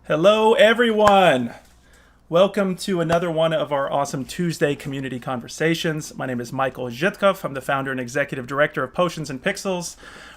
Hello, everyone. Welcome to another one of our awesome Tuesday community conversations. My name is Michael Zytkow. I'm the founder and executive director of Potions and Pixels.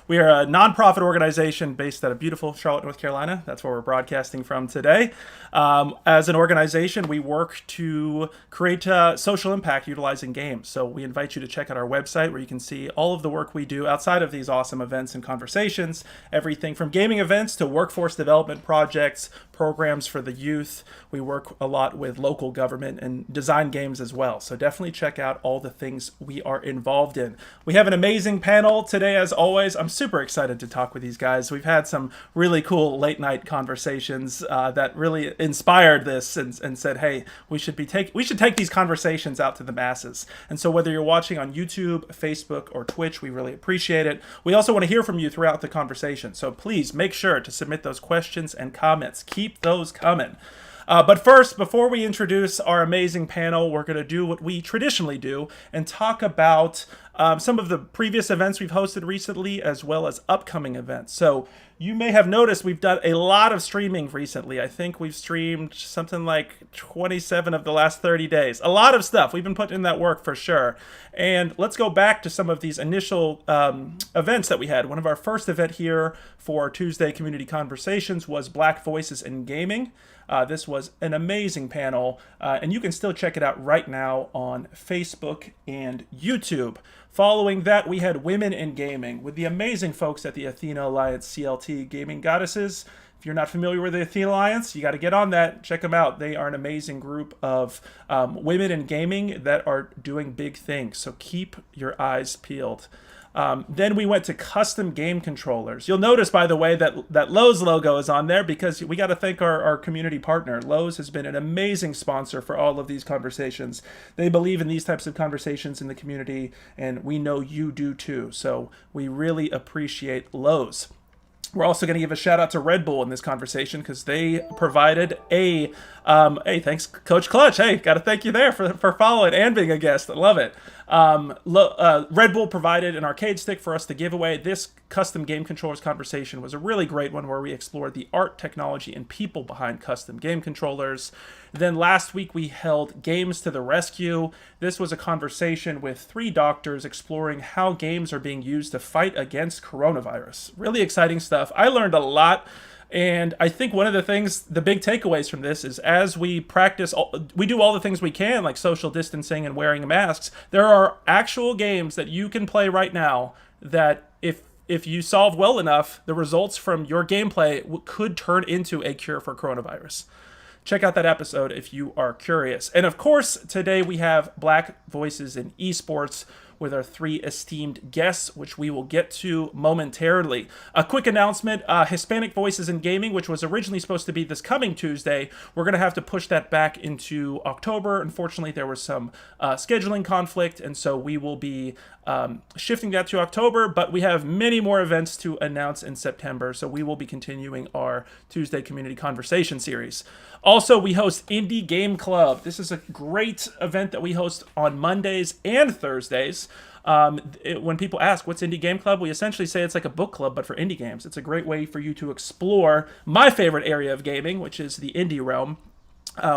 We are a nonprofit organization based out of beautiful Charlotte, North Carolina. That's where we're broadcasting from today. As an organization, we work to create social impact utilizing games. So we invite you to check out our website where you can see all of the work we do outside of these awesome events and conversations. Everything from gaming events to workforce development projects, programs for the youth. We work a lot with local government and design games as well. So definitely check out all the things we are involved in. We have an amazing panel today, as always. I'm super excited to talk with these guys. We've had some really cool late night conversations that really inspired this and said, hey, we should take these conversations out to the masses. And so whether you're watching on YouTube, Facebook, or Twitch, we really appreciate it. We also want to hear from you throughout the conversation. So please make sure to submit those questions and comments. Keep those coming. But first, before we introduce our amazing panel, we're going to do what we traditionally do and talk about some of the previous events we've hosted recently, as well as upcoming events. So you may have noticed we've done a lot of streaming recently. I think we've streamed something like 27 of the last 30 days. A lot of stuff. We've been putting in that work for sure. And let's go back to some of these initial events that we had. One of our first event here for Tuesday Community Conversations was Black Voices in Gaming. This was an amazing panel, and you can still check it out right now on Facebook and YouTube. Following that, we had Women in Gaming with the amazing folks at the Athena Alliance CLT Gaming Goddesses. If you're not familiar with the Athena Alliance, you got to get on that. Check them out. They are an amazing group of women in gaming that are doing big things. So keep your eyes peeled. Then we went to custom game controllers. You'll notice, by the way, that Lowe's logo is on there because we got to thank our community partner. Lowe's has been an amazing sponsor for all of these conversations. They believe in these types of conversations in the community, and we know you do too. So we really appreciate Lowe's. We're also going to give a shout out to Red Bull in this conversation because they provided hey, thanks, Coach Clutch. Hey, got to thank you there for following and being a guest. I love it. Red Bull provided an arcade stick for us to give away. This custom game controllers conversation was a really great one where we explored the art, technology, and people behind custom game controllers. Then last week we held Games to the Rescue. This was a conversation with 3 doctors exploring how games are being used to fight against coronavirus. Really exciting stuff. I learned a lot. And I think one of the things, the big takeaways from this is as we practice, we do all the things we can, like social distancing and wearing masks. There are actual games that you can play right now that if you solve well enough, the results from your gameplay could turn into a cure for coronavirus. Check out that episode if you are curious. And of course, today we have Black Voices in Esports with our 3 esteemed guests, which we will get to momentarily. A quick announcement, Hispanic Voices in Gaming, which was originally supposed to be this coming Tuesday, we're going to have to push that back into October. Unfortunately, there was some scheduling conflict, and so we will be shifting that to October, but we have many more events to announce in September, so we will be continuing our Tuesday Community Conversation series. Also, we host Indie Game Club. This is a great event that we host on Mondays and Thursdays. When people ask, what's Indie Game Club? We essentially say it's like a book club, but for indie games. It's a great way for you to explore my favorite area of gaming, which is the indie realm.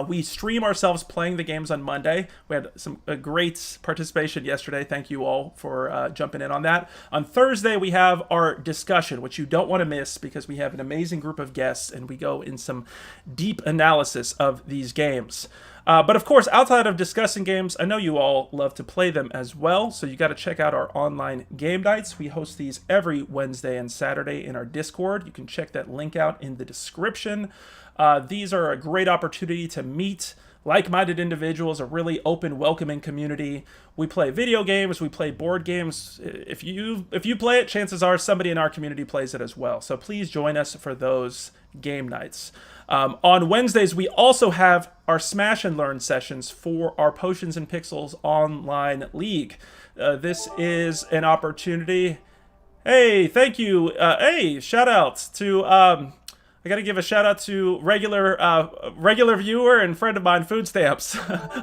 We stream ourselves playing the games on Monday. We had a great participation yesterday. Thank you all for jumping in on that. On Thursday, we have our discussion, which you don't want to miss because we have an amazing group of guests and we go in some deep analysis of these games. But of course, outside of discussing games, I know you all love to play them as well. So you got to check out our online game nights. We host these every Wednesday and Saturday in our Discord. You can check that link out in the description. These are a great opportunity to meet like-minded individuals, a really open, welcoming community. We play video games, we play board games. If you play it, chances are somebody in our community plays it as well. So please join us for those game nights. On Wednesdays, we also have our Smash and Learn sessions for our Potions and Pixels online league. This is an opportunity. Hey, thank you. Hey, shout outs to I got to give a shout out to regular viewer and friend of mine, Food Stamps.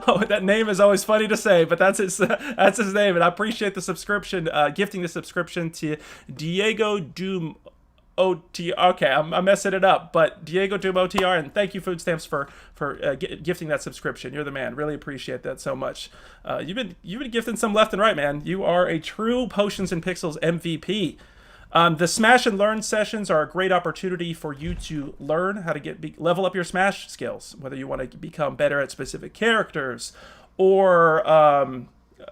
Oh, that name is always funny to say, but that's his name, and I appreciate the subscription, gifting the subscription to Diego Doom. OT. Okay, I'm messing it up, but Diego Doom OTR, and thank you, Food Stamps, for gifting that subscription. You're the man. Really appreciate that so much. You've been gifting some left and right, man. You are a true Potions and Pixels MVP. The Smash and Learn sessions are a great opportunity for you to learn how to level up your Smash skills, whether you want to become better at specific characters, or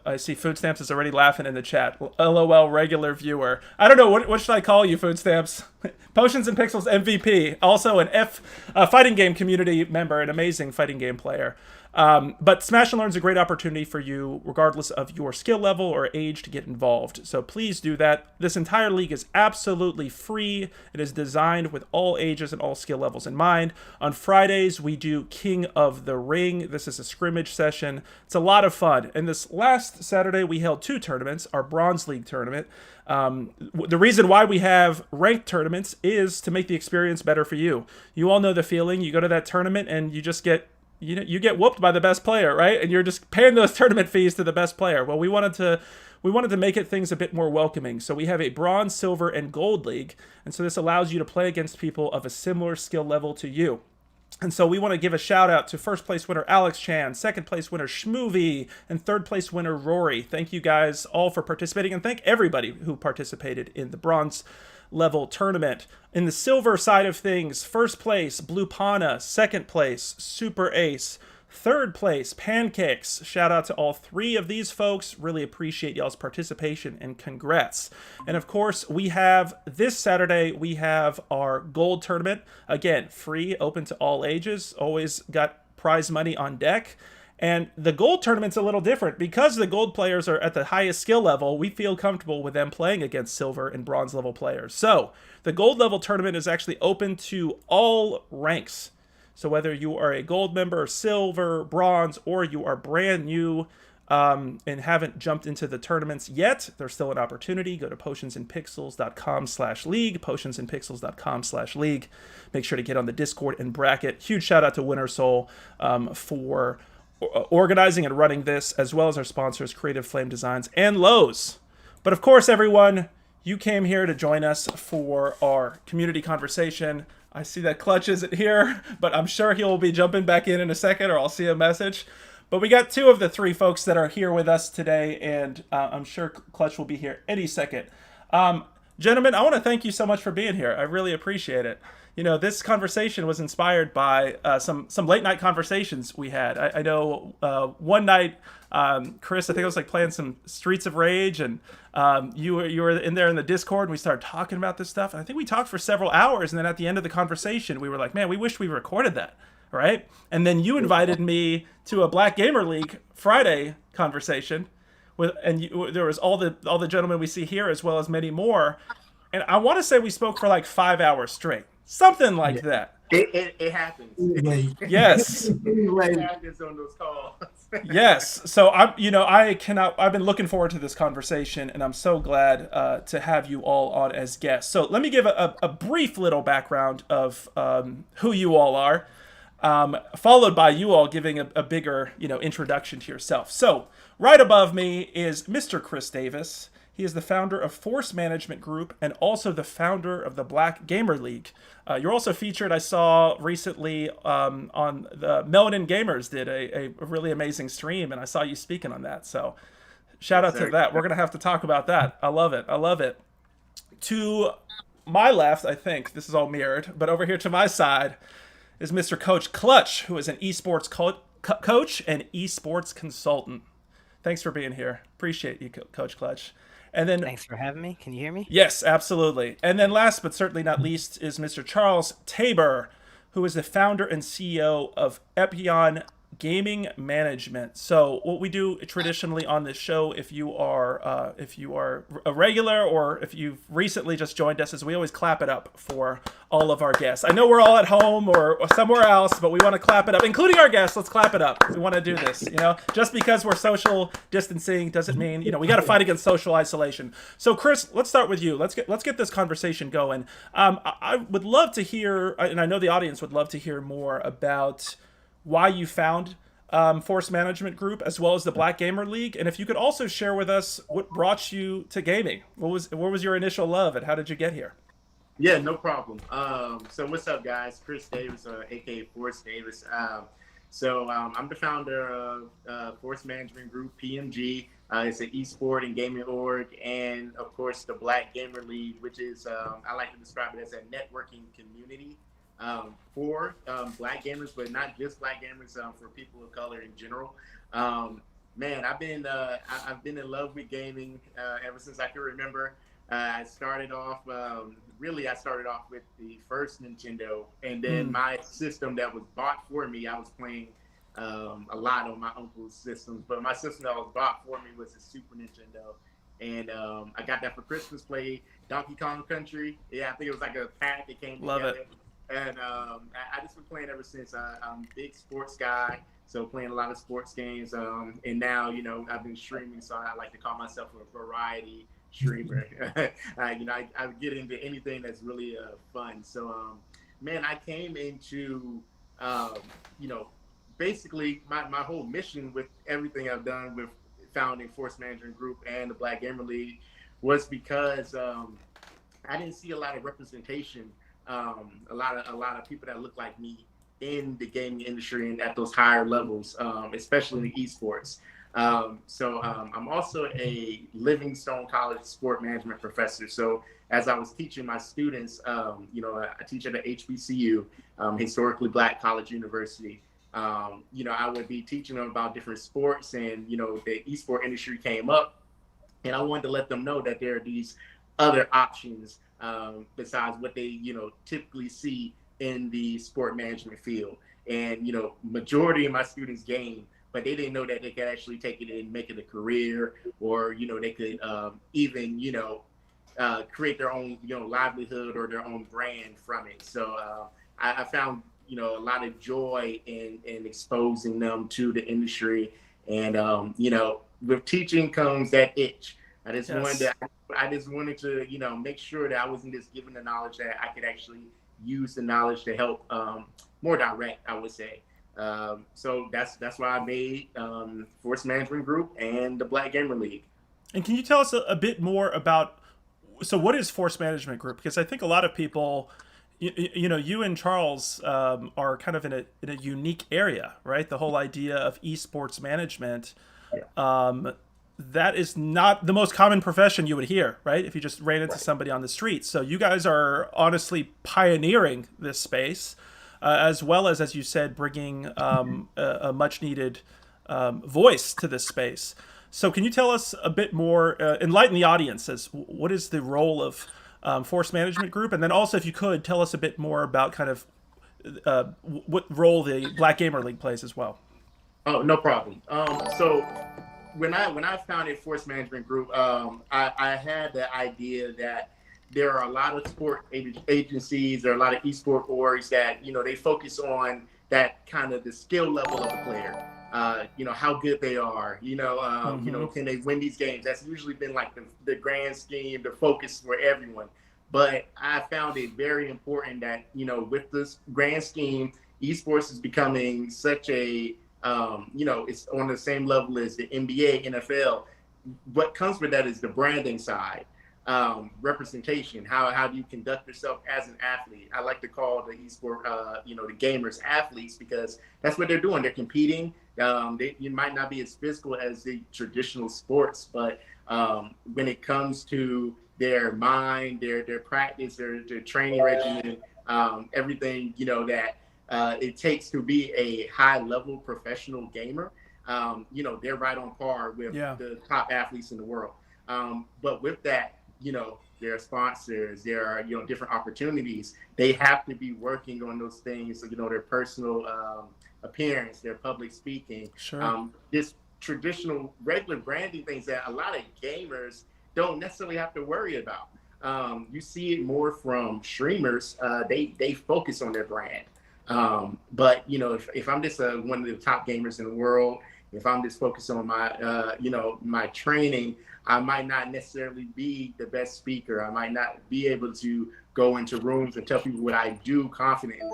I see Food Stamps is already laughing in the chat. LOL, regular viewer. I don't know, what should I call you, Food Stamps? Potions and Pixels MVP. Also an fighting game community member, an amazing fighting game player. But Smash and Learn is a great opportunity for you, regardless of your skill level or age, to get involved. So please do that. This entire league is absolutely free. It is designed with all ages and all skill levels in mind. On Fridays, we do King of the Ring. This is a scrimmage session. It's a lot of fun. And this last Saturday, we held 2 tournaments. Our Bronze League tournament. The reason why we have ranked tournaments is to make the experience better for you. You all know the feeling. You go to that tournament and you just get you get whooped by the best player, right? And you're just paying those tournament fees to the best player. Well, we wanted to make things a bit more welcoming. So we have a bronze, silver, and gold league. And so this allows you to play against people of a similar skill level to you. And so we want to give a shout out to first place winner Alex Chan, second place winner Schmoovy, and third place winner Rory. Thank you guys all for participating, and thank everybody who participated in the bronze level tournament. In the silver side of things, first place Blue Pana, second place Super Ace, third place Pancakes. Shout out to all 3 of these folks. Really appreciate y'all's participation, and congrats. And of course, we have this Saturday, we have our gold tournament. Again, free, open to all ages. Always got prize money on deck. And the gold tournament's a little different. Because the gold players are at the highest skill level, we feel comfortable with them playing against silver and bronze level players. So the gold level tournament is actually open to all ranks. So whether you are a gold member, silver, bronze, or you are brand new and haven't jumped into the tournaments yet, there's still an opportunity. Go to potionsandpixels.com/league, potionsandpixels.com/league. Make sure to get on the Discord and bracket. Huge shout out to Winter Soul for organizing and running this, as well as our sponsors, Creative Flame Designs and Lowe's. But of course, everyone, you came here to join us for our community conversation. I see that Clutch isn't here, but I'm sure he'll be jumping back in a second, or I'll see a message. But we got 2 of the 3 folks that are here with us today, and I'm sure Clutch will be here any second. Gentlemen, I want to thank you so much for being here. I really appreciate it. You know, this conversation was inspired by some late night conversations we had. I know one night, Chris, I think I was like playing some Streets of Rage, and you were in there in the Discord, and we started talking about this stuff. And I think we talked for several hours, and then at the end of the conversation, we were like, man, we wish we recorded that, right? And then you invited me to a Black Gamer League Friday conversation, there was all the gentlemen we see here, as well as many more. And I want to say we spoke for like 5 hours straight. Something like that. It happens. Yes. It happens on those calls. Yes. So I've been looking forward to this conversation, and I'm so glad to have you all on as guests. So let me give a brief little background of who you all are, followed by you all giving a bigger, introduction to yourself. So right above me is Mr. Chris Davis. He is the founder of Phorce Management Group and also the founder of the Black Gamer League. You're also featured, I saw recently, on the Melanin Gamers did a really amazing stream, and I saw you speaking on that. So shout out to that. We're going to have to talk about that. I love it. I love it. To my left, I think this is all mirrored, but over here to my side is Mr. Coach Clutch, who is an esports coach and esports consultant. Thanks for being here. Appreciate you, Coach Clutch. And then, thanks for having me. Can you hear me? Yes, absolutely. And then last but certainly not least is Mr. Charles Tabor, who is the founder and CEO of Epyon Gaming Management. So what we do traditionally on this show, if you are a regular or if you've recently just joined us, is we always clap it up for all of our guests. I know we're all at home or somewhere else, but we want to clap it up, including our guests. Let's clap it up. We want to do this. Just because we're social distancing doesn't mean we got to fight against social isolation. So Chris, let's start with you. Let's get this conversation going. I would love to hear, and I know the audience would love to hear more about why you found Phorce Management Group, as well as the Black Gamer League, and if you could also share with us what brought you to gaming. What was your initial love, and how did you get here? Yeah, no problem. So what's up, guys? Chris Davis, aka Phorce Davis. I'm the founder of Phorce Management Group (PMG). It's an esport and gaming org, and of course the Black Gamer League, which is I like to describe it as a networking community for Black gamers, but not just Black gamers, for people of color in general. Um, Man, I've been in love with gaming ever since I can remember. I started off I started off with the first Nintendo, and then Mm, my system that was bought for me. I was playing a lot on my uncle's systems, but my system that was bought for me was a Super Nintendo, and I got that for Christmas. Played Donkey Kong Country. Yeah, I think it was like a pack that came love it. together, and I just been playing ever since. I'm a big sports guy. So playing a lot of sports games, and now I've been streaming, so I like to call myself a variety streamer. I get into anything that's really fun. Man, I came into um, you know basically my whole mission with everything I've done with founding Phorce Management Group and the Black Gamer League was because I didn't see a lot of representation, a lot of people that look like me in the gaming industry and at those higher levels, especially in esports. I'm also a Livingstone College sport management professor. So as I was teaching my students, I teach at the HBCU, historically Black College University. I would be teaching them about different sports, and the esport industry came up, and I wanted to let them know that there are these other options besides what they typically see in the sport management field. And majority of my students game, but they didn't know that they could actually take it and make it a career, or they could even create their own livelihood or their own brand from it. I found a lot of joy in exposing them to the industry, and with teaching comes that itch. I just wanted Yes. to, I just wanted to, make sure that I wasn't just given the knowledge, that I could actually use the knowledge to help more direct, I would say. So that's why I made Phorce Management Group and the Black Gamer League. And can you tell us a bit more about, so what is Force Management Group? Because I think a lot of people, you and Charles are kind of in a unique area, right? The whole idea of esports management, Yeah, that is not the most common profession you would hear, right? If you just ran into right. somebody on the street. So you guys are honestly pioneering this space, as well as you said, bringing a much needed voice to this space. So can you tell us a bit more, enlighten the audience as what is the role of Force Management Group, and then also, if you could, tell us a bit more about kind of what role the Black Gamer League plays as well. Oh, no problem. So when I founded Phorce Management Group, I had the idea that there are a lot of sport agencies, there are a lot of esport orgs that they focus on that kind of the skill level of the player. How good they are. Mm-hmm. Can they win these games? That's usually been like the grand scheme, the focus for everyone. But I found it very important that with this grand scheme, esports is becoming such a it's on the same level as the NBA, NFL. What comes with that is the branding side, representation. How do you conduct yourself as an athlete? I like to call the esport, the gamers athletes, because that's what they're doing. They're competing. You might not be as physical as the traditional sports, but when it comes to their mind, their practice, their training regimen, everything that it takes to be a high level professional gamer, they're right on par with Yeah. the top athletes in the world. But with that, there are sponsors, there are, different opportunities. They have to be working on those things, their personal appearance, their public speaking, Sure. this traditional regular branding things that a lot of gamers don't necessarily have to worry about. You see it more from streamers. They focus on their brand. But if I'm just one of the top gamers in the world, if I'm just focused on my training, I might not necessarily be the best speaker. I might not be able to go into rooms and tell people what I do confidently.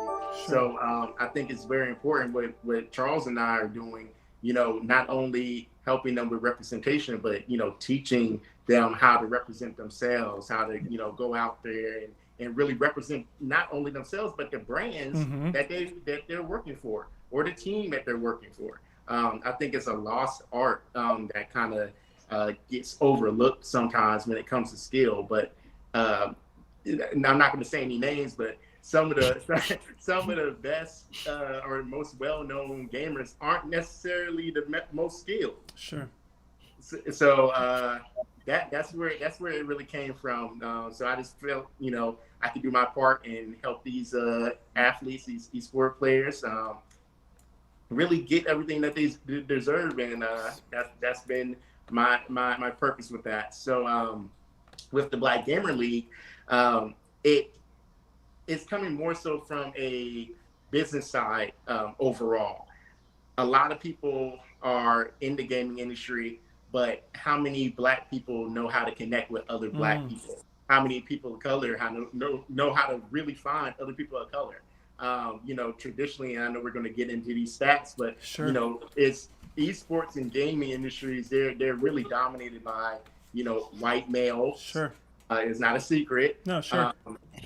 Sure. I think it's very important what Charles and I are doing. Not only helping them with representation, but teaching them how to represent themselves, how to go out there and really represent not only themselves but the brands Mm-hmm. that they're working for, or the team that they're working for. I think it's a lost art that kind of gets overlooked sometimes when it comes to skill. But I'm not going to say any names, but some of the some of the best or most well-known gamers aren't necessarily the most skilled. Sure. So that's where it really came from. So I just felt, I could do my part and help these athletes, these sport players, really get everything that they deserve, and that's been my purpose with that. So with the Black Gamer League, it's coming more so from a business side overall. A lot of people are in the gaming industry, but how many Black people know how to connect with other Black people? How many people of color know how to really find other people of color? Traditionally, and I know we're going to get into these stats, but sure. It's esports and gaming industries. They're really dominated by white males. Sure. It's not a secret. No, sure.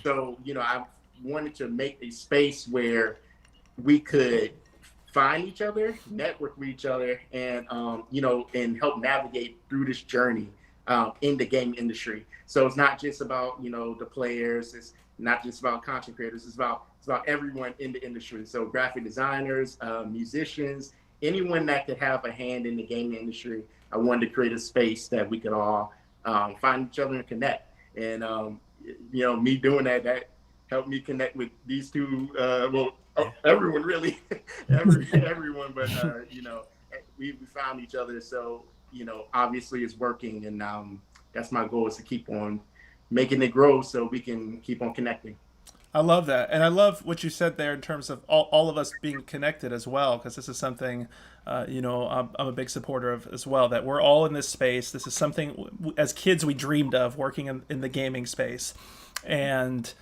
So I wanted to make a space where we could find each other, network with each other, and and help navigate through this journey in the gaming industry. So it's not just about the players. It's not just about content creators. It's about everyone in the industry. So graphic designers, musicians, anyone that could have a hand in the gaming industry. I wanted to create a space that we could all find each other and connect. And me doing that helped me connect with these two. Everyone really, everyone. But we found each other. So obviously it's working, and that's my goal, is to keep on making it grow so we can keep on connecting. I love that. And I love what you said there in terms of all of us being connected as well, because this is something, I'm a big supporter of as well, that we're all in this space. This is something as kids we dreamed of, working in the gaming space. And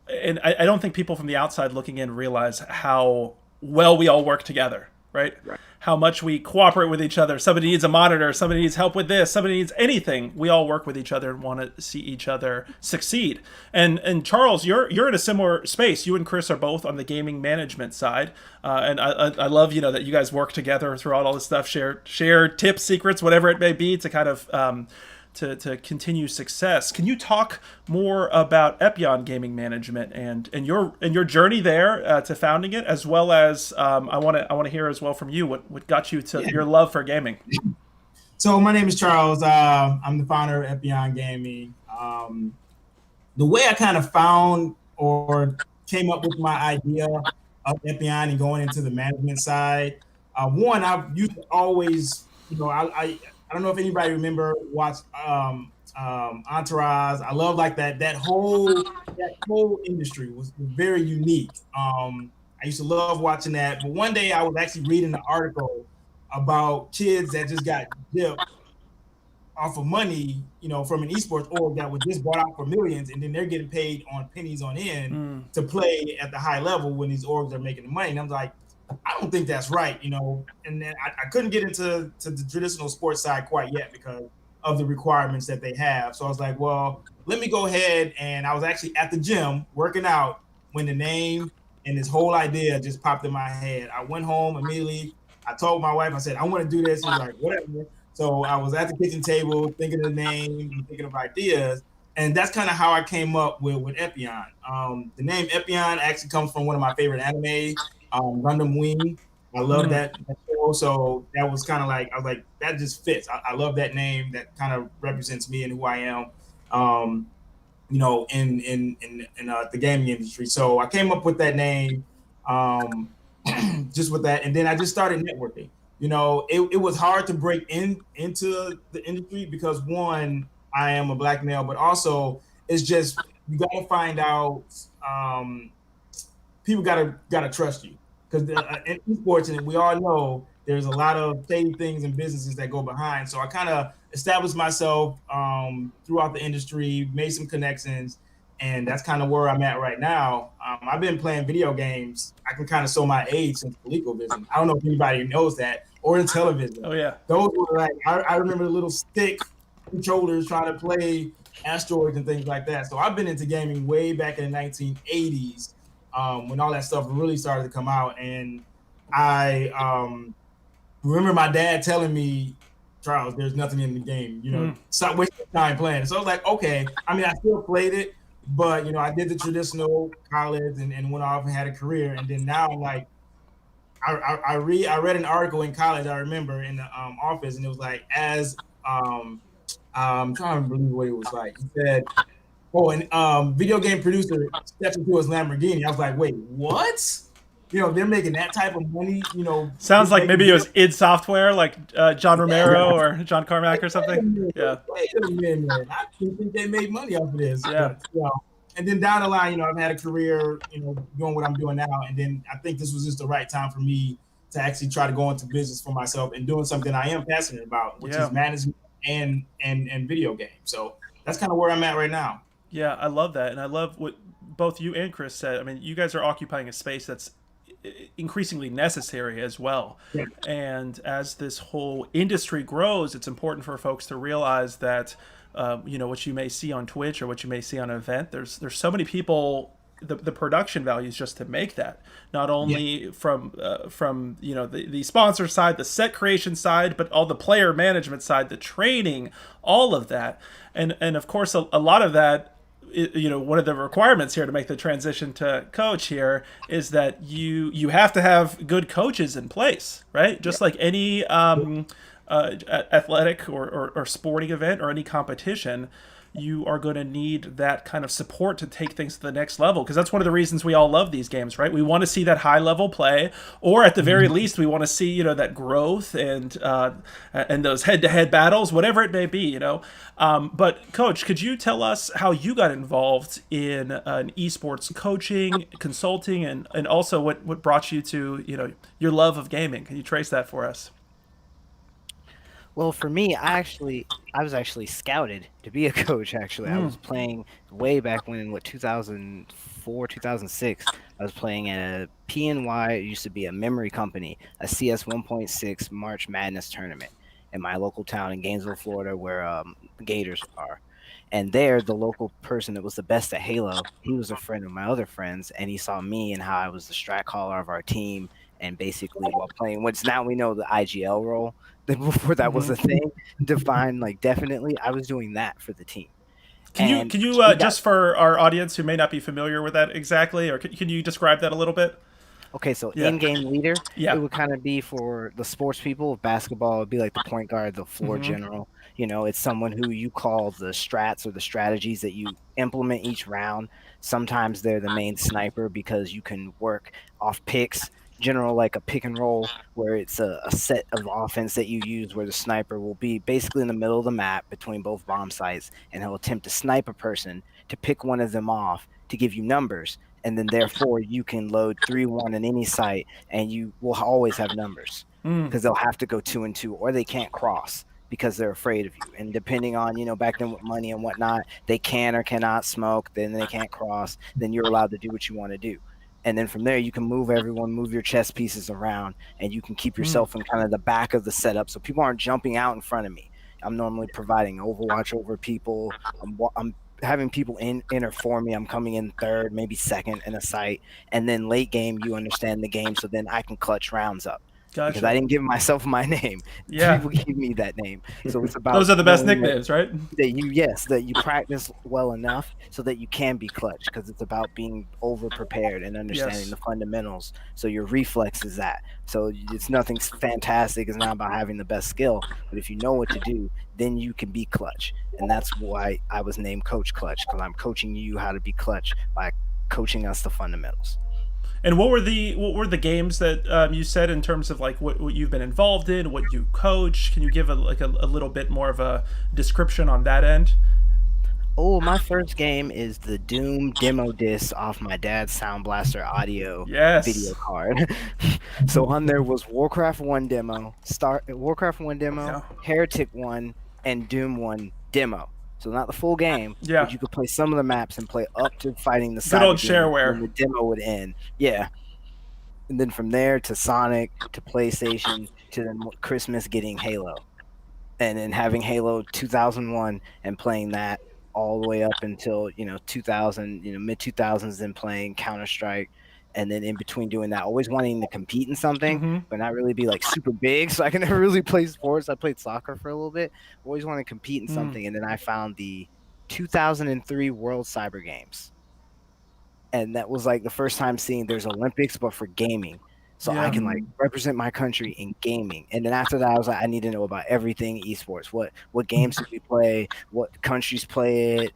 I don't think people from the outside looking in realize how well we all work together, right? How much we cooperate with each other. Somebody needs a monitor, somebody needs help with this, somebody needs anything. We all work with each other and want to see each other succeed. And Charles, you're in a similar space. You and Chris are both on the gaming management side, and I love that you guys work together throughout all this stuff, share tips, secrets, whatever it may be, to kind of to continue success. Can you talk more about Epyon Gaming Management and your journey there to founding it, as well as I want to hear as well from you what got you to your love for gaming. So my name is Charles. I'm the founder of Epyon Gaming. The way I kind of found or came up with my idea of Epyon and going into the management side, one, I used to always, I don't know if anybody watch Entourage. I love like that whole industry was very unique. I used to love watching that. But one day I was actually reading an article about kids that just got dipped off of money, from an esports org that was just bought out for millions, and then they're getting paid on pennies on end to play at the high level when these orgs are making the money. And I'm like, I don't think that's right, and then I couldn't get into the traditional sports side quite yet because of the requirements that they have. So I was like, well, let me go ahead. And I was actually at the gym working out when the name and this whole idea just popped in my head. I went home immediately. I told my wife, I said, I want to do this. She was like, whatever. So I was at the kitchen table thinking of the name, thinking of ideas. And that's kind of how I came up with Epyon. The name Epyon actually comes from one of my favorite anime, Gundam Wing. I love that show. So that was kind of like, I was like, that just fits. I love that name. That kind of represents me and who I am, in the gaming industry. So I came up with that name just with that. And then I just started networking. It was hard to break into the industry because, one, I am a Black male, but also it's just, you got to find out, people gotta trust you, because in esports, and we all know there's a lot of shady things and businesses that go behind. So I kind of established myself throughout the industry, made some connections, and that's kind of where I'm at right now. I've been playing video games. I can kind of show my age since ColecoVision. I don't know if anybody knows that, or in television. Oh yeah, those were like, I remember the little stick controllers trying to play asteroids and things like that. So I've been into gaming way back in the 1980s when all that stuff really started to come out. And I remember my dad telling me, Charles, there's nothing in the game, stop wasting time playing. So I was like, okay. I mean, I still played it, but, I did the traditional college and went off and had a career. And then now, like, I read an article in college, I remember, in the office, and it was like, I'm trying to remember what it was like. He said, and video game producer steps into his Lamborghini. I was like, wait, what? They're making that type of money, Sounds like maybe it was id Software, like John Romero or John Carmack or something. Wait a minute. I didn't think they made money off of this. Yeah. But, and then down the line, I've had a career, doing what I'm doing now. And then I think this was just the right time for me to actually try to go into business for myself and doing something I am passionate about, which is management and video games. So that's kind of where I'm at right now. Yeah, I love that. And I love what both you and Chris said. I mean, you guys are occupying a space that's increasingly necessary as well. Yeah. And as this whole industry grows, it's important for folks to realize that what you may see on Twitch or what you may see on an event, there's so many people, the production values just to make that, not only from the sponsor side, the set creation side, but all the player management side, the training, all of that. And of course, a lot of that, one of the requirements here to make the transition to coach here is that you have to have good coaches in place, right? Just like any athletic or sporting event or any competition, you are going to need that kind of support to take things to the next level, because that's one of the reasons we all love these games, right? We want to see that high level play, or at the very least we want to see that growth and those head-to-head battles, whatever it may be. But Coach, could you tell us how you got involved in an esports coaching, consulting, and also what brought you to your love of gaming? Can you trace that for us? Well, for me, I was actually scouted to be a coach. Actually, I was playing way back when, in 2004, 2006. I was playing at a PNY. It used to be a memory company, a CS 1.6 March Madness tournament in my local town in Gainesville, Florida, where the Gators are. And there, the local person that was the best at Halo, he was a friend of my other friends, and he saw me and how I was the strat caller of our team. And basically, while playing what's now we know the IGL role, before that was a thing, defined definitely, I was doing that for the team. Can you just for our audience who may not be familiar with that exactly, or can you describe that a little bit? Okay, so in-game leader, it would kind of be for the sports people. Basketball, it would be like the point guard, the floor general. It's someone who you call the strats or the strategies that you implement each round. Sometimes they're the main sniper because you can work off picks. General, like a pick and roll, where it's a set of offense that you use, where the sniper will be basically in the middle of the map between both bomb sites, and he'll attempt to snipe a person to pick one of them off to give you numbers, and then therefore you can load 3-1 in any site, and you will always have numbers because they'll have to go 2 and 2, or they can't cross because they're afraid of you. And depending on back then with money and whatnot, they can or cannot smoke, then they can't cross, then you're allowed to do what you want to do. And then from there, you can move your chess pieces around, and you can keep yourself in kind of the back of the setup so people aren't jumping out in front of me. I'm normally providing overwatch over people. I'm having people enter for me. I'm coming in third, maybe second in a site. And then late game, you understand the game, so then I can clutch rounds up. Gotcha. Because I didn't give myself my name. Yeah. People give me that name. So it's about those are the best nicknames, right? That you practice well enough so that you can be clutch, because it's about being over prepared and understanding the fundamentals. So your reflex is that. So it's nothing fantastic. It's not about having the best skill, but if you know what to do, then you can be clutch. And that's why I was named Coach Clutch, because I'm coaching you how to be clutch by coaching us the fundamentals. And what were the games that you said in terms of like what you've been involved in, what you coach? Can you give a little bit more of a description on that end? Oh, my first game is the Doom demo disc off my dad's Sound Blaster audio video card. So on there was Warcraft 1 demo, Heretic 1, and Doom 1 demo. So not the full game, but you could play some of the maps and play up to fighting the side. Good old shareware. When the demo would end. Yeah. And then from there to Sonic, to PlayStation, to then Christmas getting Halo. And then having Halo 2001 and playing that all the way up until 2000, mid 2000s, then playing Counter Strike, and then in between doing that, always wanting to compete in something, but not really be like super big. So I can never really play sports. I played soccer for a little bit. Always wanted to compete in something, and then I found the 2003 World Cyber Games, and that was like the first time seeing there's Olympics, but for gaming. So I can like represent my country in gaming. And then after that, I was like, I need to know about everything esports. What games do we play? What countries play it?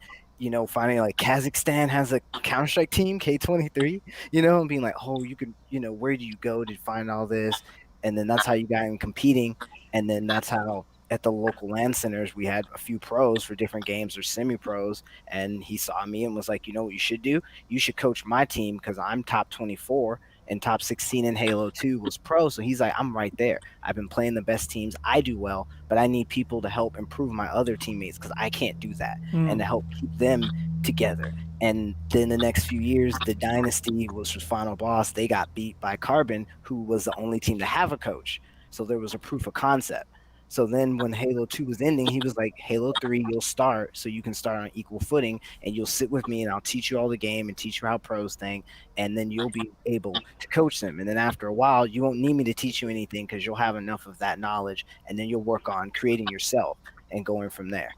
Finding like Kazakhstan has a Counter Strike team, K23. And being like, oh, you could, where do you go to find all this? And then that's how you got in competing. And then that's how at the local LAN centers we had a few pros for different games or semi-pros. And he saw me and was like, you know what you should do? You should coach my team because I'm top 24. And top 16 in Halo 2 was pro. So he's like, I'm right there. I've been playing the best teams. I do well, but I need people to help improve my other teammates because I can't do that and to help keep them together. And then the next few years, the Dynasty was final boss. They got beat by Carbon, who was the only team to have a coach. So there was a proof of concept. So then when Halo 2 was ending, he was like, Halo 3, you'll start so you can start on equal footing and you'll sit with me and I'll teach you all the game and teach you how pros think. And then you'll be able to coach them. And then after a while, you won't need me to teach you anything because you'll have enough of that knowledge. And then you'll work on creating yourself and going from there.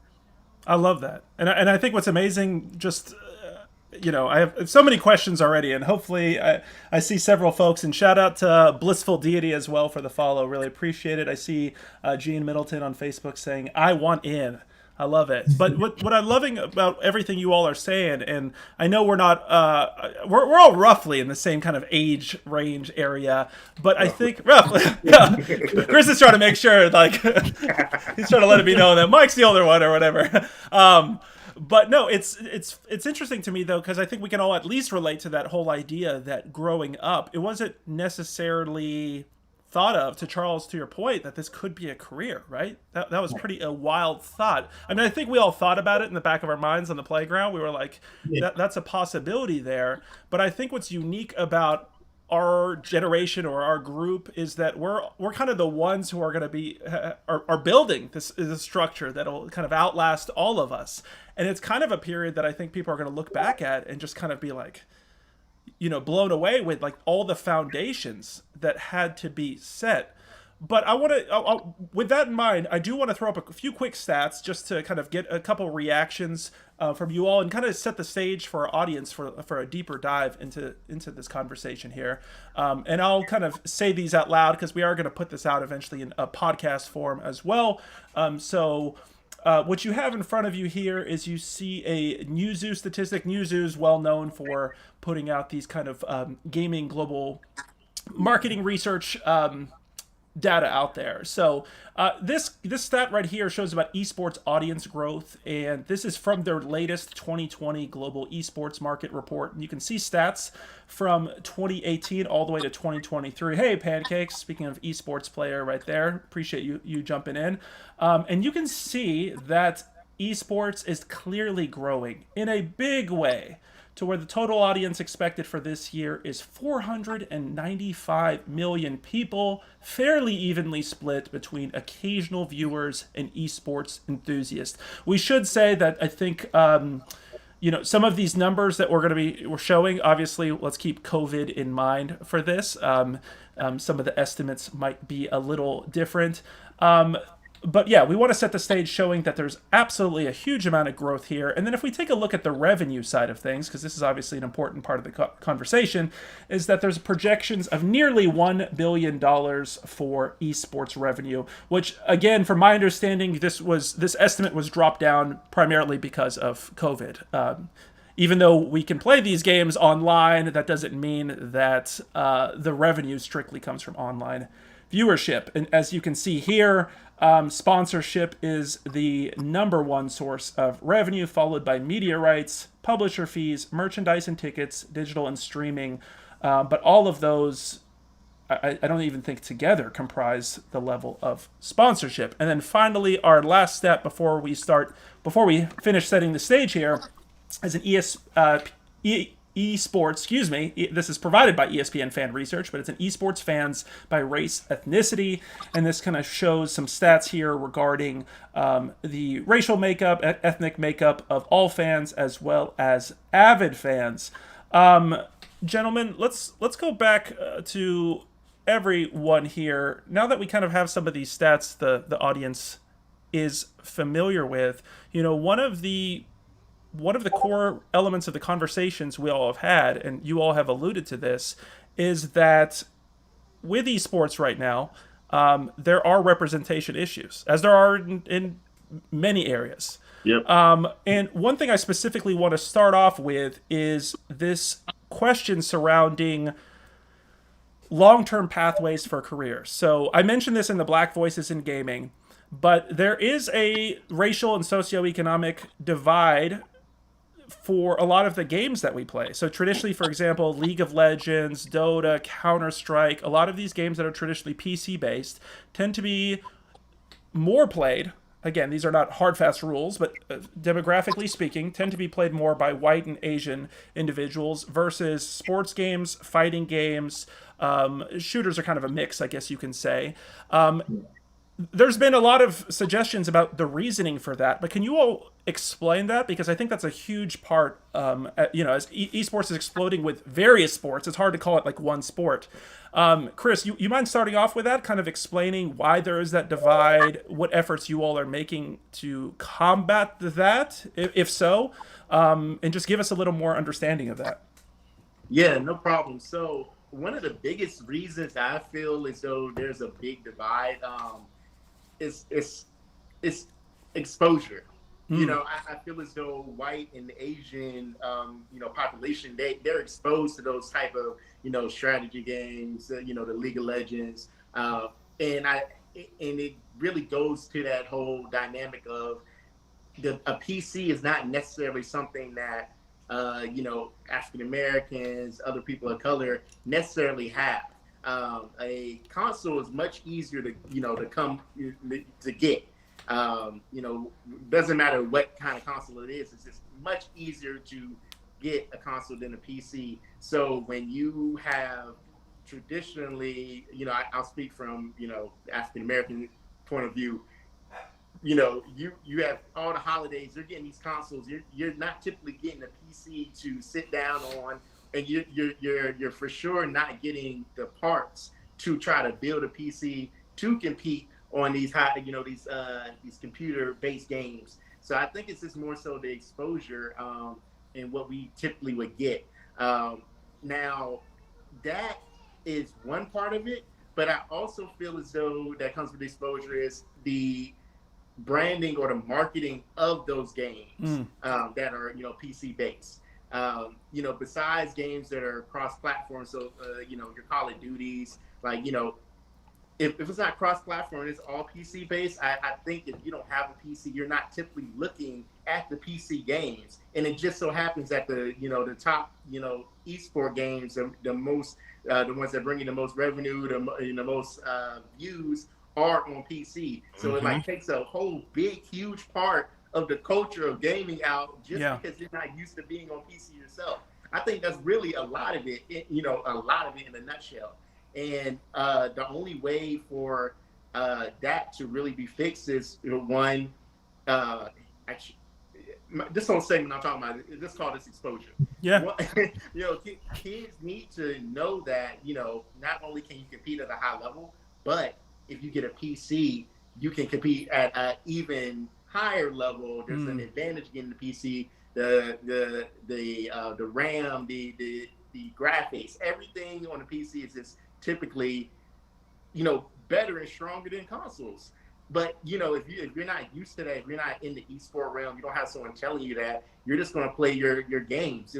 I love that. And I think what's amazing, just I have so many questions already, and hopefully I see several folks. And shout out to Blissful Deity as well for the follow. Really appreciate it. I see Gene Middleton on Facebook saying, I want in. I love it. But what I'm loving about everything you all are saying, and I know we're not, we're all roughly in the same kind of age range area, but I think roughly, yeah, Chris is trying to make sure, like, he's trying to let me know that Mike's the older one or whatever. But no, it's interesting to me though, because I think we can all at least relate to that whole idea that growing up, it wasn't necessarily thought of, to Charles, to your point, that this could be a career, right? That was pretty a wild thought. I mean, I think we all thought about it in the back of our minds on the playground. We were like, that's a possibility there. But I think what's unique about our generation or our group is that we're kind of the ones who are going to be are building this structure that'll kind of outlast all of us. And it's kind of a period that I think people are going to look back at and just kind of be like, blown away with like all the foundations that had to be set. But I want to, with that in mind, I do want to throw up a few quick stats just to kind of get a couple reactions from you all and kind of set the stage for our audience for a deeper dive into this conversation here. And I'll kind of say these out loud because we are going to put this out eventually in a podcast form as well. So what you have in front of you here is you see a Newzoo statistic. Newzoo is well known for putting out these kind of gaming global marketing research data out there. So this stat right here shows about esports audience growth, and this is from their latest 2020 global esports market report. And you can see stats from 2018 all the way to 2023. Hey, Pancakes, speaking of esports player right there, appreciate you jumping in. And you can see that esports is clearly growing in a big way, to where the total audience expected for this year is 495 million people, fairly evenly split between occasional viewers and esports enthusiasts. We should say that I think, some of these numbers that we're showing, obviously, let's keep COVID in mind for this. Some of the estimates might be a little different. But yeah, we want to set the stage showing that there's absolutely a huge amount of growth here. And then if we take a look at the revenue side of things, because this is obviously an important part of the conversation, is that there's projections of nearly $1 billion for esports revenue, which, again, from my understanding, this estimate was dropped down primarily because of COVID. Even though we can play these games online, that doesn't mean that the revenue strictly comes from online viewership. And as you can see here, sponsorship is the number one source of revenue, followed by media rights, publisher fees, merchandise and tickets, digital and streaming. But all of those, I don't even think together comprise the level of sponsorship. And then finally, our last step before we finish setting the stage here, is an This is provided by ESPN Fan Research, but it's an esports fans by race, ethnicity, and this kind of shows some stats here regarding the racial makeup, ethnic makeup of all fans as well as avid fans. Gentlemen, let's go back to everyone here. Now that we kind of have some of these stats the audience is familiar with, one of the core elements of the conversations we all have had, and you all have alluded to this, is that with esports right now, there are representation issues, as there are in many areas. Yep. And one thing I specifically want to start off with is this question surrounding long-term pathways for careers. So I mentioned this in the Black Voices in Gaming, but there is a racial and socioeconomic divide for a lot of the games that we play. So traditionally, for example, League of Legends, Dota, Counter-Strike, a lot of these games that are traditionally PC-based tend to be more played. Again, these are not hard, fast rules, but demographically speaking, tend to be played more by white and Asian individuals versus sports games, fighting games. Shooters are kind of a mix, I guess you can say. There's been a lot of suggestions about the reasoning for that, but can you all explain that? Because I think that's a huge part, as esports is exploding with various sports, it's hard to call it like one sport. Chris, you mind starting off with that, kind of explaining why there is that divide, what efforts you all are making to combat that, if so, and just give us a little more understanding of that. Yeah, no problem. So one of the biggest reasons I feel as though there's a big divide is exposure. I feel as though white and Asian, population, they're exposed to those type of, strategy games, the League of Legends. And it really goes to that whole dynamic of a PC is not necessarily something that, African Americans, other people of color necessarily have. A console is much easier to get. Doesn't matter what kind of console it is. It's just much easier to get a console than a PC. So when you have traditionally, I'll speak from, the African American point of view. You have all the holidays. You're getting these consoles. You're not typically getting a PC to sit down on. And you're for sure not getting the parts to try to build a PC to compete on these these computer-based games. So I think it's just more so the exposure and what we typically would get. Now, that is one part of it, but I also feel as though that comes with exposure is the branding or the marketing of those games that are PC-based. Besides games that are cross-platform, so your Call of Duties, if it's not cross-platform, it's all PC-based. I think if you don't have a PC, you're not typically looking at the PC games, and it just so happens that the top esport games, the most the ones that bring in the most revenue, the most views are on PC. So it takes a whole big, huge part of the culture of gaming out just because you're not used to being on PC yourself. I think that's really a lot of it, a lot of it in a nutshell. And the only way for that to really be fixed is one, actually, this whole segment I'm talking about, let's call this exposure. Yeah. Kids need to know that, not only can you compete at a high level, but if you get a PC, you can compete at an even higher level. There's an advantage getting the PC, the RAM, the graphics, everything on the PC is just typically, better and stronger than consoles. But if you're not used to that, if you're not in the esport realm, you don't have someone telling you that, you're just going to play your games.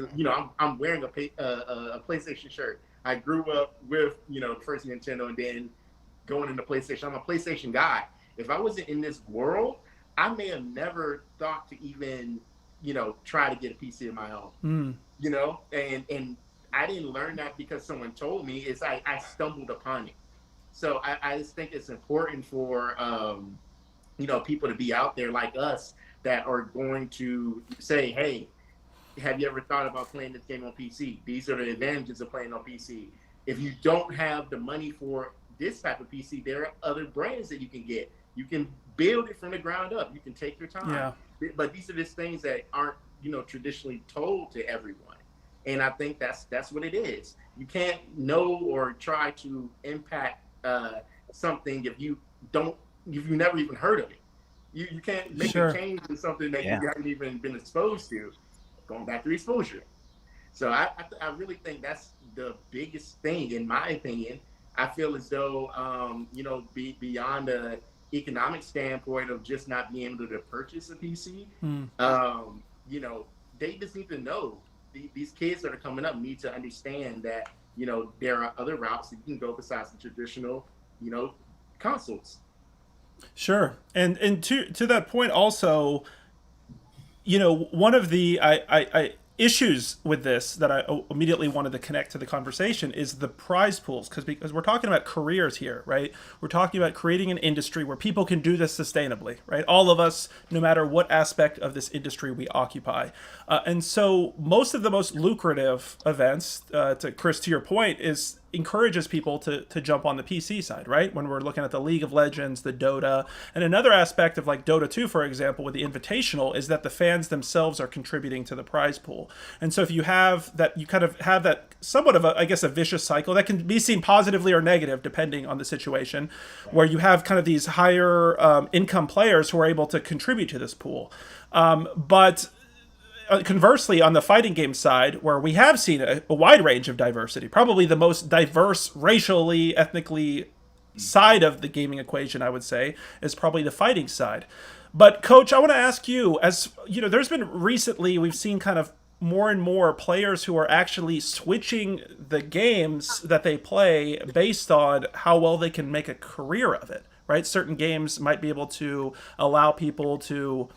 I'm wearing a PlayStation shirt. I grew up with first Nintendo and then going into PlayStation. I'm a PlayStation guy. If I wasn't in this world, I may have never thought to even try to get a PC of my own. And I didn't learn that because someone told me. It's I stumbled upon it. So I just think it's important for people to be out there like us that are going to say, hey, have you ever thought about playing this game on PC? These are the advantages of playing on PC. If you don't have the money for this type of PC, there are other brands that you can get. You can build it from the ground up. You can take your time. Yeah. But these are just things that aren't, traditionally told to everyone. And I think that's what it is. You can't know or try to impact something if you've never even heard of it. You can't make a change in something that you haven't even been exposed to. Going back to exposure. So I really think that's the biggest thing, in my opinion. I feel as though, beyond the economic standpoint of just not being able to purchase a PC, they just need to know. These kids that are coming up need to understand that, there are other routes that you can go besides the traditional, consoles. Sure. And to that point also, one of the issues with this that I immediately wanted to connect to the conversation is the prize pools, because we're talking about careers here, right? We're talking about creating an industry where people can do this sustainably, right? All of us, no matter what aspect of this industry we occupy. And so most of the most lucrative events, to Chris, to your point, encourages people to jump on the PC side, right? When we're looking at the League of Legends, the Dota, and another aspect of like Dota 2, for example, with the Invitational, is that the fans themselves are contributing to the prize pool. And so if you have that, you kind of have that somewhat of a vicious cycle that can be seen positively or negative depending on the situation, where you have kind of these higher income players who are able to contribute to this pool. But conversely, on the fighting game side, where we have seen a wide range of diversity, probably the most diverse racially, ethnically side of the gaming equation, I would say, is probably the fighting side. But Coach, I want to ask you, as there's been recently, we've seen kind of more and more players who are actually switching the games that they play based on how well they can make a career of it, right? Certain games might be able to allow people to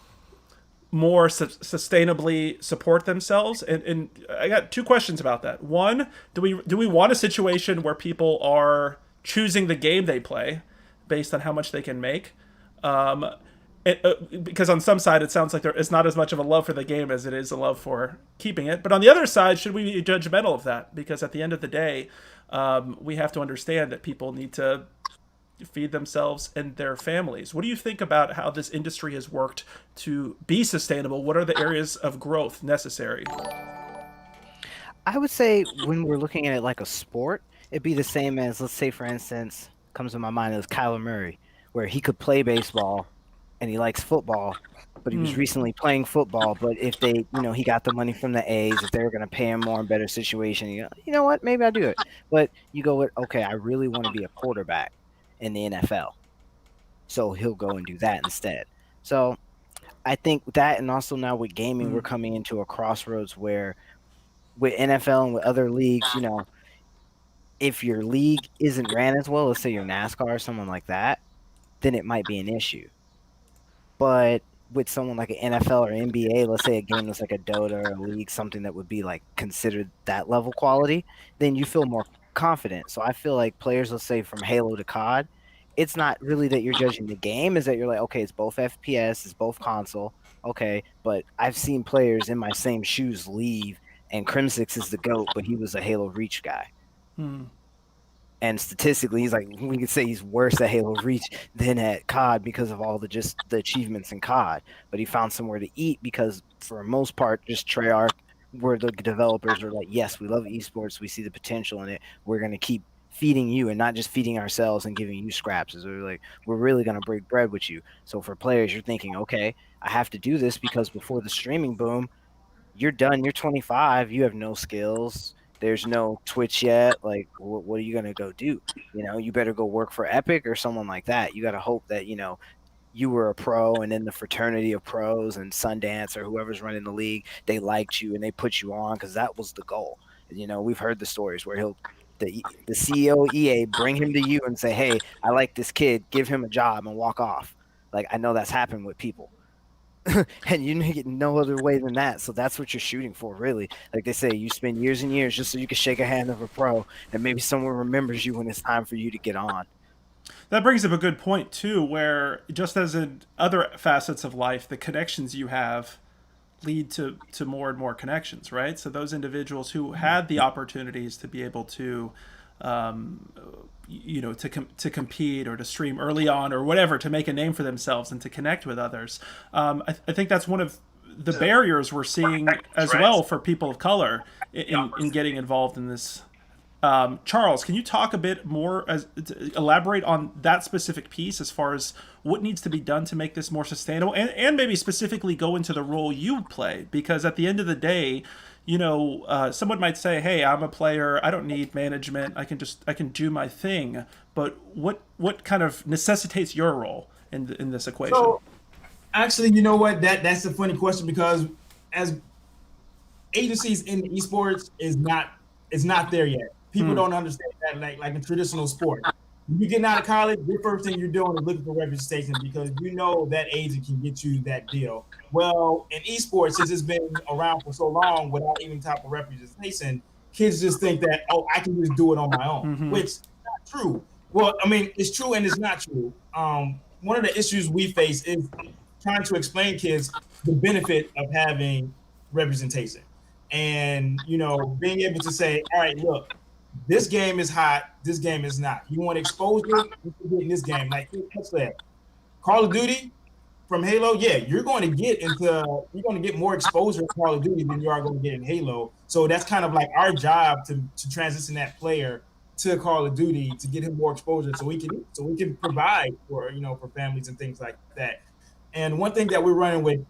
more sustainably support themselves, and I got two questions about that. One, do we want a situation where people are choosing the game they play based on how much they can make? Because on some side it sounds like there is not as much of a love for the game as it is a love for keeping it. But on the other side, should we be judgmental of that? Because at the end of the day, we have to understand that people need to feed themselves and their families. What do you think about how this industry has worked to be sustainable? What are the areas of growth necessary? I would say when we're looking at it like a sport, it'd be the same as, let's say, for instance, comes to my mind is Kyler Murray, where he could play baseball and he likes football, but he was recently playing football. But if they, he got the money from the A's, if they were going to pay him more and better situation, you know what, maybe I'll do it. But you go with, okay, I really want to be a quarterback in the NFL. So he'll go and do that instead. So I think that, and also now with gaming, we're coming into a crossroads where with NFL and with other leagues, if your league isn't ran as well, let's say your NASCAR or someone like that, then it might be an issue. But with someone like an NFL or NBA, let's say a game that's like a Dota or a league, something that would be like considered that level quality, then you feel more confident. So I feel like players, let's say from Halo to COD, it's not really that you're judging the game, is that you're like, okay, it's both FPS, it's both console, okay, but I've seen players in my same shoes leave, and Crimsix is the GOAT, but he was a Halo Reach guy. And statistically, he's like, we could say he's worse at Halo Reach than at COD because of all the achievements in COD. But he found somewhere to eat because, for the most part, just Treyarch, where the developers are like, yes, we love esports, we see the potential in it, we're going to keep feeding you and not just feeding ourselves and giving you scraps. We're like, we're really going to break bread with you. So for players, you're thinking, okay, I have to do this because before the streaming boom, you're done, you're 25, you have no skills. There's no Twitch yet. Like, what are you going to go do? You better go work for Epic or someone like that. You got to hope that, you were a pro and in the fraternity of pros and Sundance or whoever's running the league, they liked you and they put you on because that was the goal. We've heard the stories where the CEO of EA bring him to you and say, hey, I like this kid, give him a job and walk off. Like, I know that's happened with people. And you get no other way than that. So that's what you're shooting for, really. Like they say, you spend years and years just so you can shake a hand of a pro, and maybe someone remembers you when it's time for you to get on. That brings up a good point too, where just as in other facets of life, the connections you have lead to more and more connections, right? So those individuals who had the opportunities to be able to to compete or to stream early on or whatever, to make a name for themselves and to connect with others. I think that's one of the barriers we're seeing as well for people of color in getting involved in this. Charles, can you talk a bit more, elaborate on that specific piece as far as what needs to be done to make this more sustainable, and maybe specifically go into the role you play? Because at the end of the day, someone might say, "Hey, I'm a player. I don't need management. I can do my thing." But what kind of necessitates your role in this equation? So, actually, you know what? That's a funny question, because as agencies in esports is not there yet. People don't understand that, like in traditional sport. When you're getting out of college, the first thing you're doing is looking for representation, because you know that agent can get you that deal. Well, in esports, since it's been around for so long without even type of representation, kids just think that, oh, I can just do it on my own, which is not true. Well, I mean, it's true and it's not true. One of the issues we face is trying to explain kids the benefit of having representation, and being able to say, all right, look, this game is hot, this game is not. You want exposure, you can get in this game. Like Call of Duty from Halo, yeah, you're going to get more exposure in Call of Duty than you are going to get in Halo. So that's kind of like our job to transition that player to Call of Duty, to get him more exposure, so we can provide for families and things like that. And one thing that we're running with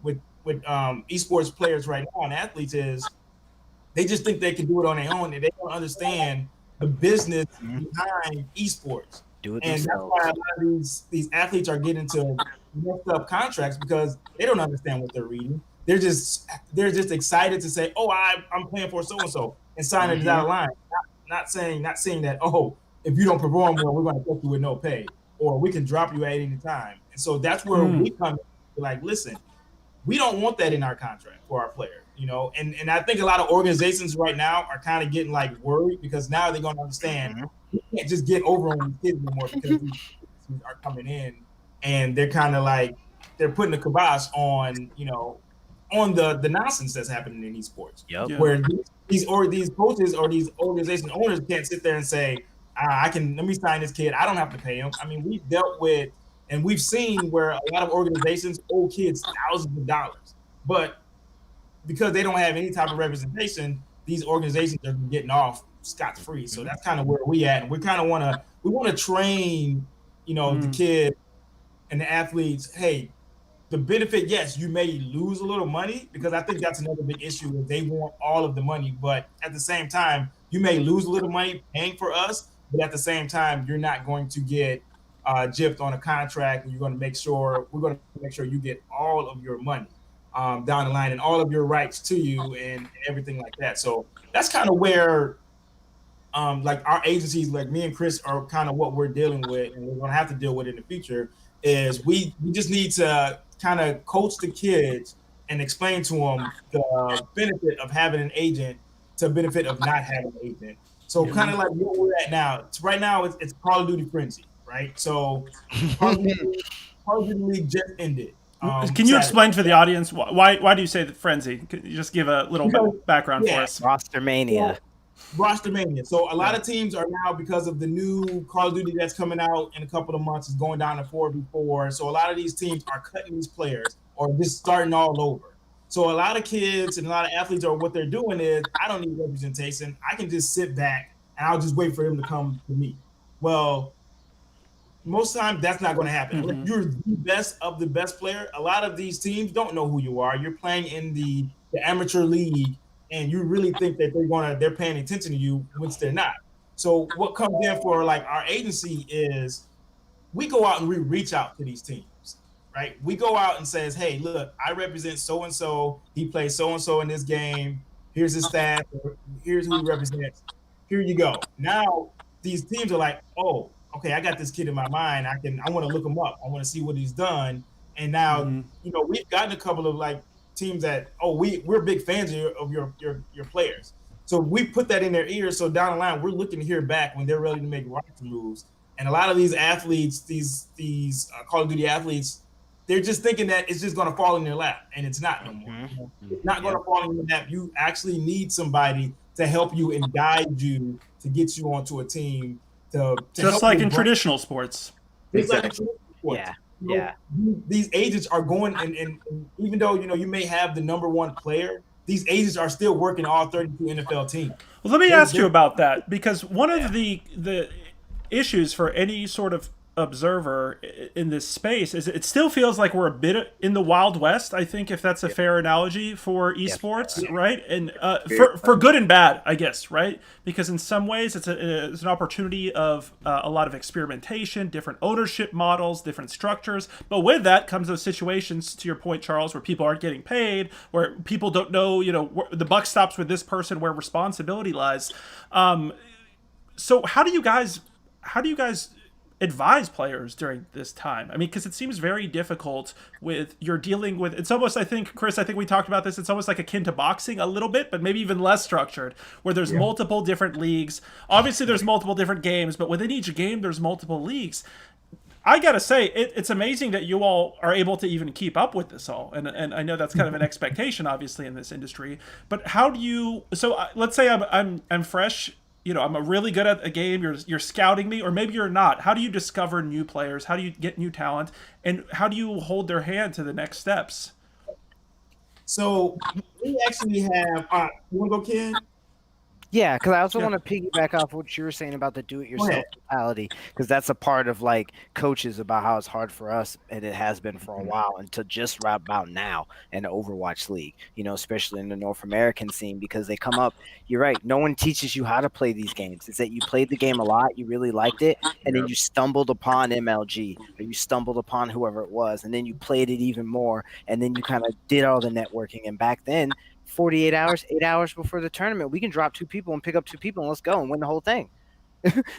esports players right now and athletes is they just think they can do it on their own, and they don't understand the business behind esports. And that's why a lot of these athletes are getting into messed up contracts, because they don't understand what they're reading. They're just excited to say, oh, I'm playing for so and so, and sign it down the line. Not saying that, oh, if you don't perform well, we're going to put you with no pay, or we can drop you at any time. And so that's where we come in, like, listen, we don't want that in our contract for our player. And I think a lot of organizations right now are kind of getting like worried, because now they're going to understand we can't just get over on these kids anymore, because these kids are coming in and they're kind of like, they're putting the kibosh on, on the nonsense that's happening in esports. Yep. Where these coaches or these organization owners can't sit there and say, let me sign this kid, I don't have to pay him. I mean, we've dealt with, and we've seen where a lot of organizations owe kids thousands of dollars, but because they don't have any type of representation, these organizations are getting off scot-free. So that's kind of where we at. And we kind of want to train, the kid and the athletes. Hey, the benefit, yes, you may lose a little money, because I think that's another big issue, where they want all of the money, but at the same time, you may lose a little money paying for us, but at the same time, you're not going to get gypped on a contract, and we're going to make sure you get all of your money down the line, and all of your rights to you and everything like that. So that's kind of where like our agencies, like me and Chris, are kind of what we're dealing with, and we're going to have to deal with in the future, is we just need to kind of coach the kids and explain to them the benefit of having an agent to benefit of not having an agent. So kind of like where we're at now. Right now it's Call of Duty Frenzy, right? So Call of Duty League just ended. Can you explain for the audience why do you say the frenzy? Could you just give a little background for us? Roster mania. So a lot of teams are now, because of the new Call of Duty that's coming out in a couple of months, is going down to 4v4. So a lot of these teams are cutting these players or just starting all over. So a lot of kids and a lot of athletes are, what they're doing is, I don't need representation. I can just sit back and I'll just wait for them to come to me. Well, most times that's not going to happen. If you're the best of the best player, a lot of these teams don't know who you are. You're playing in the amateur league, and you really think that they're paying attention to you, which they're not. So what comes in for like our agency is, we go out and we reach out to these teams, right? We go out and says, hey, look, I represent so-and-so. He plays so-and-so in this game. Here's his stats. Here's who he represents. Here you go. Now these teams are like, oh, okay, I got this kid in my mind. I want to look him up. I want to see what he's done. And now, we've gotten a couple of like teams that, oh, we're big fans of your players. So we put that in their ears. So down the line, we're looking to hear back when they're ready to make roster moves. And a lot of these athletes, these Call of Duty athletes, they're just thinking that it's just going to fall in their lap, and it's not no more. It's not going to fall in your lap. You actually need somebody to help you and guide you to get you onto a team. To just like in traditional sports. Exactly. Yeah. These agents are going, and even though you may have the number one player, these agents are still working all 32 NFL teams. Well, let me ask you about that, because one of the issues for any sort of observer in this space is it still feels like we're a bit in the Wild West, I think, if that's a fair analogy for esports, right? And for good and bad, I guess, right? Because in some ways it's an opportunity of a lot of experimentation, different ownership models, different structures. But with that comes those situations, to your point, Charles, where people aren't getting paid, where people don't know, the buck stops with this person, where responsibility lies. So how do you guys advise players during this time? I mean, because it seems very difficult with you're dealing with, it's almost, I think, Chris, I think we talked about this, it's almost like akin to boxing a little bit, but maybe even less structured, where there's multiple different leagues. Obviously there's multiple different games, but within each game there's multiple leagues. I gotta say, it's amazing that you all are able to even keep up with this all, and I know that's kind of an expectation, obviously, in this industry. But how do you? So let's say I'm fresh. I'm really good at a game. You're scouting me, or maybe you're not. How do you discover new players? How do you get new talent? And how do you hold their hand to the next steps? So we actually have. You want to go, Ken? Yeah, because I also want to piggyback off what you were saying about the do-it-yourself mentality, because that's a part of like coaches about how it's hard for us, and it has been for a while, until just right about now in the Overwatch League, especially in the North American scene, because they come up. You're right. No one teaches you how to play these games. It's that you played the game a lot, you really liked it, and then you stumbled upon MLG, or you stumbled upon whoever it was, and then you played it even more, and then you kind of did all the networking. And back then, 48 hours, 8 hours before the tournament, we can drop 2 people and pick up 2 people and let's go and win the whole thing.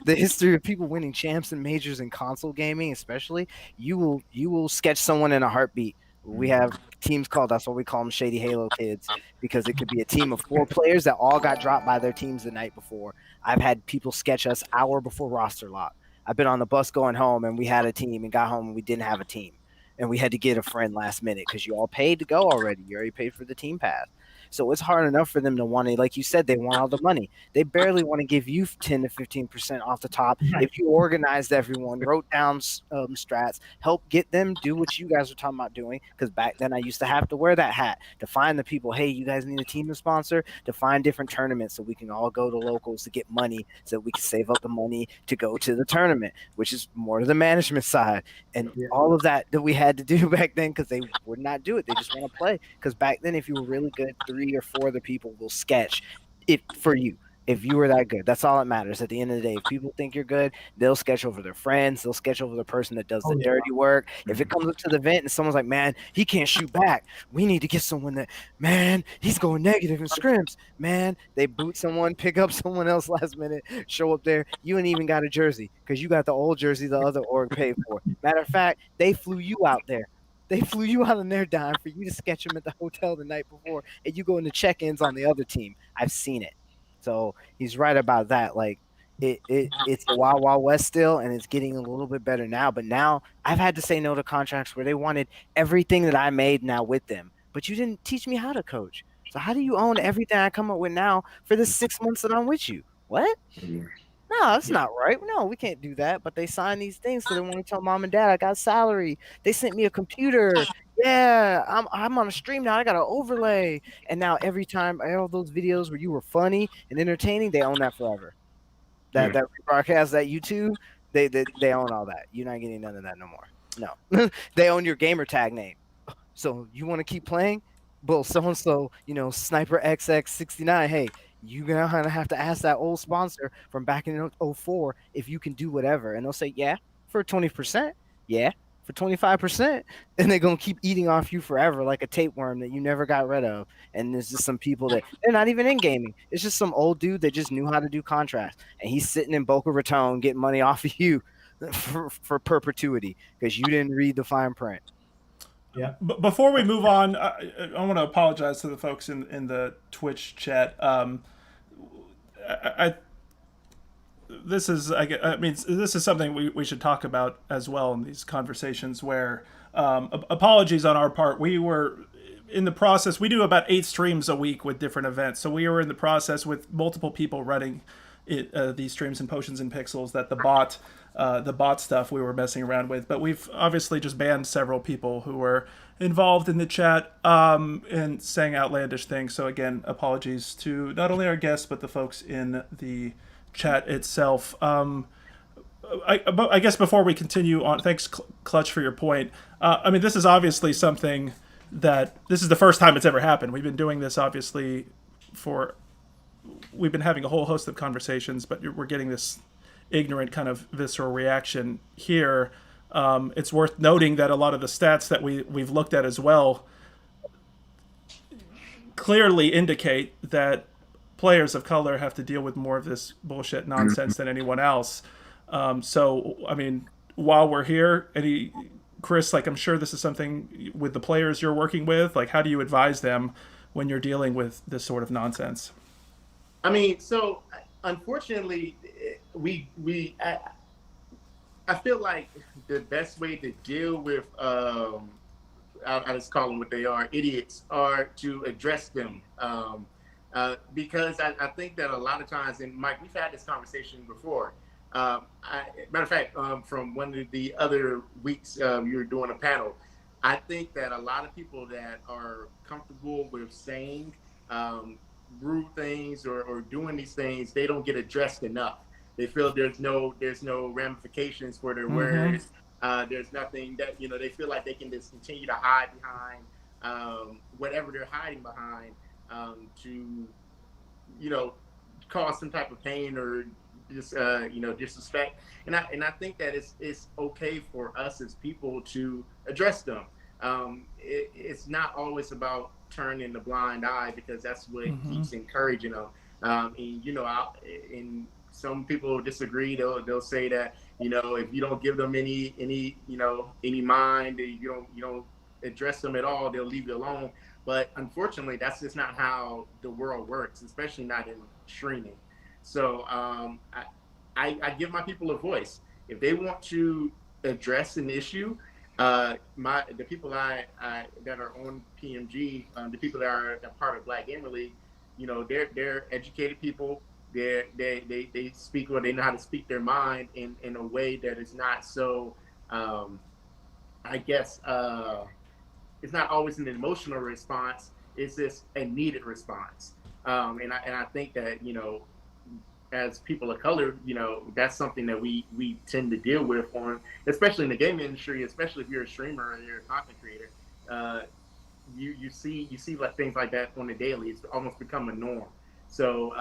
The history of people winning champs and majors in console gaming, especially, you will sketch someone in a heartbeat. We have teams called, that's what we call them, Shady Halo Kids, because it could be a team of 4 players that all got dropped by their teams the night before. I've had people sketch us hour before roster lock. I've been on the bus going home and we had a team, and got home and we didn't have a team, and we had to get a friend last minute because you all paid to go already. You already paid for the team pass. So it's hard enough for them to want to, like you said, they want all the money. They barely want to give you 10 to 15% off the top. If you organized everyone, wrote down strats, help get them do what you guys are talking about doing. Because back then I used to have to wear that hat to find the people. Hey, you guys need a team to sponsor, to find different tournaments so we can all go to locals to get money, so we can save up the money to go to the tournament, which is more to the management side. And all of that we had to do back then, because they would not do it. They just want to play. Because back then, if you were really good, 3 or 4 other people will sketch it for you. If you were that good, that's all that matters. At the end of the day, if people think you're good, they'll sketch over their friends. They'll sketch over the person that does the dirty work. If it comes up to the event and someone's like, man, he can't shoot back, we need to get someone that, man, he's going negative in scrims. Man, they boot someone, pick up someone else last minute, show up there. You ain't even got a jersey because you got the old jersey the other org paid for. Matter of fact, they flew you out there. They flew you out on their dime for you to sketch them at the hotel the night before, and you go into check-ins on the other team. I've seen it. So he's right about that. Like it's the Wild Wild West still, and it's getting a little bit better now. But now I've had to say no to contracts where they wanted everything that I made now with them, but you didn't teach me how to coach. So how do you own everything I come up with now for the 6 months that I'm with you? What? No, that's not right. No, we can't do that. But they signed these things, so they want to tell mom and dad I got salary. They sent me a computer. Yeah, I'm on a stream now. I got an overlay. And now every time all those videos where you were funny and entertaining, they own that forever. That broadcast, that YouTube, they own all that. You're not getting none of that no more. No. They own your gamer tag name. So you want to keep playing? Well, so-and-so, Sniper XX69, hey, you're going to have to ask that old sponsor from back in 04 if you can do whatever. And they'll say, yeah, for 20%. Yeah, for 25%. And they're going to keep eating off you forever like a tapeworm that you never got rid of. And there's just some people that they're not even in gaming. It's just some old dude that just knew how to do contracts. And he's sitting in Boca Raton getting money off of you for perpetuity because you didn't read the fine print. Yeah. But before we move on, I want to apologize to the folks in the Twitch chat. this is, I mean, this is something we should talk about as well in these conversations where, apologies on our part. We were in the process, we do about 8 streams a week with different events. So we were in the process with multiple people running these streams in Potions and Pixels that the bot stuff we were messing around with. But we've obviously just banned several people who were involved in the chat and saying outlandish things. So again, apologies to not only our guests, but the folks in the chat itself. I guess before we continue on, thanks Clutch for your point. I mean, this is obviously something that this is the first time it's ever happened. We've been doing this obviously we've been having a whole host of conversations, but we're getting this ignorant kind of visceral reaction here. It's worth noting that a lot of the stats that we've looked at as well clearly indicate that players of color have to deal with more of this bullshit nonsense than anyone else. So, I mean, while we're here, Chris, like, I'm sure this is something with the players you're working with. Like, how do you advise them when you're dealing with this sort of nonsense? I mean, so unfortunately, I feel like the best way to deal with, I just call them what they are, idiots, are to address them. Because I think that a lot of times, and Mike, we've had this conversation before. Matter of fact, from one of the other weeks you were doing a panel, I think that a lot of people that are comfortable with saying rude things or doing these things, they don't get addressed enough. They feel there's no ramifications for their words. There's nothing that, they feel like they can just continue to hide behind whatever they're hiding behind to, cause some type of pain or just disrespect. And I think that it's okay for us as people to address them. It's not always about turning the blind eye, because that's what keeps encouraging them. And some people disagree. They'll say that if you don't give them any mind, you don't address them at all, they'll leave you alone. But unfortunately, that's just not how the world works, especially not in streaming. So I give my people a voice. If they want to address an issue, the people that are on PMG, the people that are a part of Black Gamer League, they're educated people. They speak, or they know how to speak their mind in a way that is not so, I guess, it's not always an emotional response. It's just a needed response. And I think that, as people of color, that's something that we tend to deal with especially in the gaming industry, especially if you're a streamer or you're a content creator. You see like things like that on the daily. It's almost become a norm. So,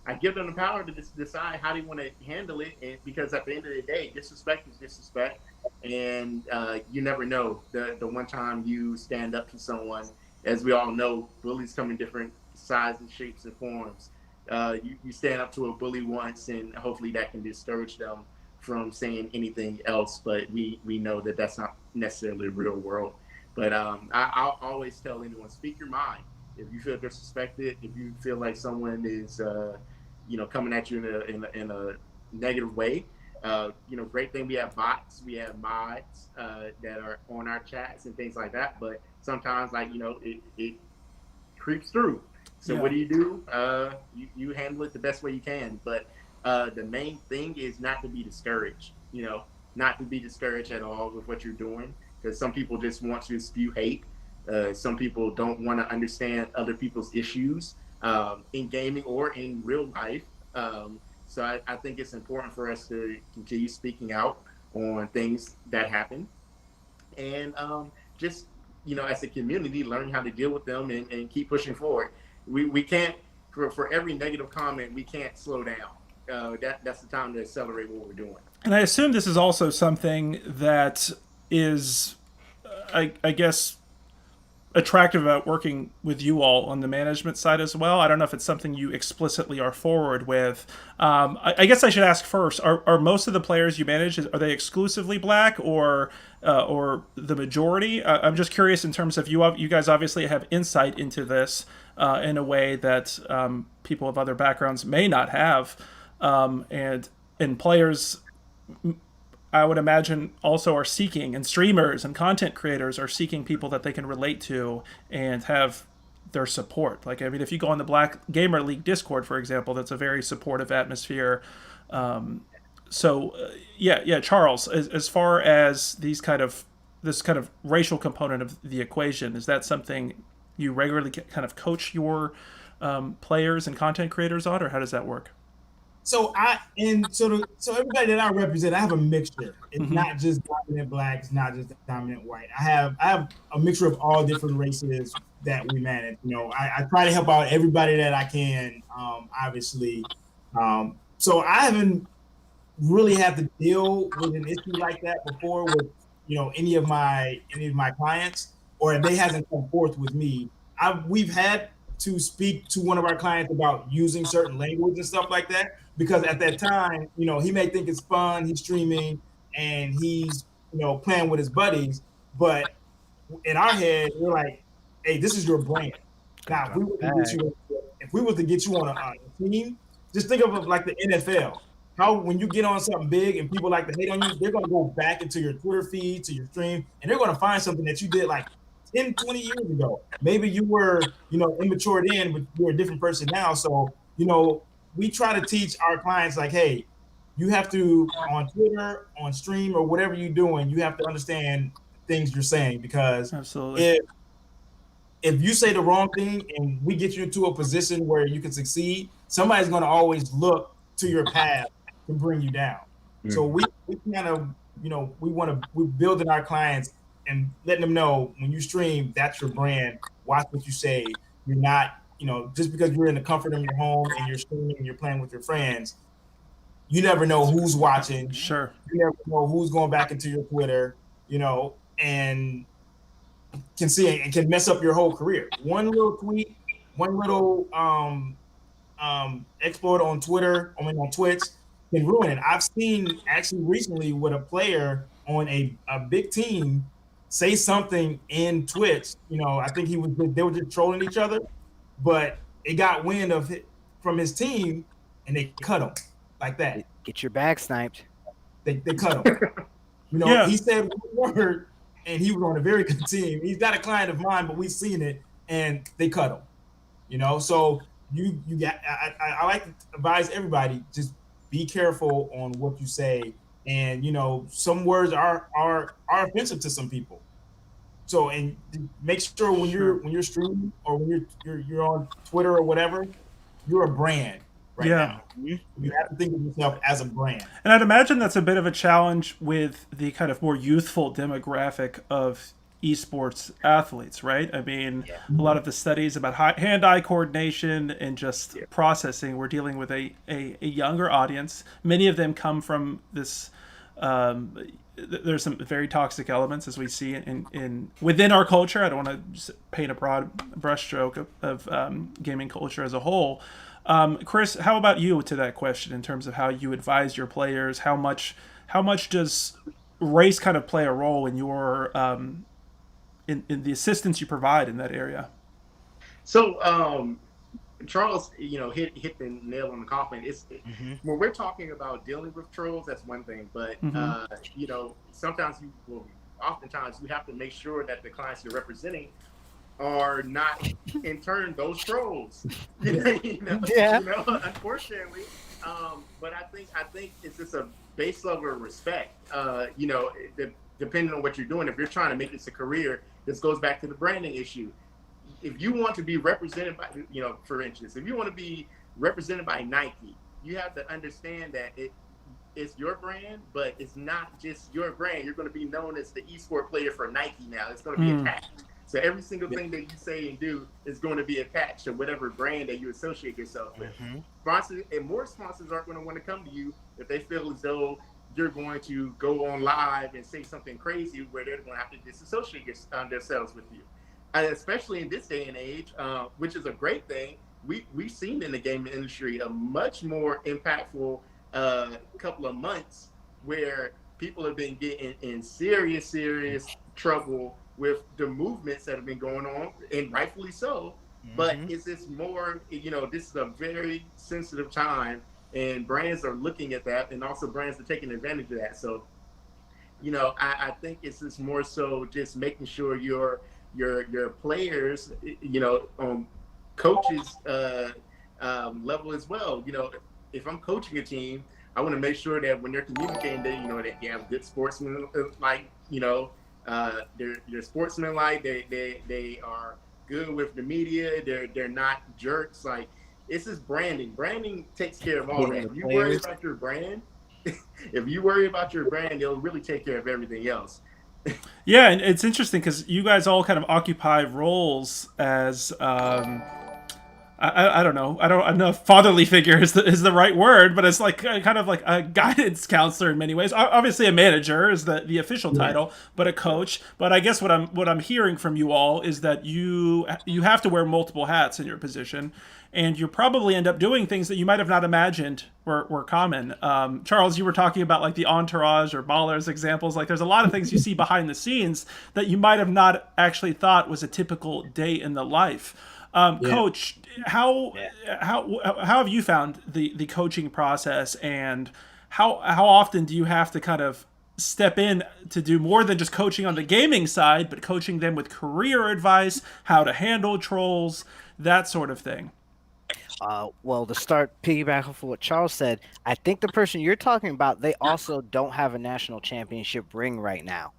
I give them the power to decide how they want to handle it. And because at the end of the day, disrespect is disrespect. And you never know the one time you stand up to someone. As we all know, bullies come in different sizes, shapes, and forms. You stand up to a bully once, and hopefully that can discourage them from saying anything else. But we know that that's not necessarily the real world. But I'll always tell anyone, speak your mind. If you feel disrespected, if you feel like someone is, coming at you in a negative way, great thing, we have bots, we have mods that are on our chats and things like that. But sometimes, it creeps through. So what do? You handle it the best way you can. But the main thing is not to be discouraged. Not to be discouraged at all with what you're doing, because some people just want to spew hate. Some people don't want to understand other people's issues in gaming or in real life. So I think it's important for us to continue speaking out on things that happen, and just as a community, learn how to deal with them and keep pushing forward. We can't, for every negative comment, we can't slow down. That's the time to accelerate what we're doing. And I assume this is also something that is, I guess, attractive about working with you all on the management side as well. I don't know if it's something you explicitly are forward with. I guess I should ask first, are most of the players you manage, are they exclusively Black or the majority? I'm just curious in terms of you guys obviously have insight into this in a way that people of other backgrounds may not have. And players, I would imagine, also are seeking, and streamers and content creators are seeking people that they can relate to and have their support. Like, I mean, if you go on the Black Gamer League Discord, for example, that's a very supportive atmosphere. Yeah, Charles, as far as this kind of racial component of the equation, is that something you regularly kind of coach your players and content creators on, or how does that work? So everybody that I represent, I have a mixture. It's not just dominant black, it's not just dominant white. I have a mixture of all different races that we manage. I try to help out everybody that I can, obviously. So I haven't really had to deal with an issue like that before with any of my clients, or if they hasn't come forth with me. We've had to speak to one of our clients about using certain language and stuff like that, because at that time, he may think it's fun, he's streaming and he's playing with his buddies, but in our head we're like, hey, this is your brand. Now if we were to get you on a team, just think of it like the NFL. How when you get on something big and people like to hate on you, they're going to go back into your Twitter feed, to your stream, and they're going to find something that you did like 10, 20 years ago. Maybe you were, immature then, but you're a different person now. So, we try to teach our clients like, hey, you have to, on Twitter, on stream, or whatever you're doing, you have to understand things you're saying, because Absolutely. if you say the wrong thing and we get you into a position where you can succeed, somebody's going to always look to your path to bring you down. So we kind of, we're building our clients and letting them know, when you stream, that's your brand. Watch what you say. You're not, just because you're in the comfort of your home and you're streaming and you're playing with your friends, you never know who's watching. Sure. You never know who's going back into your Twitter, and can see it and can mess up your whole career. One little tweet, one little exploit on Twitter, on Twitch, can ruin it. I've seen actually recently with a player on a big team say something in Twitch. I think they were just trolling each other, but it got wind of it from his team and they cut him like that. Get your bag sniped. They cut him. He said one word and he was on a very good team. He's not a client of mine, but we've seen it and they cut him. So you got. I like to advise everybody, just be careful on what you say, and some words are offensive to some people. So, and make sure when you're streaming or when you're on Twitter or whatever, you're a brand now. You have to think of yourself as a brand. And I'd imagine that's a bit of a challenge with the kind of more youthful demographic of esports athletes, right? I mean, a lot of the studies about hand-eye coordination and just processing, we're dealing with a younger audience. Many of them come from this there's some very toxic elements, as we see in within our culture. I don't want to paint a broad brushstroke of gaming culture as a whole. Chris, how about you to that question in terms of how you advise your players? How much does race kind of play a role in your in the assistance you provide in that area? So Charles, hit the nail on the coffin. It's when we're talking about dealing with trolls, that's one thing, but oftentimes you have to make sure that the clients you're representing are not in turn those trolls. Unfortunately. But I think it's just a base level of respect. Depending on what you're doing, if you're trying to make this a career, this goes back to the branding issue. If you want to be represented by, for instance, if you want to be represented by Nike, you have to understand that it's your brand, but it's not just your brand. You're going to be known as the esport player for Nike now. It's going to be attached. So every single thing that you say and do is going to be attached to whatever brand that you associate yourself with. Sponsors, and more sponsors aren't going to want to come to you if they feel as though you're going to go on live and say something crazy where they're going to have to disassociate themselves with you. And especially in this day and age, which is a great thing, we've seen in the gaming industry a much more impactful couple of months where people have been getting in serious trouble with the movements that have been going on, and rightfully so. But is this more, this is a very sensitive time and brands are looking at that, and also brands are taking advantage of that. So, I think it's just more so just making sure your players, coaches level as well. If I'm coaching a team, I want to make sure that when they're communicating, that they have good sportsmen, they're sportsmanlike. They are good with the media. They're not jerks. Like, it's just branding. Branding takes care of all that. If you worry about your brand, if you worry about your brand, it'll really take care of everything else. Yeah, and it's interesting because you guys all kind of occupy roles as I don't know. I don't know if fatherly figure is the right word, but it's like kind of like a guidance counselor in many ways. Obviously, a manager is the official title, but a coach. But I guess what I'm hearing from you all is that you have to wear multiple hats in your position, and you probably end up doing things that you might have not imagined were common. Charles, you were talking about like the entourage or ballers examples. Like, there's a lot of things you see behind the scenes that you might have not actually thought was a typical day in the life. Coach, how have you found the coaching process, and how often do you have to kind of step in to do more than just coaching on the gaming side, but coaching them with career advice, how to handle trolls, that sort of thing? Well, to start piggyback off of what Charles said, I think the person you're talking about, they also don't have a national championship ring right now.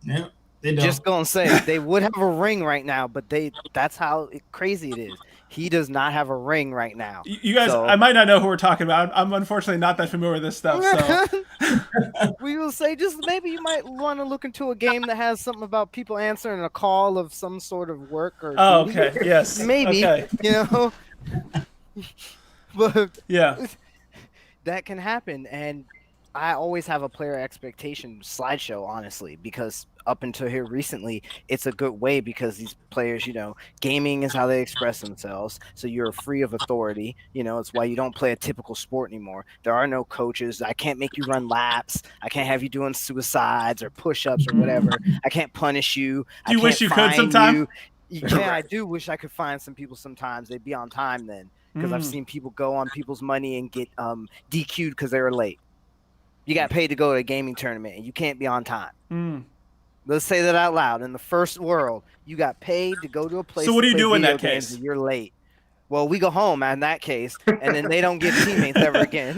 Yeah. They don't. Just gonna say they would have a ring right now, but that's how crazy it is. He does not have a ring right now. You guys, I might not know who we're talking about. I'm unfortunately not that familiar with this stuff. So we will say just maybe you might want to look into a game that has something about people answering a call of some sort of work or duty. Okay, yes, maybe okay. But yeah, that can happen, and I always have a player expectation slideshow, honestly, because up until here recently, it's a good way because these players, gaming is how they express themselves. So you're free of authority. It's why you don't play a typical sport anymore. There are no coaches. I can't make you run laps. I can't have you doing suicides or push-ups or whatever. I can't punish you. Do you wish you could sometime? Yeah, I do wish I could find some people sometimes. They'd be on time then, because I've seen people go on people's money and get DQ'd because they were late. You got paid to go to a gaming tournament, and you can't be on time. Let's say that out loud. In the first world, you got paid to go to a place. So what do you do in that case? You're late. Well, we go home in that case, and then they don't get teammates ever again.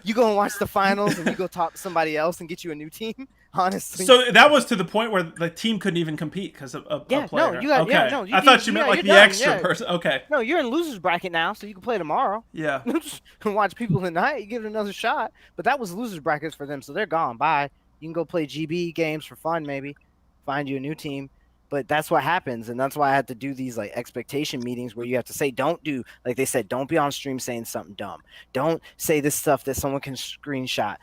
You go and watch the finals, and you go talk to somebody else and get you a new team. Honestly, so that was to the point where the team couldn't even compete because of a player. No, you got okay. no. I thought you meant like the extra person. Okay. No, you're in losers bracket now, so you can play tomorrow. Yeah. And watch people tonight. You give it another shot, but that was losers brackets for them, so they're gone. Bye. You can go play GB games for fun, maybe. Find you a new team. But that's what happens, and that's why I had to do these like expectation meetings where you have to say, don't do, like they said, don't be on stream saying something dumb. Don't say this stuff that someone can screenshot.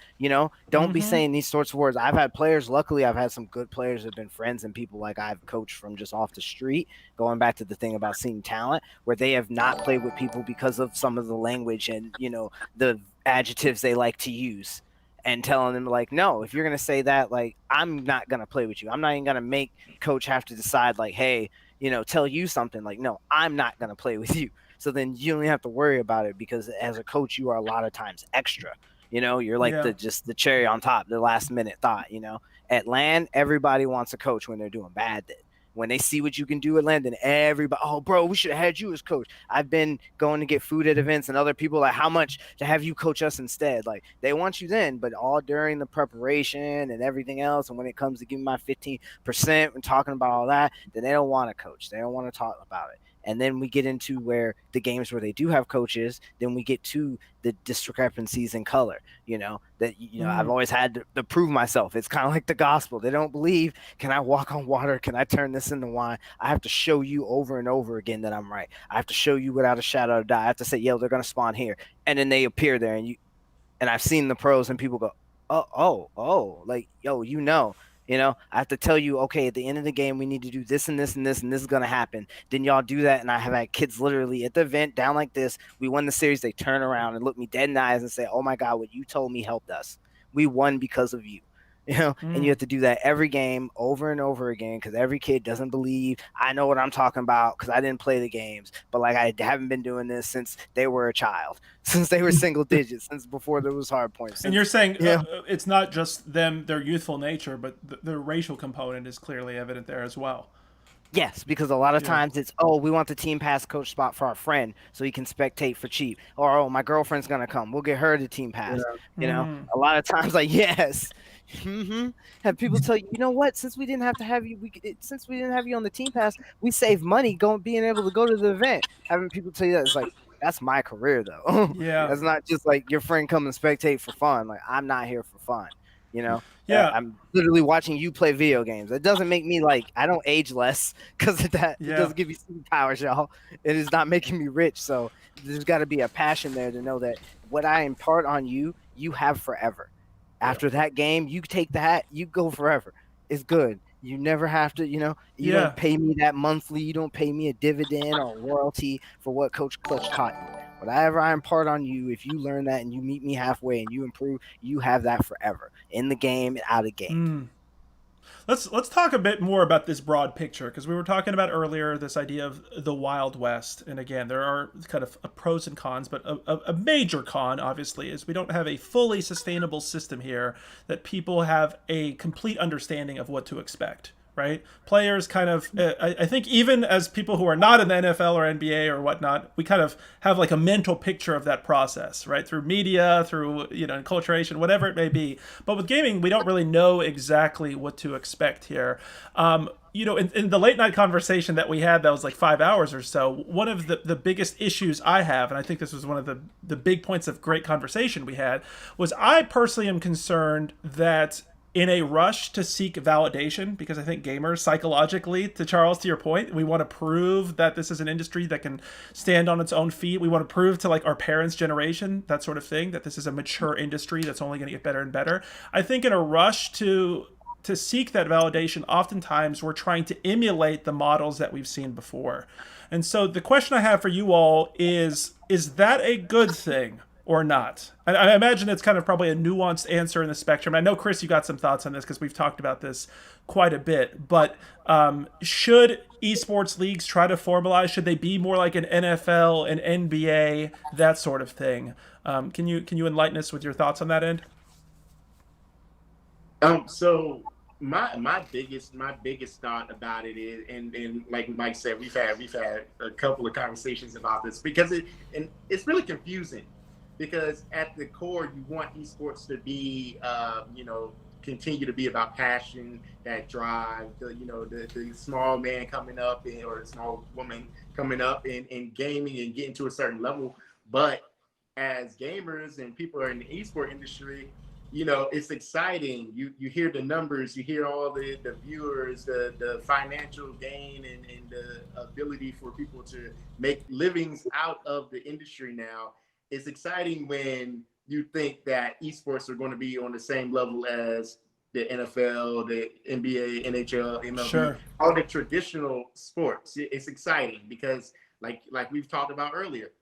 Don't be saying these sorts of words. I've had players, luckily I've had some good players that have been friends and people like I've coached from just off the street, going back to the thing about seeing talent, where they have not played with people because of some of the language and, the adjectives they like to use. And telling them, like, no, if you're going to say that, like, I'm not going to play with you. I'm not even going to make coach have to decide, like, hey, tell you something. Like, no, I'm not going to play with you. So then you don't have to worry about it because as a coach, you are a lot of times extra. You're like the cherry on top, the last minute thought, At LAN, everybody wants a coach when they're doing bad. When they see what you can do at LAN, then everybody, oh, bro, we should have had you as coach. I've been going to get food at events and other people like, how much to have you coach us instead? Like, they want you then, but all during the preparation and everything else. And when it comes to giving my 15% and talking about all that, then they don't want to coach. They don't want to talk about it. And then we get into where the games where they do have coaches, then we get to the discrepancies in color, I've always had to prove myself. It's kind of like the gospel. They don't believe, can I walk on water? Can I turn this into wine? I have to show you over and over again that I'm right. I have to show you without a shadow of a doubt. I have to say, yo, they're going to spawn here. And then they appear there and I've seen the pros and people go, oh, like, yo, I have to tell you, okay, at the end of the game, we need to do this and this and this, and this is going to happen. Then y'all do that. And I have had kids literally at the event down like this. We won the series. They turn around and look me dead in the eyes and say, oh my God, what you told me helped us. We won because of you. and you have to do that every game over and over again because every kid doesn't believe I know what I'm talking about because I didn't play the games. But like I haven't been doing this since they were a child, since they were single digits, since before there was hard points. And you're saying you know, it's not just them, their youthful nature, but the racial component is clearly evident there as well. Yes, because a lot of times it's, oh, we want the team pass coach spot for our friend so he can spectate for cheap. Or, oh, my girlfriend's going to come. We'll get her the team pass. A lot of times, like, yes. Have people tell you, you know what? Since we didn't have you on the team pass, we save money being able to go to the event. Having people tell you that, it's like, that's my career, though. Yeah. That's not just like your friend come and spectate for fun. Like, I'm not here for fun. Yeah. I'm literally watching you play video games. It doesn't make me like I don't age less because of that. Yeah. It doesn't give you superpowers, y'all. It is not making me rich. So there's got to be a passion there to know that what I impart on you, you have forever. After that game, you take the hat, you go forever. It's good. You never have to, you don't pay me that monthly. You don't pay me a dividend or royalty for what Coach Clutch taught you. Whatever I impart on you, if you learn that and you meet me halfway and you improve, you have that forever in the game and out of game. Let's talk a bit more about this broad picture because we were talking about earlier this idea of the Wild West, and again there are kind of pros and cons, but a major con obviously is we don't have a fully sustainable system here that people have a complete understanding of what to expect. Right? Players kind of, I think even as people who are not in the NFL or NBA or whatnot, we kind of have like a mental picture of that process, right? Through media, through, enculturation, whatever it may be. But with gaming, we don't really know exactly what to expect here. In the late night conversation that we had, that was like 5 hours or so, one of the biggest issues I have, and I think this was one of the big points of great conversation we had, was I personally am concerned that in a rush to seek validation, because I think gamers psychologically, to your point, we want to prove that this is an industry that can stand on its own feet. We want to prove to like our parents' generation, that sort of thing, that this is a mature industry that's only going to get better and better. I think in a rush to seek that validation, oftentimes we're trying to emulate the models that we've seen before. And so the question I have for you all is that a good thing or not? I imagine it's kind of probably a nuanced answer in the spectrum. I know, Chris, you got some thoughts on this because we've talked about this quite a bit. But should esports leagues try to formalize? Should they be more like an NFL, an NBA, that sort of thing? Can you enlighten us with your thoughts on that end? So my biggest thought about it is, and like Mike said, we've had a couple of conversations about this because it's really confusing. Because at the core, you want esports to be, continue to be about passion, that drive, the small man coming up or the small woman coming up in gaming and getting to a certain level. But as gamers and people are in the esport industry, it's exciting. You hear the numbers, you hear all the viewers, the financial gain and the ability for people to make livings out of the industry now. It's exciting when you think that esports are going to be on the same level as the NFL, the NBA, NHL, MLB, sure, all the traditional sports. It's exciting because, like we've talked about earlier,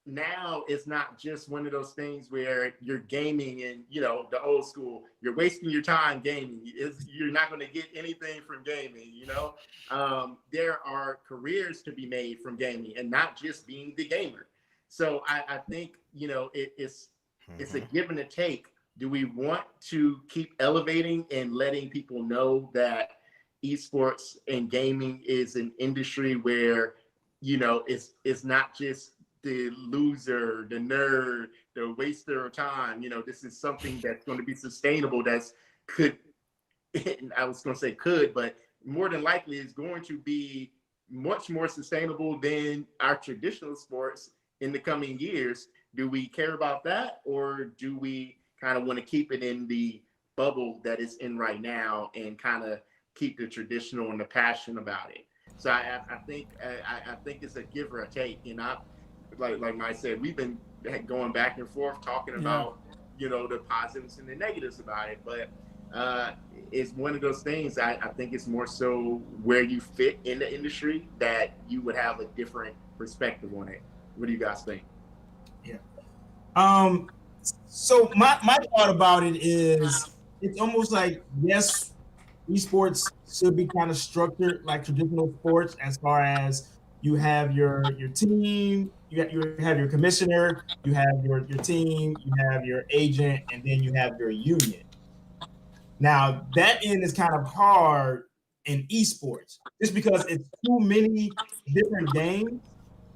now it's not just one of those things where you're gaming and the old school. You're wasting your time gaming. You're not going to get anything from gaming. There are careers to be made from gaming, and not just being the gamer. So I think, it's a give and a take. Do we want to keep elevating and letting people know that esports and gaming is an industry where, it's not just the loser, the nerd, the waster of time. This is something that's going to be sustainable, I was going to say could, but more than likely is going to be much more sustainable than our traditional sports in the coming years. Do we care about that, or do we kind of want to keep it in the bubble that it's in right now and kind of keep the traditional and the passion about it? So I think it's a give or a take. Like Mike said, we've been going back and forth talking about the positives and the negatives about it, but it's one of those things. I think it's more so where you fit in the industry that you would have a different perspective on it. What do you guys think? Yeah. So my thought about it is, it's almost like, yes, esports should be kind of structured like traditional sports, as far as you have your team, you have your commissioner, you have your team, you have your agent, and then you have your union. Now that end is kind of hard in esports, just because it's too many different games,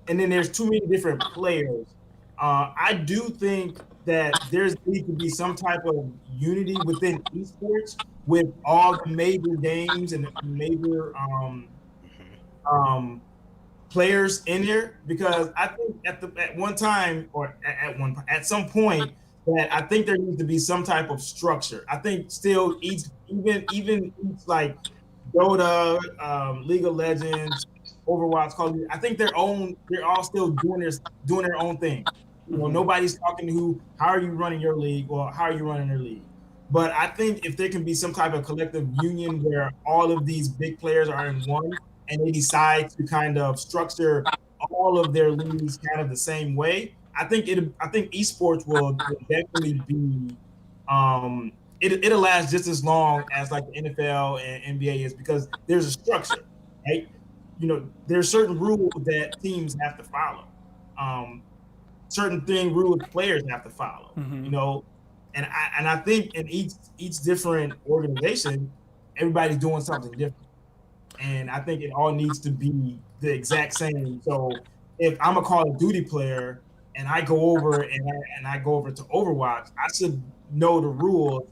and then there's too many different players. I do think that there's need to be some type of unity within esports with all the major games and the major um, players in here, because I think at one time, or at some point, that I think there needs to be some type of structure. I think still even each like Dota, League of Legends, Overwatch, Call of Duty, I think they're all still doing their own thing. You know, nobody's talking to how are you running your league, or how are you running their league. But I think if there can be some type of collective union where all of these big players are in one, and they decide to kind of structure all of their leagues kind of the same way, I think esports will definitely be it'll last just as long as like the NFL and NBA is, because there's a structure, right? You know, there's certain rules that teams have to follow. Certain rules players have to follow. You know, and I think in each different organization, everybody's doing something different. And I think it all needs to be the exact same. So if I'm a Call of Duty player and I go over and I go over to Overwatch, I should know the rules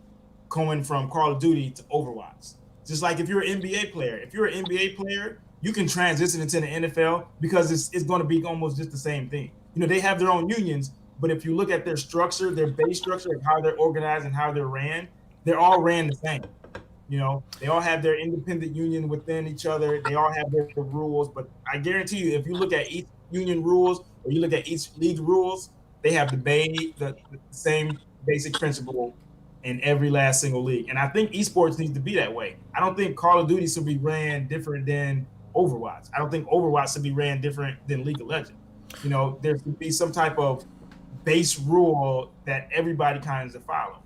going from Call of Duty to Overwatch. Just like if you're an NBA player, you can transition into the NFL, because it's going to be almost just the same thing. You know, they have their own unions, but if you look at their structure, their base structure of how they're organized and how they're ran, they're all ran the same. You know, they all have their independent union within each other. They all have their rules, but I guarantee you, if you look at each union rules or you look at each league rules, they have the same basic principle in every last single league. And I think esports needs to be that way. I don't think Call of Duty should be ran different than Overwatch. I don't think Overwatch should be ran different than League of Legends. You know, there should be some type of base rule that everybody kind of follow.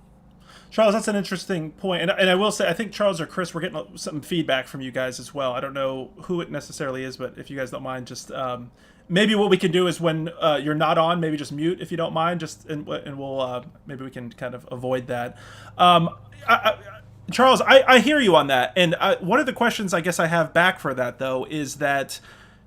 Charles, that's an interesting point. And I will say, I think Charles or Chris, we're getting some feedback from you guys as well. I don't know who it necessarily is, but if you guys don't mind, just maybe what we can do is when you're not on, maybe just mute if you don't mind, and we'll maybe we can kind of avoid that. Charles, I hear you on that. And one of the questions I guess I have back for that, though, is that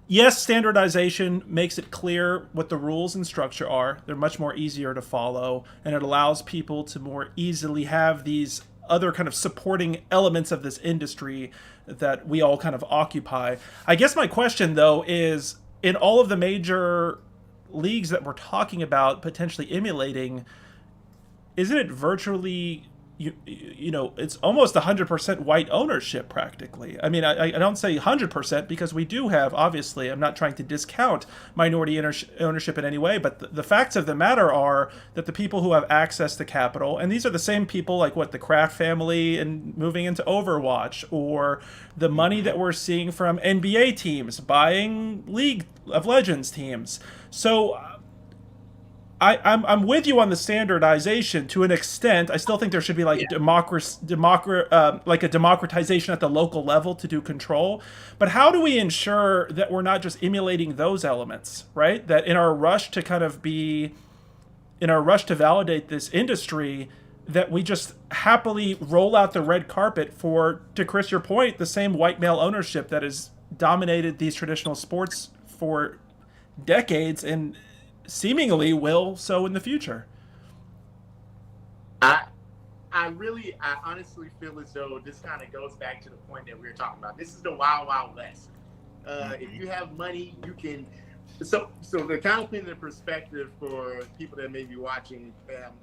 yes, standardization makes it clear what the rules and structure are. They're much more easier to follow, and it allows people to more easily have these other kind of supporting elements of this industry that we all kind of occupy. I guess my question, though, is in all of the major leagues that we're talking about potentially emulating, isn't it virtually... You know, it's almost 100% white ownership practically. I mean, I don't say 100% because we do have, obviously, I'm not trying to discount minority ownership in any way, but the facts of the matter are that the people who have access to capital, and these are the same people like the Kraft family and moving into Overwatch, or the money that we're seeing from NBA teams buying League of Legends teams. So I'm with you on the standardization to an extent. I still think there should be like a democratization at the local level to do control. But how do we ensure that we're not just emulating those elements, right? That in our rush to validate this industry, that we just happily roll out the red carpet for, to Chris, your point, the same white male ownership that has dominated these traditional sports for decades and seemingly will so in the future. I honestly feel as though this kind of goes back to the point that we were talking about. This is the wild, wild west. If you have money, you can. So the kind of thing, the perspective for people that may be watching,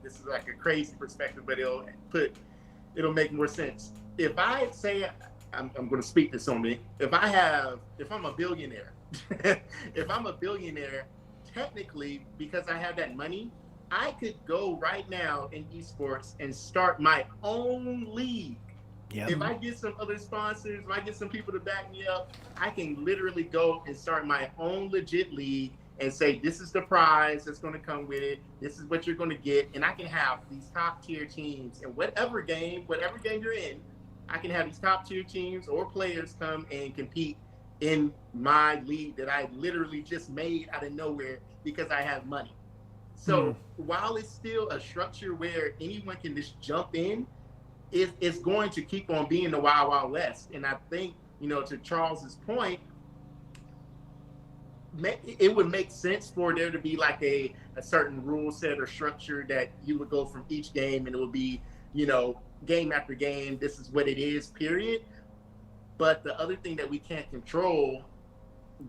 this is like a crazy perspective, but it'll make more sense. If I say, I'm going to speak this on me. If I'm a billionaire, technically, because I have that money, I could go right now in esports and start my own league. Yep. If I get some other sponsors, if I get some people to back me up, I can literally go and start my own legit league and say, this is the prize that's going to come with it. This is what you're going to get. And I can have these top tier teams in whatever game you're in, I can have these top tier teams or players come and compete in my league that I literally just made out of nowhere because I have money. So while it's still a structure where anyone can just jump in, it's going to keep on being the Wild Wild West. And I think, to Charles's point, it would make sense for there to be like a certain rule set or structure that you would go from each game, and it would be, game after game, this is what it is, period. But the other thing that we can't control,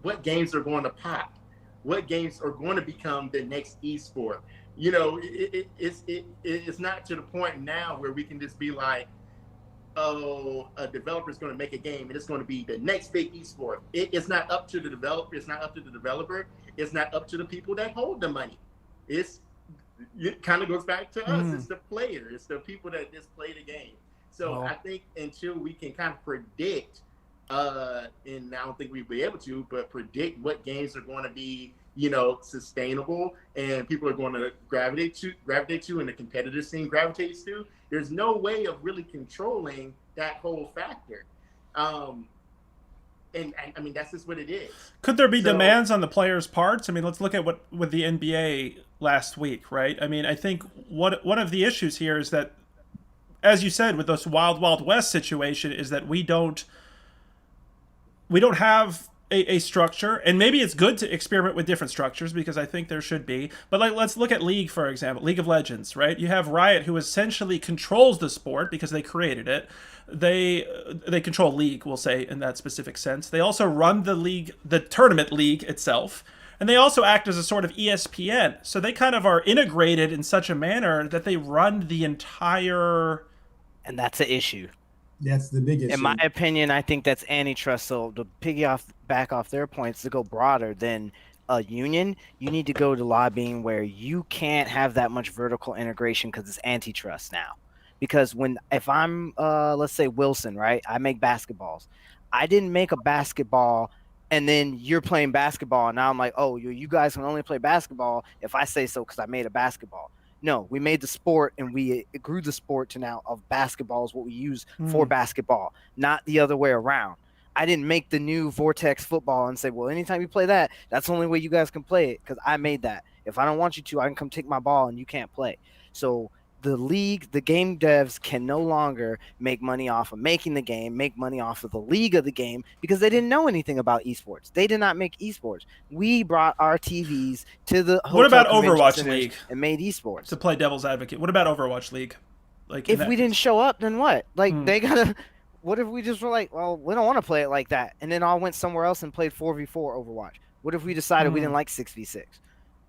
what games are going to pop, what games are going to become the next esport. It's not to the point now where we can just be like, oh, a developer is going to make a game and it's going to be the next big esport. It's not up to the developer. It's not up to the developer. It's not up to the people that hold the money. It kind of goes back to us. It's the player. It's the people that just play the game. So I think until we can kind of predict, and I don't think we'll be able to, but predict what games are going to be, sustainable and people are going to gravitate to, and the competitive scene gravitates to, there's no way of really controlling that whole factor. And I mean, that's just what it is. Could there be demands on the players' parts? I mean, let's look at what with the NBA last week, right? I mean, I think one of the issues here is that, as you said, with this Wild Wild West situation, is that we don't have a structure, and maybe it's good to experiment with different structures because I think there should be. But like, let's look at League, for example, League of Legends, right? You have Riot, who essentially controls the sport because they created it. They control League, we'll say, in that specific sense. They also run the league, the tournament league itself, and they also act as a sort of ESPN. So they kind of are integrated in such a manner that they run the entire. And that's the issue. That's the big issue. In my opinion, I think that's antitrust. So to back off their points, to go broader than a union, you need to go to lobbying where you can't have that much vertical integration because it's antitrust now. Because if I'm, let's say Wilson, right? I make basketballs. I didn't make a basketball and then you're playing basketball. And now I'm like, oh, you guys can only play basketball if I say so because I made a basketball. No, we made the sport and we grew the sport to now of basketball is what we use for basketball, not the other way around. I didn't make the new Vortex football and say, well, anytime you play that, that's the only way you guys can play it because I made that. If I don't want you to, I can come take my ball and you can't play. So the league, the game devs can no longer make money off of making the game, make money off of the league of the game because they didn't know anything about esports. They did not make esports. We brought our TVs to the What about Overwatch League and made esports. To play devil's advocate, what about Overwatch League? Like, if we didn't show up, then what? Like they gotta. What if we just were like, well, we don't want to play it like that, and then all went somewhere else and played 4v4 Overwatch? What if we decided we didn't like 6v6?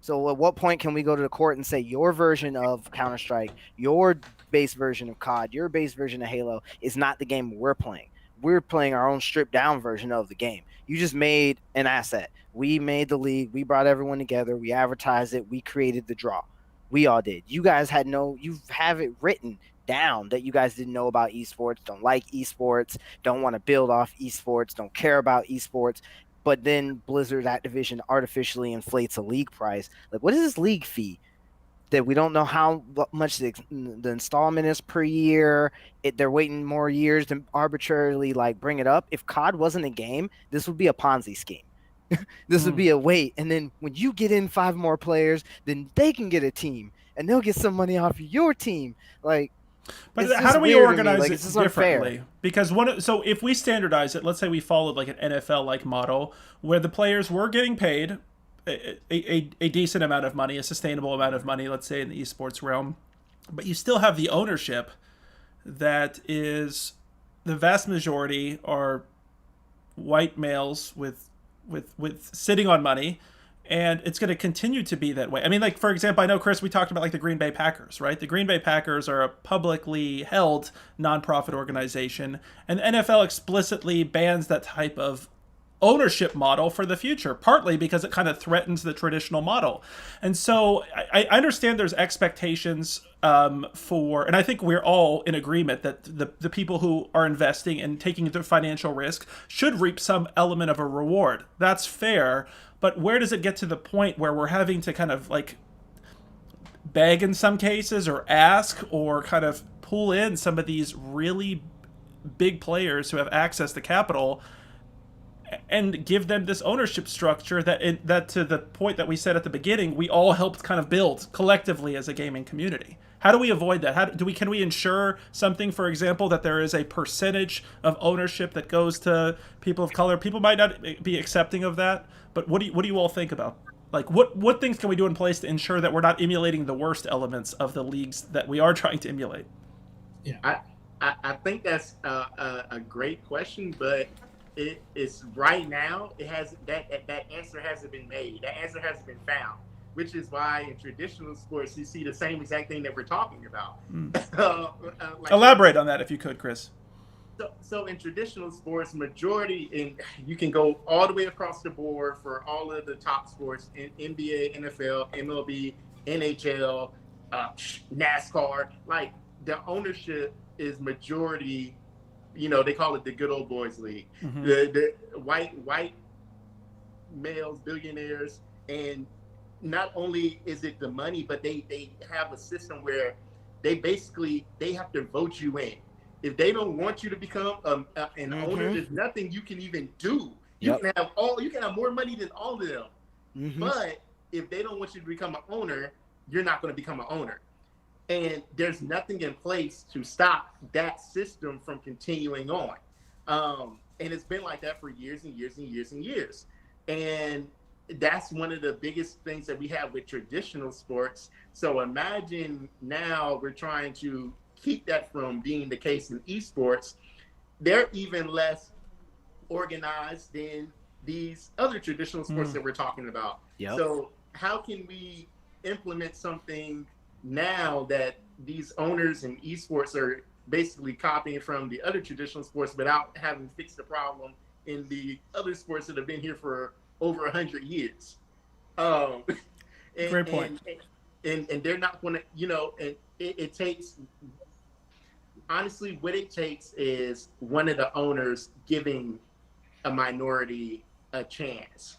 So at what point can we go to the court and say your version of Counter-Strike, your base version of COD, your base version of Halo is not the game we're playing? We're playing our own stripped-down version of the game. You just made an asset. We made the league. We brought everyone together. We advertised it. We created the draw. We all did. You guys you have it written down that you guys didn't know about esports, don't like esports, don't want to build off esports, don't care about esports. But then Blizzard Activision artificially inflates a league price. Like, what is this league fee that we don't know how much the installment is per year? They're waiting more years to arbitrarily bring it up. If COD wasn't a game, this would be a Ponzi scheme. This would be a wait. And then when you get in 5 more players, then they can get a team and they'll get some money off of your team. But how do we organize it differently? Unfair. Because so if we standardize it, let's say we followed like an NFL-like model where the players were getting paid a decent amount of money, a sustainable amount of money, let's say in the esports realm, but you still have the ownership that is the vast majority are white males with sitting on money. And it's going to continue to be that way. I mean, for example, I know, Chris, we talked about the Green Bay Packers, right? The Green Bay Packers are a publicly held nonprofit organization, and the NFL explicitly bans that type of ownership model for the future, partly because it kind of threatens the traditional model. And so I understand there's expectations and I think we're all in agreement that the people who are investing and taking the financial risk should reap some element of a reward. That's fair. but where does it get to the point where we're having to kind of like beg in some cases or ask or kind of pull in some of these really big players who have access to capital and give them this ownership structure that to the point that we said at the beginning, we all helped kind of build collectively as a gaming community? How do we avoid that? Can we ensure something, for example, that there is a percentage of ownership that goes to people of color? People might not be accepting of that, but what do you all think about? Like, what things can we do in place to ensure that we're not emulating the worst elements of the leagues that we are trying to emulate? Yeah, I think that's a great question, but it's right now it has that answer hasn't been made. That answer hasn't been found, which is why in traditional sports you see the same exact thing that we're talking about. Like, elaborate on that if you could, Chris. So in traditional sports, you can go all the way across the board for all of the top sports in NBA, NFL, MLB, NHL, NASCAR. Like, the ownership is majority. They call it the good old boys league. Mm-hmm. The white males, billionaires, and not only is it the money, but they have a system where they have to vote you in. If they don't want you to become an owner, there's nothing you can even do. You can have more money than all of them. Mm-hmm. But if they don't want you to become an owner, you're not going to become an owner. And there's nothing in place to stop that system from continuing on. And it's been like that for years and years and years and years. And that's one of the biggest things that we have with traditional sports. So imagine now we're trying to keep that from being the case in esports. They're even less organized than these other traditional sports that we're talking about. Yep. So how can we implement something now that these owners in esports are basically copying from the other traditional sports without having fixed the problem in the other sports that have been here for over 100 years? Great point. And they're not going to, and it takes, honestly, what it takes is one of the owners giving a minority a chance.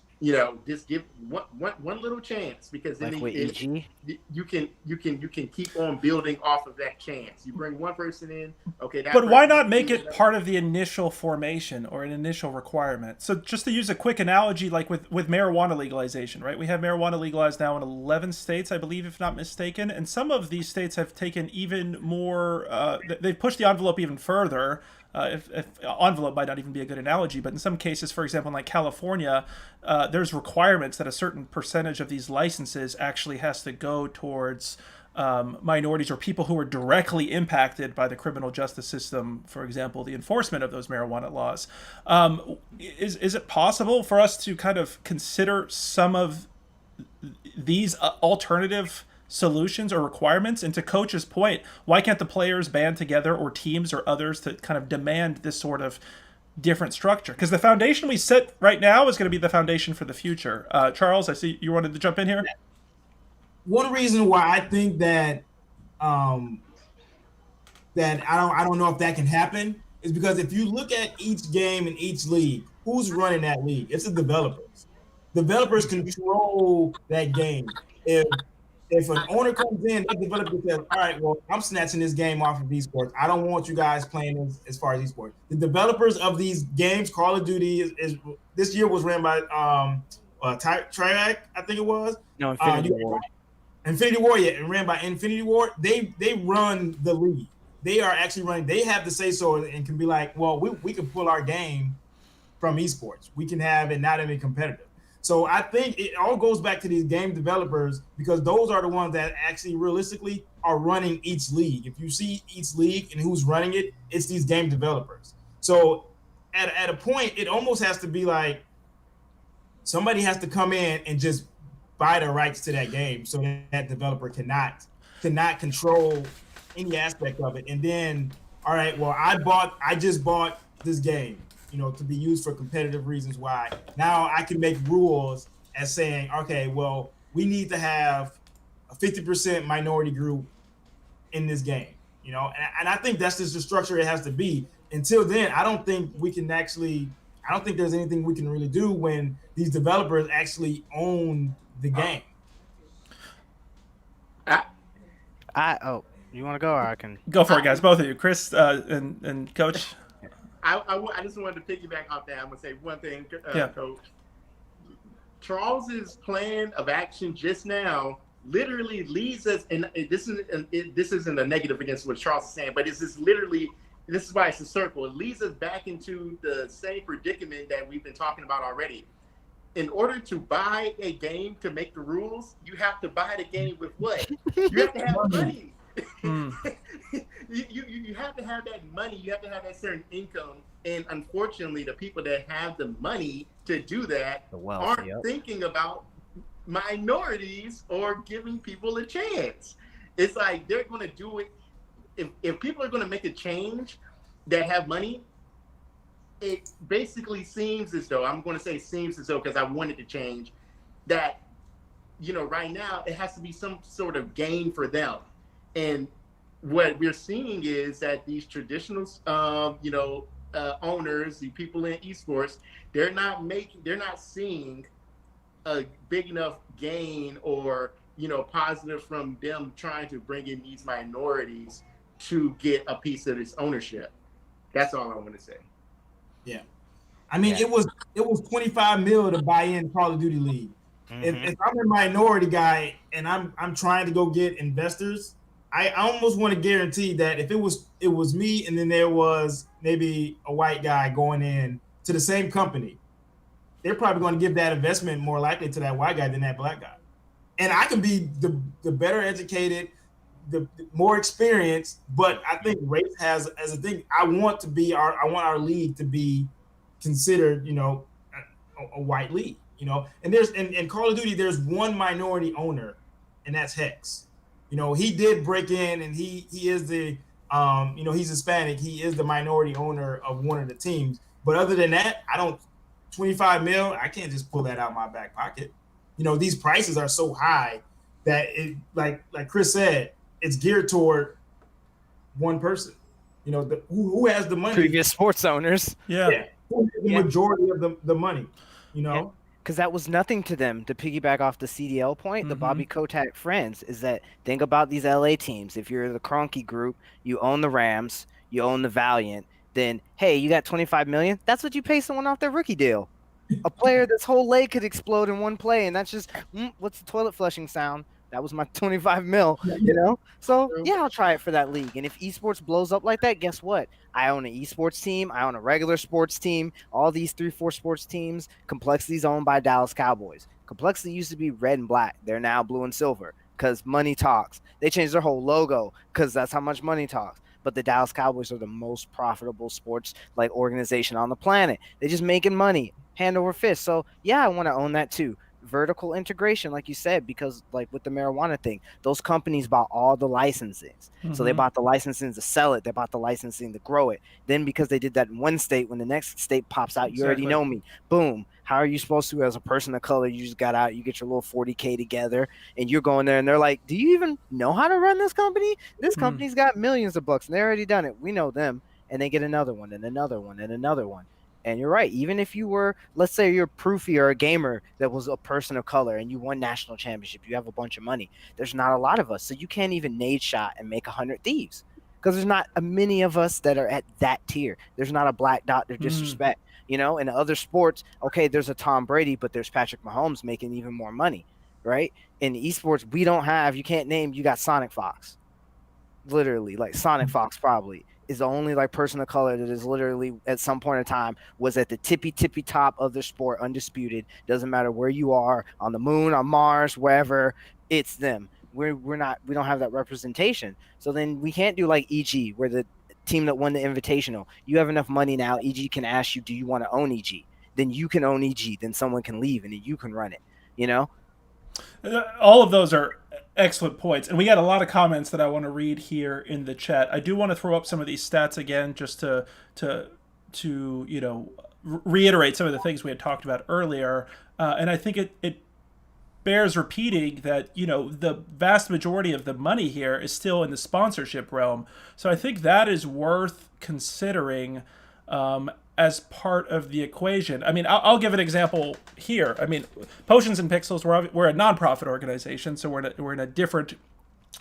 Just give one little chance, because then you can keep on building off of that chance. You bring one person in, okay. But why not make it part of the initial formation or an initial requirement? So just to use a quick analogy, like with marijuana legalization, right? We have marijuana legalized now in 11 states, I believe, if not mistaken. And some of these states have taken even more, they've pushed the envelope even further. If envelope might not even be a good analogy, but in some cases, for example, in like California, there's requirements that a certain percentage of these licenses actually has to go towards minorities or people who are directly impacted by the criminal justice system, for example, the enforcement of those marijuana laws. Is it possible for us to kind of consider some of these alternative solutions or requirements? And to Coach's point, why can't the players band together, or teams or others, to kind of demand this sort of different structure? Because the foundation we set right now is going to be the foundation for the future. Charles, I see you wanted to jump in here. One reason why I think that that I don't know if that can happen is because if you look at each game in each league, who's running that league? It's the developers. Developers control that game. If an owner comes in, that developer says, all right, well, I'm snatching this game off of esports. I don't want you guys playing as far as esports. The developers of these games, Call of Duty, is this year was ran by Triac, I think it was. No, Infinity Ward. Infinity Ward, yeah, and ran by Infinity Ward. They run the league. They are actually running. They have to say so and can be like, well, we can pull our game from esports. We can have it not even competitive. So I think it all goes back to these game developers, because those are the ones that actually realistically are running each league. If you see each league and who's running it, it's these game developers. So at a point, it almost has to be like somebody has to come in and just buy the rights to that game so that developer cannot control any aspect of it. And then, all right, well, I just bought this game, to be used for competitive reasons. Why? Now I can make rules as saying, okay, well, we need to have a 50% minority group in this game, and I think that's just the structure it has to be. Until then, I don't think we can actually I don't think there's anything we can really do when these developers actually own the game. You want to go, or I can Go for it, guys. Both of you, Chris and Coach. I just wanted to piggyback off that. I'm gonna say one thing, Coach. Charles's plan of action just now literally leads us, and this isn't a negative against what Charles is saying, but this is why it's a circle. It leads us back into the same predicament that we've been talking about already. In order to buy a game to make the rules, you have to buy the game with what? You have to have money. You have to have that money. You have to have that certain income. And unfortunately, the people that have the money to do that aren't thinking about minorities or giving people a chance. It's like they're going to do it. If people are going to make a change that have money, it basically seems as though, I'm going to say seems as though, because I wanted to change, that, right now it has to be some sort of gain for them. And what we're seeing is that these traditional, owners, the people in esports, they're not seeing a big enough gain or, positive from them trying to bring in these minorities to get a piece of this ownership. That's all I want to say. Yeah. I mean, it was $25 million to buy in Call of Duty League. Mm-hmm. If I'm a minority guy and I'm trying to go get investors, I almost want to guarantee that if it was me and then there was maybe a white guy going in to the same company, they're probably going to give that investment more likely to that white guy than that black guy. And I can be the better educated, the more experienced, but I think race has as a thing. I want our league to be considered, a white league, And there's in Call of Duty, there's one minority owner, and that's Hex. He did break in, and he is the he's Hispanic. He is the minority owner of one of the teams. But other than that, 25 mil, I can't just pull that out of my back pocket. These prices are so high that it, like Chris said, it's geared toward one person. Who has the money? Previous sports owners. Yeah. Who has the majority of the money? Because that was nothing to them. To piggyback off the CDL point, the Bobby Kotick friends, is that think about these LA teams. If you're the Kroenke group, you own the Rams, you own the Valiant, then hey, you got $25 million. That's what you pay someone off their rookie deal. A player that's whole leg could explode in one play, and that's just what's the toilet flushing sound? That was my 25 mil, So yeah, I'll try it for that league. And if esports blows up like that, guess what? I own an esports team. I own a regular sports team. All these 3-4 sports teams. Complexity is owned by Dallas Cowboys. Complexity used to be red and black. They're now blue and silver because money talks. They changed their whole logo because that's how much money talks. But the Dallas Cowboys are the most profitable sports organization on the planet. They're just making money hand over fist. So yeah, I want to own that too. Vertical integration, like you said, because with the marijuana thing, those companies bought all the licensings. So they bought the licensing to sell it. They bought the licensing to grow it. Then because they did that in one state, when the next state pops out, you already know me. Boom. How are you supposed to, as a person of color, you just got out, you get your little 40K together, and you're going there, and they're like, do you even know how to run this company? This company's got millions of bucks, and they already done it. We know them. And they get another one, and another one, and another one. And you're right. Even if you were, let's say you're Proofy or a gamer that was a person of color and you won national championship, you have a bunch of money. There's not a lot of us. So you can't even nade shot and make 100 thieves because there's not many of us that are at that tier. There's not a Black Dr. Disrespect. In other sports, okay, there's a Tom Brady, but there's Patrick Mahomes making even more money, right? In esports, you can't name, you got Sonic Fox. Literally, Sonic Fox probably is the only person of color that is literally at some point in time was at the tippy top of the sport, undisputed. Doesn't matter where you are, on the moon, on Mars, wherever, it's them. We don't have that representation. So then we can't do EG, where the team that won the invitational, you have enough money now, EG can ask you, do you want to own EG? Then you can own EG, then someone can leave and then you can run it, All of those are excellent points, and we got a lot of comments that I want to read here in the chat. I do want to throw up some of these stats again, just to reiterate some of the things we had talked about earlier. And I think it bears repeating that the vast majority of the money here is still in the sponsorship realm. So I think that is worth considering as part of the equation. I mean, I'll give an example here. I mean, Potions and Pixels, we're a nonprofit organization, so we're in a different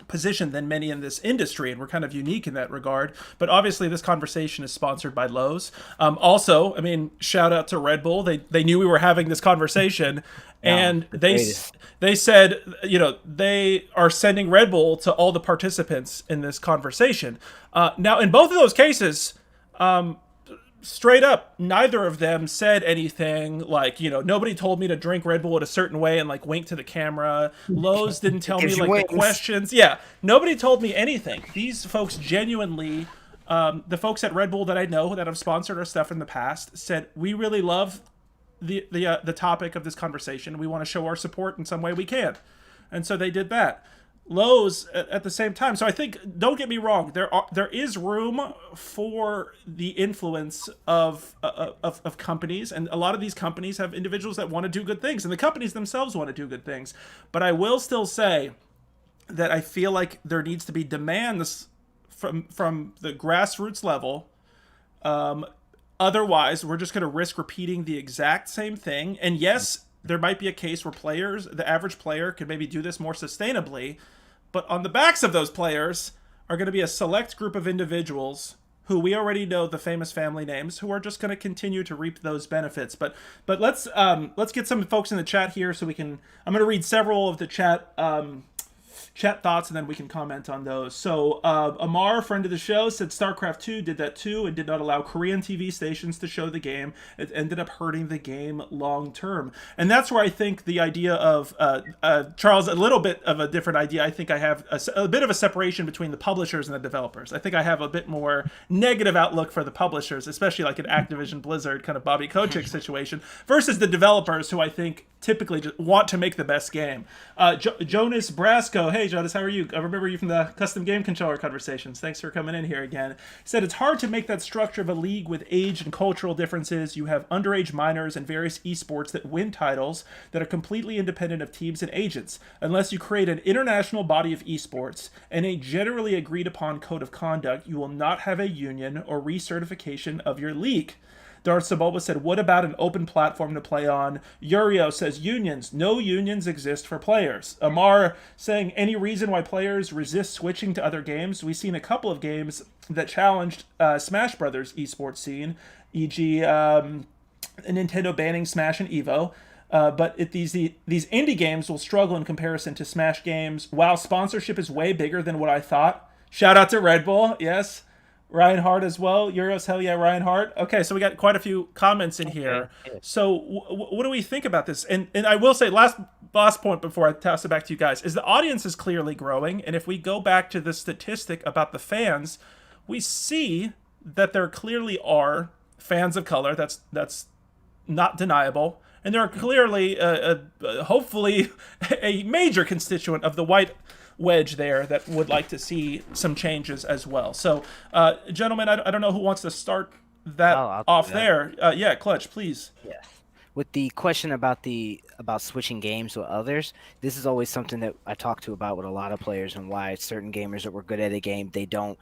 position than many in this industry, and we're kind of unique in that regard. But obviously this conversation is sponsored by Lowe's. Also, I mean, shout out to Red Bull. They knew we were having this conversation, and they said, you know, they are sending Red Bull to all the participants in this conversation. Now in both of those cases, straight up, neither of them said anything like, you know, nobody told me to drink Red Bull in a certain way and like wink to the camera. Lowe's didn't tell me like the questions. Yeah, nobody told me anything. These folks genuinely, the folks at Red Bull that I know that have sponsored our stuff in the past said, we really love the topic of this conversation. We want to show our support in some way we can. And so they did that. Lowe's at the same time. So I think, don't get me wrong, there is room for the influence of companies, and a lot of these companies have individuals that want to do good things, and the companies themselves want to do good things. But I will still say that I feel like there needs to be demands from the grassroots level. Otherwise, we're just going to risk repeating the exact same thing. And yes, there might be a case where the average player could maybe do this more sustainably, but on the backs of those players are going to be a select group of individuals who we already know the famous family names, who are just going to continue to reap those benefits. But let's get some folks in the chat here so we can. I'm going to read several of the chat thoughts, and then we can comment on those. So Amar, friend of the show, said StarCraft 2 did that too and did not allow Korean TV stations to show the game. It ended up hurting the game long term. And that's where I think the idea of, Charles, a little bit of a different idea. I think I have a bit of a separation between the publishers and the developers. I think I have a bit more negative outlook for the publishers, especially like an Activision Blizzard kind of Bobby Kotick situation, versus the developers, who I think typically just want to make the best game. Jonas Brasco, hey Jonas, how are you? I remember you from the custom game controller conversations. Thanks for coming in here again. He said it's hard to make that structure of a league with age and cultural differences. You have underage minors and various esports that win titles that are completely independent of teams and agents. Unless you create an international body of esports and a generally agreed upon code of conduct, you will not have a union or recertification of your league. Darth Saboba said, what about an open platform to play on? Yurio says, unions. No unions exist for players. Amar saying, any reason why players resist switching to other games? We've seen a couple of games that challenged Smash Brothers esports scene, e.g. Nintendo banning Smash and Evo. But these indie games will struggle in comparison to Smash games. Wow, sponsorship is way bigger than what I thought. Shout out to Red Bull, yes. Ryan Hart as well. Euros, hell yeah, Ryan Hart. Okay, so we got quite a few comments in here. So what do we think about this? And I will say, last point before I toss it back to you guys, is the audience is clearly growing. And if we go back to the statistic about the fans, we see that there clearly are fans of color. That's not deniable. And there are clearly, hopefully, a major constituent of the white wedge there that would like to see some changes as well. So, gentlemen, I don't know who wants to start that off there. Yeah, Clutch, please. Yeah. With the question about switching games with others, this is always something that I talk about with a lot of players, and why certain gamers that were good at a game, they don't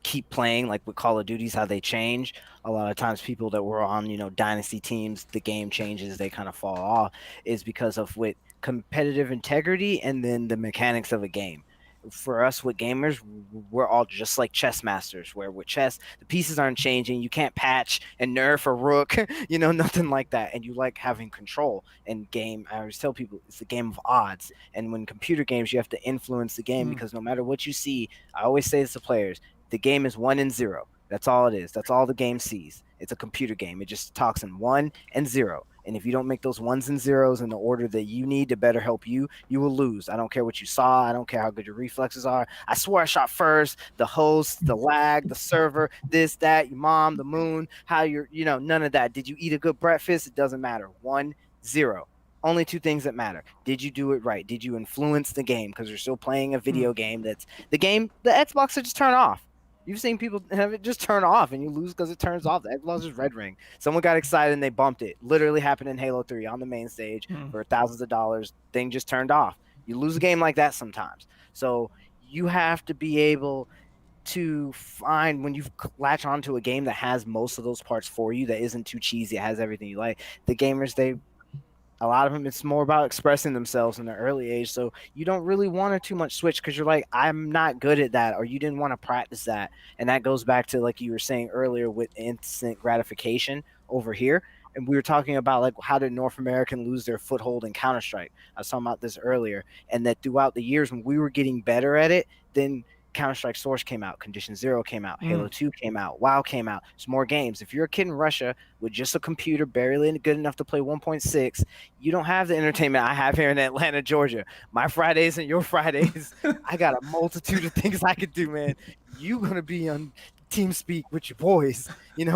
keep playing. Like with Call of Duty's, how they change. A lot of times people that were on, dynasty teams, the game changes, they kind of fall off, is because of with competitive integrity and then the mechanics of a game. For us with gamers, we're all just like chess masters, where with chess, the pieces aren't changing. You can't patch and nerf a rook, nothing like that. And you like having control. And game, I always tell people, it's a game of odds. And when computer games, you have to influence the game, because no matter what you see, I always say this to players, the game is 1 and 0. That's all it is. That's all the game sees. It's a computer game. It just talks in 1 and 0. And if you don't make those 1s and 0s in the order that you need to better help you, you will lose. I don't care what you saw. I don't care how good your reflexes are. I swore I shot first. The host, the lag, the server, this, that, your mom, the moon, how you're, none of that. Did you eat a good breakfast? It doesn't matter. 1, 0. Only 2 things that matter. Did you do it right? Did you influence the game? Because you're still playing a video game that's the game, the Xbox will just turn off. You've seen people have it just turn off, and you lose because it turns off. The Xbox is red ring. Someone got excited and they bumped it. Literally happened in Halo 3 on the main stage for thousands of dollars. Thing just turned off. You lose a game like that sometimes. So you have to be able to find when you latch onto a game that has most of those parts for you, that isn't too cheesy, it has everything you like. The gamers, a lot of them, it's more about expressing themselves in the early age. So you don't really want to too much switch because you're like, I'm not good at that, or you didn't want to practice that. And that goes back to, like you were saying earlier, with instant gratification over here. And we were talking about, like, how did North American lose their foothold in Counter-Strike? I was talking about this earlier. And that throughout the years when we were getting better at it, then Counter-Strike Source came out, Condition Zero came out, Halo 2 came out, WoW came out. It's more games. If you're a kid in Russia with just a computer barely good enough to play 1.6, you don't have the entertainment I have here in Atlanta, Georgia. My Fridays and your Fridays, I got a multitude of things I could do, man. You're going to be on TeamSpeak with your boys,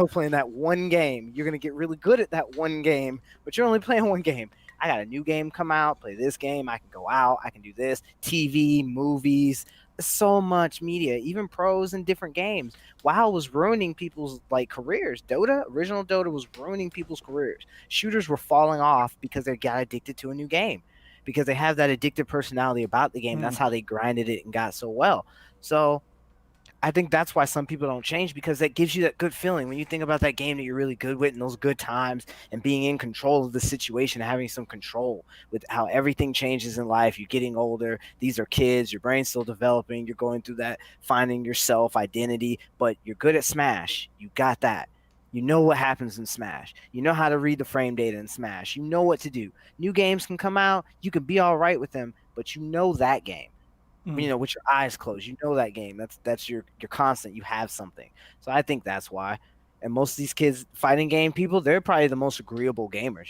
playing that one game. You're going to get really good at that one game, but you're only playing one game. I got a new game come out, play this game. I can go out. I can do this. TV, movies, so much media, even pros in different games. WoW was ruining people's careers. Original Dota was ruining people's careers. Shooters were falling off because they got addicted to a new game, because they have that addictive personality about the game. That's how they grinded it and got so well. So I think that's why some people don't change, because that gives you that good feeling when you think about that game that you're really good with and those good times and being in control of the situation, having some control with how everything changes in life. You're getting older. These are kids. Your brain's still developing. You're going through that, finding yourself, identity, but you're good at Smash. You got that. You know what happens in Smash. You know how to read the frame data in Smash. You know what to do. New games can come out. You can be all right with them, but you know that game. With your eyes closed, you know that game. That's your constant. You have something. So I think that's why. And most of these kids, fighting game people, they're probably the most agreeable gamers.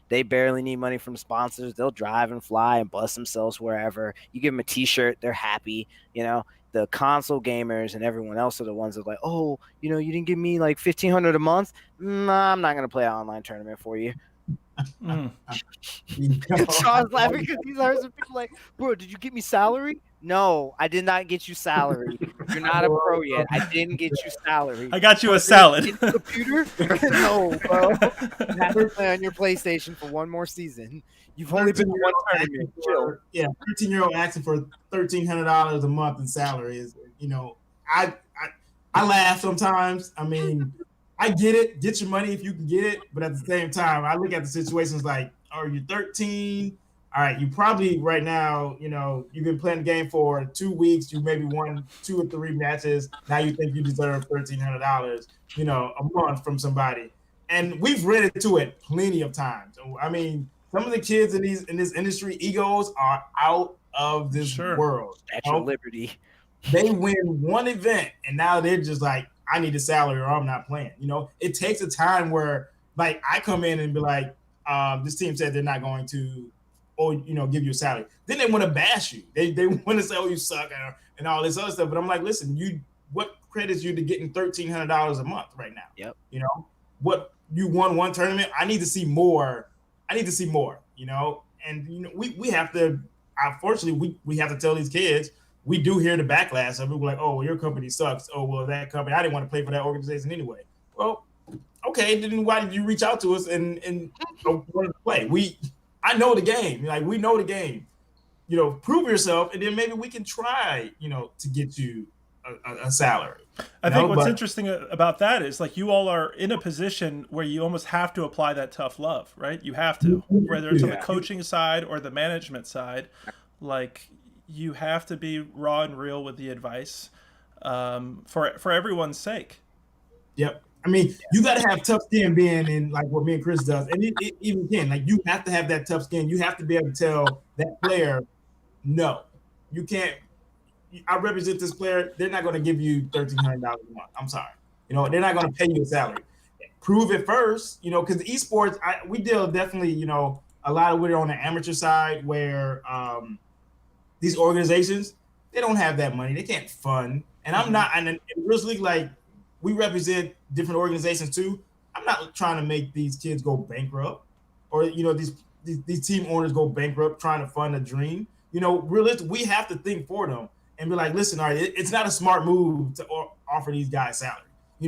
They barely need money from sponsors. They'll drive and fly and bust themselves wherever. You give them a T-shirt, they're happy. The console gamers and everyone else are the ones that are like, oh, you didn't give me like $1,500 a month. Nah, I'm not gonna play an online tournament for you. Sean's laughing because he's heard some people like, bro, did you get me salary? No, I did not get you salary. You're not a pro yet. I didn't get you salary. I got you a salad. Computer? No, bro. You have to play on your PlayStation for one more season. You've only been to one tournament. Chill. Yeah, 13-year-old asking for $1,300 a month in salary is, I laugh sometimes. I mean, I get it. Get your money if you can get it. But at the same time, I look at the situations like, are you 13? All right, you probably right now, you've been playing the game for 2 weeks. You maybe won 2 or 3 matches. Now you think you deserve $1,300, a month from somebody. And we've read into it plenty of times. I mean, some of the kids in this industry, egos are out of this world. Statue of Liberty. They win one event, and now they're just like, I need a salary or I'm not playing. It takes a time where, like, I come in and be like, this team said they're not going to, give you a salary. Then they want to bash you. They want to say, oh, you suck and all this other stuff. But I'm like, listen, what credits you to getting $1,300 a month right now? Yep. What you won one tournament. I need to see more. And we have to. Unfortunately, we have to tell these kids. We do hear the backlash of people like, oh, well, your company sucks. Oh, well, that company, I didn't want to play for that organization anyway. Well, okay, then why did you reach out to us and wanted to play? I know the game. Like, we know the game. Prove yourself, and then maybe we can try, to get you a salary. I think what's interesting about that is, like, you all are in a position where you almost have to apply that tough love, right? You have to, whether it's on the coaching side or the management side. Like, you have to be raw and real with the advice for everyone's sake. Yep. I mean, you got to have tough skin being in, like, what me and Chris does. And it even can. Like, you have to have that tough skin. You have to be able to tell that player, no, you can't. I represent this player. They're not going to give you $1,300 a month. I'm sorry. They're not going to pay you a salary. Prove it first, because esports, we deal definitely, a lot of it on the amateur side where these organizations, they don't have that money. They can't fund. And I'm not, and in Real League, like, we represent different organizations too. I'm not trying to make these kids go bankrupt or, these team owners go bankrupt trying to fund a dream. Realistically, we have to think for them and be like, listen, all right, it's not a smart move to offer these guys salary.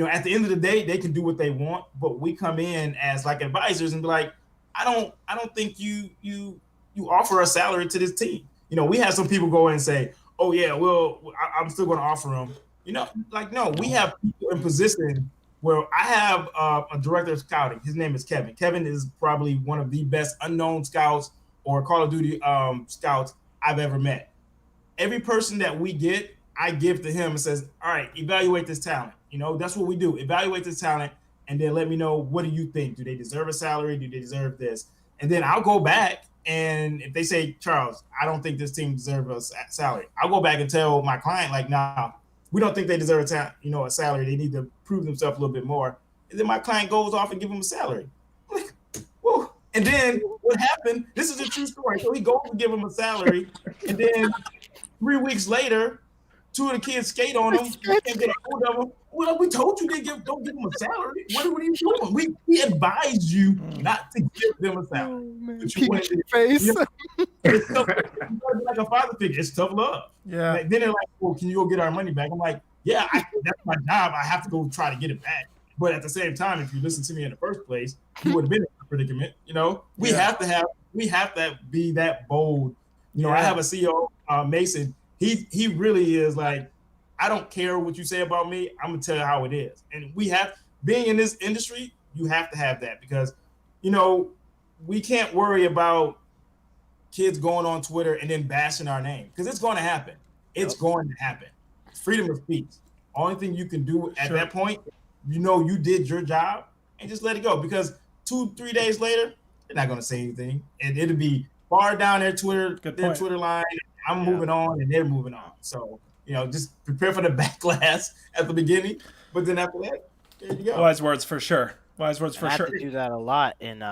At the end of the day, they can do what they want, but we come in as like advisors and be like, I don't think you offer a salary to this team. We have some people go in and say, oh yeah, well, I'm still going to offer them Like, no, we have people in position where I have a director of scouting. His name is Kevin. Kevin is probably one of the best unknown scouts or Call of Duty scouts I've ever met. Every person that we get, I give to him and says, all right, evaluate this talent. That's what we do. Evaluate this talent and then let me know, what do you think? Do they deserve a salary? Do they deserve this? And then I'll go back, and if they say, Charles, I don't think this team deserves a salary, I'll go back and tell my client, like, nah, we don't think they deserve a salary. They need to prove themselves a little bit more. And then my client goes off and give them a salary. Like, whoa. And then what happened? This is a true story. So he goes to give him a salary, and then 3 weeks later, 2 of the kids skate on him. Can't get a hold of him. Well, we told you don't give them a salary. What are you doing? We advised you not to give them a salary. But you went in, face. It's tough. Like a father figure. It's tough love. Yeah. Like, then they're like, well, can you go get our money back? I'm like, yeah, that's my job. I have to go try to get it back. But at the same time, if you listened to me in the first place, you would have been in a predicament. We have to be that bold. I have a CEO, Mason. He really is like, I don't care what you say about me. I'm gonna tell you how it is. And being in this industry, you have to have that, because we can't worry about kids going on Twitter and then bashing our name, because it's going to happen. It's going to happen. Freedom of speech. Only thing you can do at that point, you did your job, and just let it go, because 2-3 days later, they're not going to say anything, and it'll be far down their Twitter line. I'm moving on, and they're moving on. So just prepare for the backlash at the beginning, but then after that, there you go. Wise words for sure. I have to do that a lot in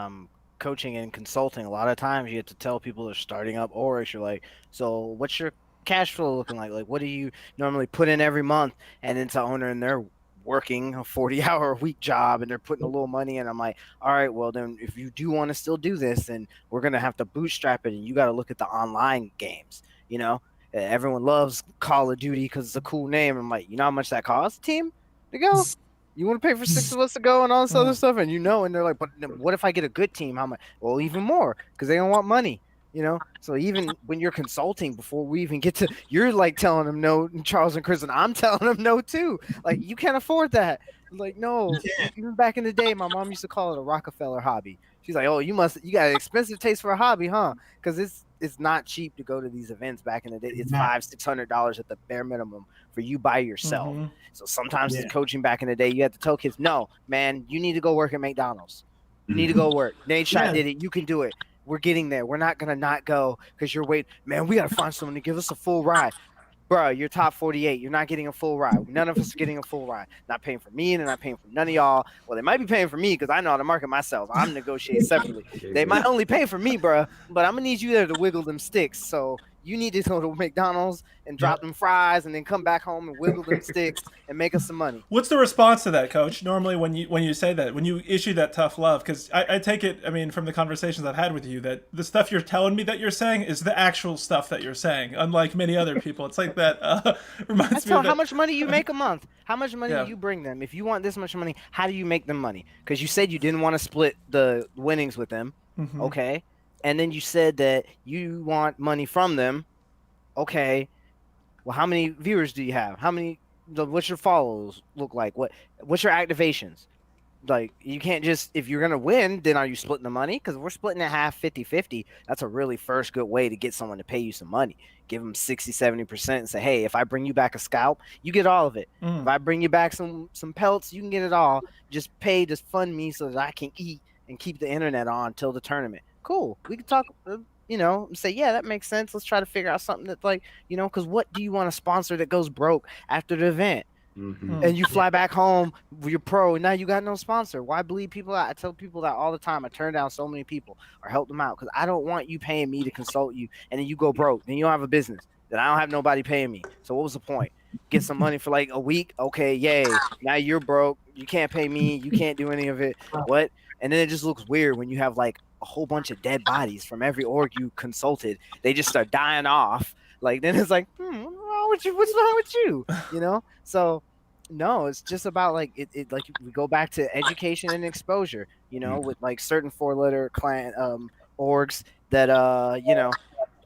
coaching and consulting. A lot of times you have to tell people they're starting up orgs. You're like, so what's your cash flow looking like? Like, what do you normally put in every month? And it's an owner, and they're working a 40-hour-a-week job, and they're putting a little money in. I'm like, all right, well, then if you do want to still do this, then we're going to have to bootstrap it, and you got to look at the online games. Everyone loves Call of Duty because it's a cool name. I'm like, you know how much that costs, team, to go? You want to pay for 6 of us to go and all this other stuff? And and they're like, but what if I get a good team? How much? Well, even more, because they don't want money. So even when you're consulting, before we even get to, you're like telling them no, Charles and Chris, and I'm telling them no too. Like, you can't afford that. I'm like, no. Even back in the day, my mom used to call it a Rockefeller hobby. She's like, oh, you got an expensive taste for a hobby, huh? Because it's not cheap to go to these events back in the day. It's $500-$600 at the bare minimum for you by yourself. Mm-hmm. So sometimes it's coaching back in the day. You have to tell kids, no, man, you need to go work at McDonald's. You need to go work. Nate Shot did it. You can do it. We're getting there. We're not going to not go because you're waiting. Man, we got to find someone to give us a full ride. Bro, you're top 48. You're not getting a full ride. None of us are getting a full ride. Not paying for me, and they're not paying for none of y'all. Well, they might be paying for me because I know how to market myself. I'm negotiating separately. They might only pay for me, bro, but I'm going to need you there to wiggle them sticks. So you need to go to McDonald's and drop them fries and then come back home and wiggle them sticks and make us some money. What's the response to that, Coach? Normally when you say that, when you issue that tough love, because I take it, from the conversations I've had with you, that the stuff you're telling me that you're saying is the actual stuff that you're saying, unlike many other people. It's like that reminds me of how much money you make a month. How much money do you bring them? If you want this much money, how do you make them money? Because you said you didn't want to split the winnings with them. Mm-hmm. Okay. And then you said that you want money from them. Okay. Well, how many viewers do you have? What's your follows look like? What's your activations? Like, you can't just, if you're going to win, then are you splitting the money? Because we're splitting it half 50-50. That's a really first good way to get someone to pay you some money. Give them 60-70% and say, hey, if I bring you back a scalp, you get all of it. If I bring you back some pelts, you can get it all. Just pay to fund me so that I can eat and keep the internet on till the tournament. Cool. We can talk, say, yeah, that makes sense. Let's try to figure out something that's like, because what do you want to sponsor that goes broke after the event? Mm-hmm. And you fly back home, you're pro, and now you got no sponsor. Why bleed people out? I tell people that all the time. I turn down so many people or help them out because I don't want you paying me to consult you, and then you go broke. Then you don't have a business. Then I don't have nobody paying me. So what was the point? Get some money for like a week? Okay, yay. Now you're broke. You can't pay me. You can't do any of it. What? And then it just looks weird when you have like a whole bunch of dead bodies from every org you consulted. They just start dying off. Like, then it's like, what's wrong with you? What's wrong with you? So no, it's just about like it like we go back to education and exposure, with like certain 4-letter client orgs that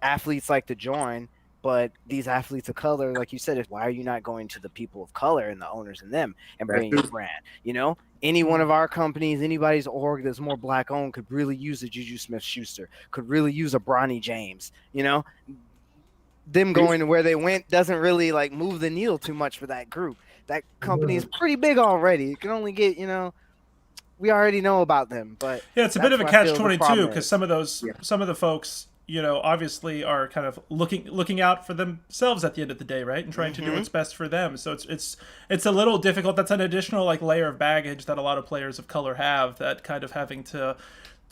athletes like to join. But these athletes of color, like you said, why are you not going to the people of color and the owners and them and bringing your brand? You know, any one of our companies, anybody's org that's more black owned could really use a Juju Smith-Schuster, could really use a Bronny James. You know, them going to where they went doesn't really like move the needle too much for that group. That company is pretty big already. It can only get, you know, we already know about them, but yeah, it's a bit of a that's what I feel the catch-22 problem because is. some of the folks, you know, obviously are kind of looking out for themselves at the end of the day, right, and trying to do what's best for them. So it's a little difficult. That's an additional like layer of baggage that a lot of players of color have. That kind of having to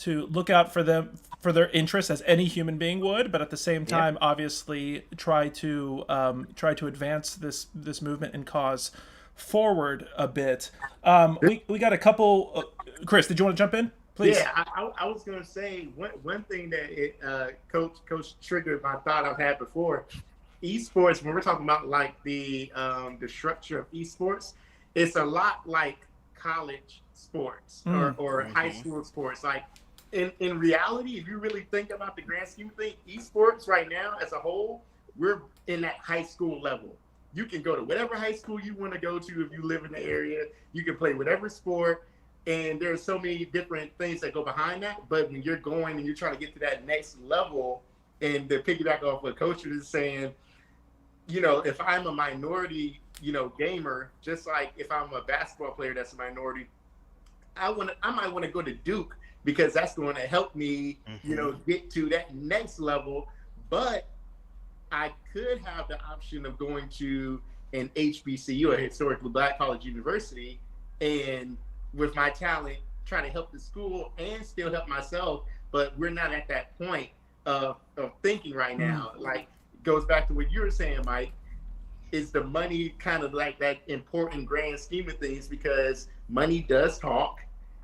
look out for them, for their interests as any human being would, but at the same time, obviously try to advance this movement and cause forward a bit. We got a couple. Chris, did you want to jump in, please? Yeah, I was gonna say one thing that coach triggered my thought I've had before. Esports, when we're talking about like the structure of esports, it's a lot like college sports or high school sports. Like in reality, if you really think about the grand scheme of things, esports right now as a whole, we're in that high school level. You can go to whatever high school you want to go to if you live in the area. You can play whatever sport. And there's so many different things that go behind that. But when you're going and you're trying to get to that next level, and to piggyback off what Coach is saying, you know, if I'm a minority, you know, gamer, just like if I'm a basketball player that's a minority, I might want to go to Duke because that's going to help me, you know, get to that next level. But I could have the option of going to an HBCU, a historically black college university, and with my talent, trying to help the school and still help myself. But we're not at that point of thinking right now. Like, goes back to what you were saying, Mike, is the money kind of like that important grand scheme of things, because money does talk.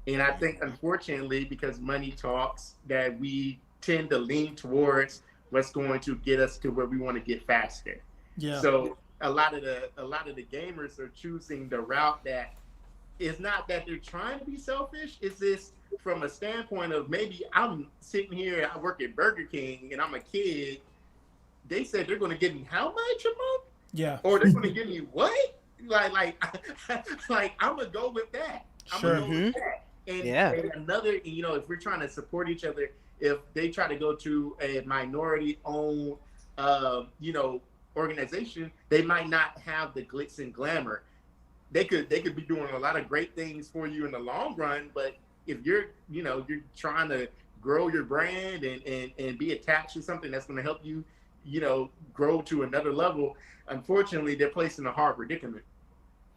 And I think, unfortunately, because money talks, that we tend to lean towards what's going to get us to where we want to get faster. Yeah. So a lot of the gamers are choosing the route that is not that they're trying to be selfish. It's this from a standpoint of, maybe I'm sitting here, I work at Burger King and I'm a kid. They said they're going to give me how much a month? Yeah. Or they're going to give me what? Like I'm going to go with that. I'm going to go with that. And another, you know, if we're trying to support each other, if they try to go to a minority-owned, you know, organization, they might not have the glitz and glamour. They could be doing a lot of great things for you in the long run, but if you're trying to grow your brand and be attached to something that's going to help you, you know, grow to another level, unfortunately, they're placed in a hard predicament.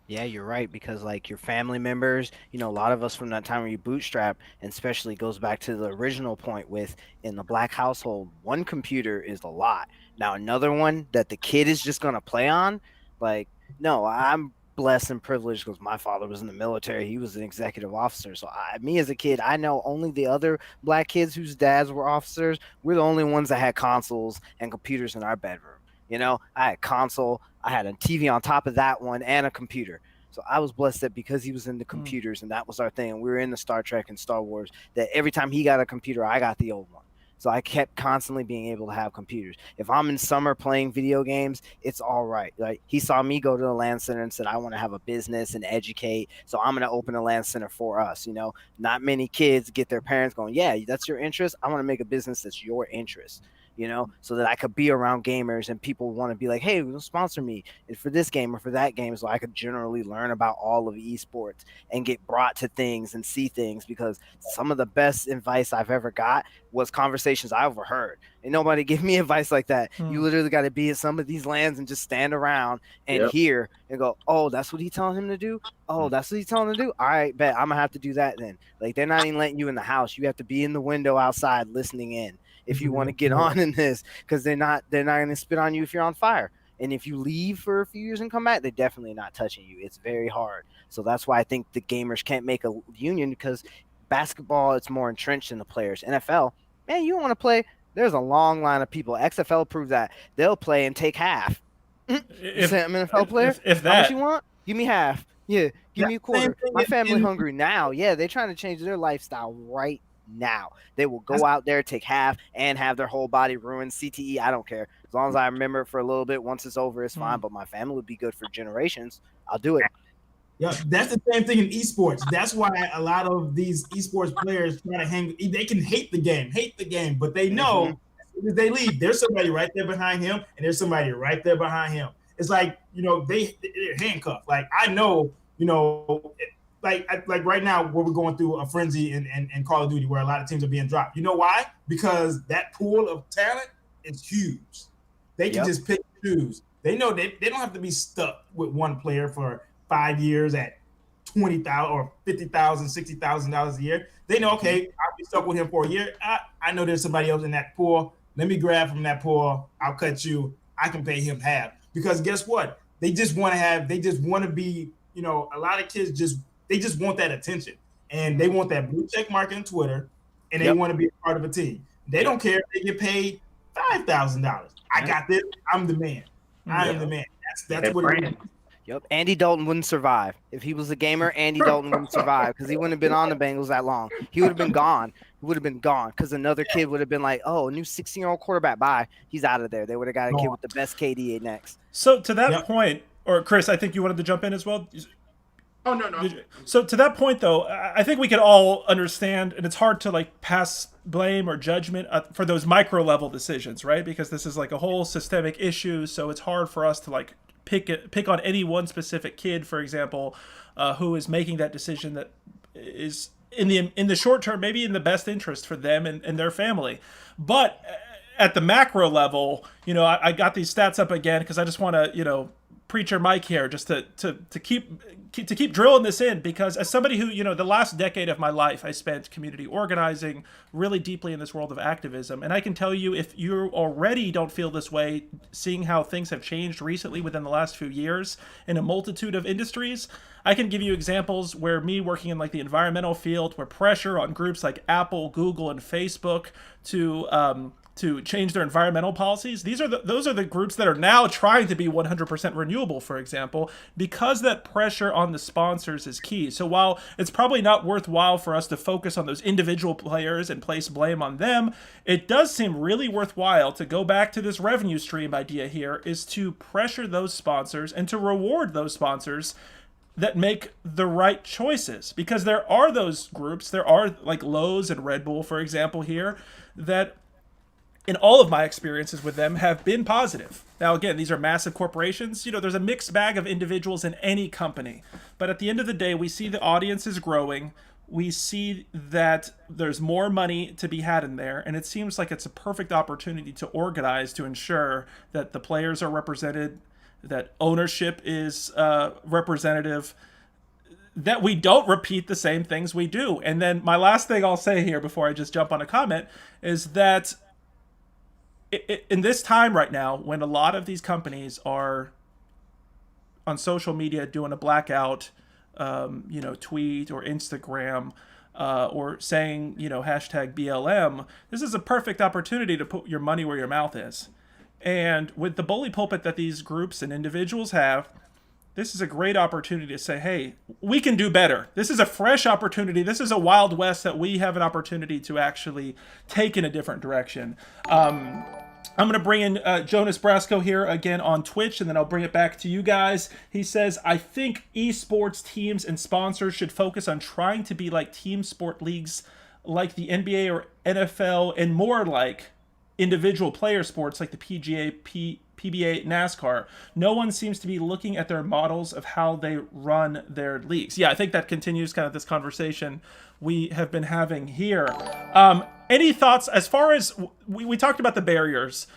Yeah, you're right, because like your family members, you know, a lot of us from that time where you bootstrap, and especially goes back to the original point with, in the black household, one computer is a lot. Now another one that the kid is just going to play on, like, no, I'm blessed and privileged because my father was in the military. He was an executive officer. So me as a kid, I know only the other black kids whose dads were officers. We're the only ones that had consoles and computers in our bedroom. You know, I had a console, I had a TV on top of that one, and a computer. So I was blessed that because he was into computers and that was our thing, we were into Star Trek and Star Wars, that every time he got a computer, I got the old one. So I kept constantly being able to have computers. If I'm in summer playing video games, it's all right. Like, he saw me go to the LAN center and said, I want to have a business and educate, so I'm going to open a LAN center for us. You know, not many kids get their parents going, yeah, that's your interest. I want to make a business that's your interest. You know, so that I could be around gamers and people want to be like, hey, sponsor me for this game or for that game, so I could generally learn about all of esports and get brought to things and see things, because some of the best advice I've ever got was conversations I overheard. And nobody give me advice like that. You literally got to be at some of these lands and just stand around and hear and go, oh, that's what he's telling him to do? Oh, that's what he's telling him to do? All right, bet I'm going to have to do that then. Like, they're not even letting you in the house. You have to be in the window outside listening in if you want to get on in this, because they're not going to spit on you if you're on fire. And if you leave for a few years and come back, they're definitely not touching you. It's very hard. So that's why I think the gamers can't make a union, because basketball, it's more entrenched in the players. NFL, man, you don't want to play. There's a long line of people. XFL proved that. They'll play and take half. If I'm an NFL player. If that, how much you want? Give me half. Yeah, give me a quarter. My family hungry now. Yeah, they're trying to change their lifestyle right now. They will go out there, take half, and have their whole body ruined. CTE, I don't care. As long as I remember it for a little bit, once it's over, it's fine. But my family would be good for generations. I'll do it. Yeah, that's the same thing in esports. That's why a lot of these esports players try to hang. They can hate the game, but they know as soon as they leave, there's somebody right there behind him, and there's somebody right there behind him. It's like, they're handcuffed. Like, I know, like right now where we're going through a frenzy in Call of Duty where a lot of teams are being dropped. You know why? Because that pool of talent is huge. They can just pick and choose. They know they don't have to be stuck with one player for 5 years at $20,000 or $50,000, $60,000 a year. They know, okay, I'll be stuck with him for a year. I know there's somebody else in that pool. Let me grab from that pool. I'll cut you. I can pay him half. Because guess what? They just want to be, a lot of kids just want that attention. And they want that blue check mark on Twitter, and they want to be a part of a team. They don't care if they get paid $5,000. I got this. I'm the man. I am the man. That's what it is. Yep. Andy Dalton wouldn't survive. If he was a gamer, Andy Dalton wouldn't survive because he wouldn't have been on the Bengals that long. He would have been gone. He would have been gone because another kid would have been like, oh, a new 16-year-old quarterback. Bye. He's out of there. They would have got a kid with the best KD next. So to that point, or Chris, I think you wanted to jump in as well. Oh, no. So to that point, though, I think we can all understand, and it's hard to pass blame or judgment for those micro level decisions, right? Because this is like a whole systemic issue. So it's hard for us to pick on any one specific kid, for example, who is making that decision that is in the short term maybe in the best interest for them and their family. But at the macro level, I got these stats up again because I just want to preacher Mike here just to keep drilling this in, because as somebody who, the last decade of my life I spent community organizing really deeply in this world of activism. And I can tell you, if you already don't feel this way, seeing how things have changed recently within the last few years in a multitude of industries, I can give you examples where me working in the environmental field, where pressure on groups like Apple, Google, and Facebook to change their environmental policies. Those are the groups that are now trying to be 100% renewable, for example, because that pressure on the sponsors is key. So while it's probably not worthwhile for us to focus on those individual players and place blame on them, it does seem really worthwhile to go back to this revenue stream idea here, is to pressure those sponsors and to reward those sponsors that make the right choices. Because there are those groups, there are Lowe's and Red Bull, for example, here, that in all of my experiences with them have been positive. Now, again, these are massive corporations. There's a mixed bag of individuals in any company. But at the end of the day, we see the audience is growing. We see that there's more money to be had in there. And it seems like it's a perfect opportunity to organize to ensure that the players are represented, that ownership is representative, that we don't repeat the same things we do. And then my last thing I'll say here before I just jump on a comment is that in this time right now, when a lot of these companies are on social media doing a blackout, tweet or Instagram, or saying, hashtag BLM, this is a perfect opportunity to put your money where your mouth is. And with the bully pulpit that these groups and individuals have, this is a great opportunity to say, hey, we can do better. This is a fresh opportunity. This is a Wild West that we have an opportunity to actually take in a different direction. I'm going to bring in Jonas Brasco here again on Twitch, and then I'll bring it back to you guys. He says, I think esports teams and sponsors should focus on trying to be like team sport leagues like the NBA or NFL, and more like individual player sports like the PGA, PBA, NASCAR. No one seems to be looking at their models of how they run their leagues. Yeah, I think that continues kind of this conversation we have been having here. Any thoughts as far as we talked about the barriers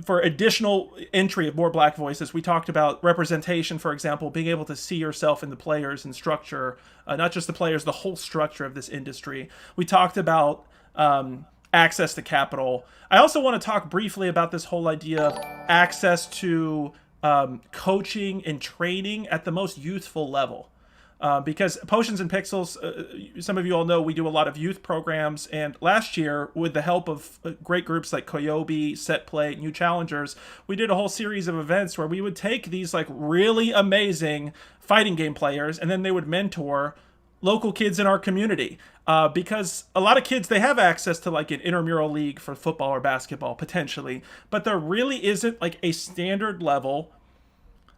for additional entry of more Black voices? We talked about representation, for example, being able to see yourself in the players and structure, not just the players, the whole structure of this industry. We talked about access to capital. I also want to talk briefly about this whole idea of access to coaching and training at the most youthful level. Because Potions and Pixels, some of you all know we do a lot of youth programs, and last year, with the help of great groups like Koyobi, Set Play, New Challengers, we did a whole series of events where we would take these really amazing fighting game players, and then they would mentor local kids in our community, because a lot of kids, they have access to like an intramural league for football or basketball potentially, but there really isn't like a standard level,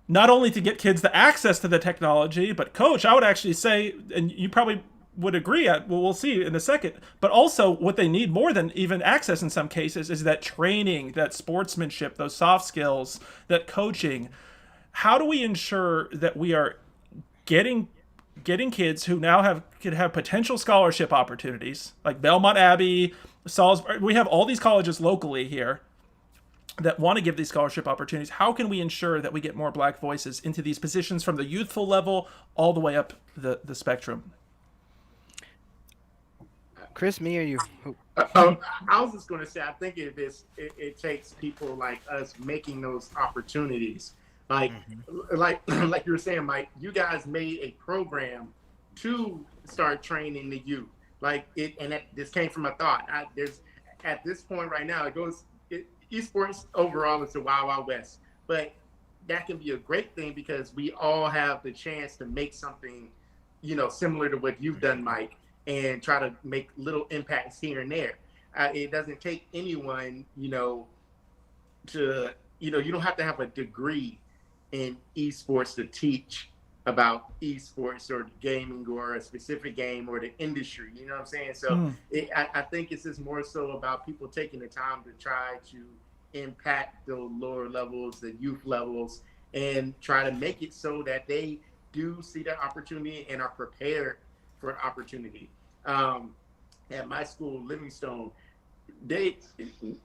not only to get kids the access to the technology, but coach, I would actually say, and you probably would agree, we'll see in a second, but also what they need more than even access in some cases is that training, that sportsmanship, those soft skills, that coaching. How do we ensure that we are getting kids who now could have potential scholarship opportunities like Belmont Abbey, Salisbury? We have all these colleges locally here that want to give these scholarship opportunities. How can we ensure that we get more Black voices into these positions from the youthful level all the way up the spectrum? Chris, me or you? I was just going to say, I think it takes people like us making those opportunities. Like you were saying, Mike, you guys made a program to start training the youth. This came from a thought. At this point right now, esports overall is the Wild Wild West, but that can be a great thing because we all have the chance to make something, similar to what you've done, Mike, and try to make little impacts here and there. It doesn't take anyone, you don't have to have a degree in esports to teach about esports or gaming or a specific game or the industry. You know what I'm saying? So I think it's just more so about people taking the time to try to impact the lower levels, the youth levels, and try to make it so that they do see the opportunity and are prepared for opportunity. At my school, Livingstone,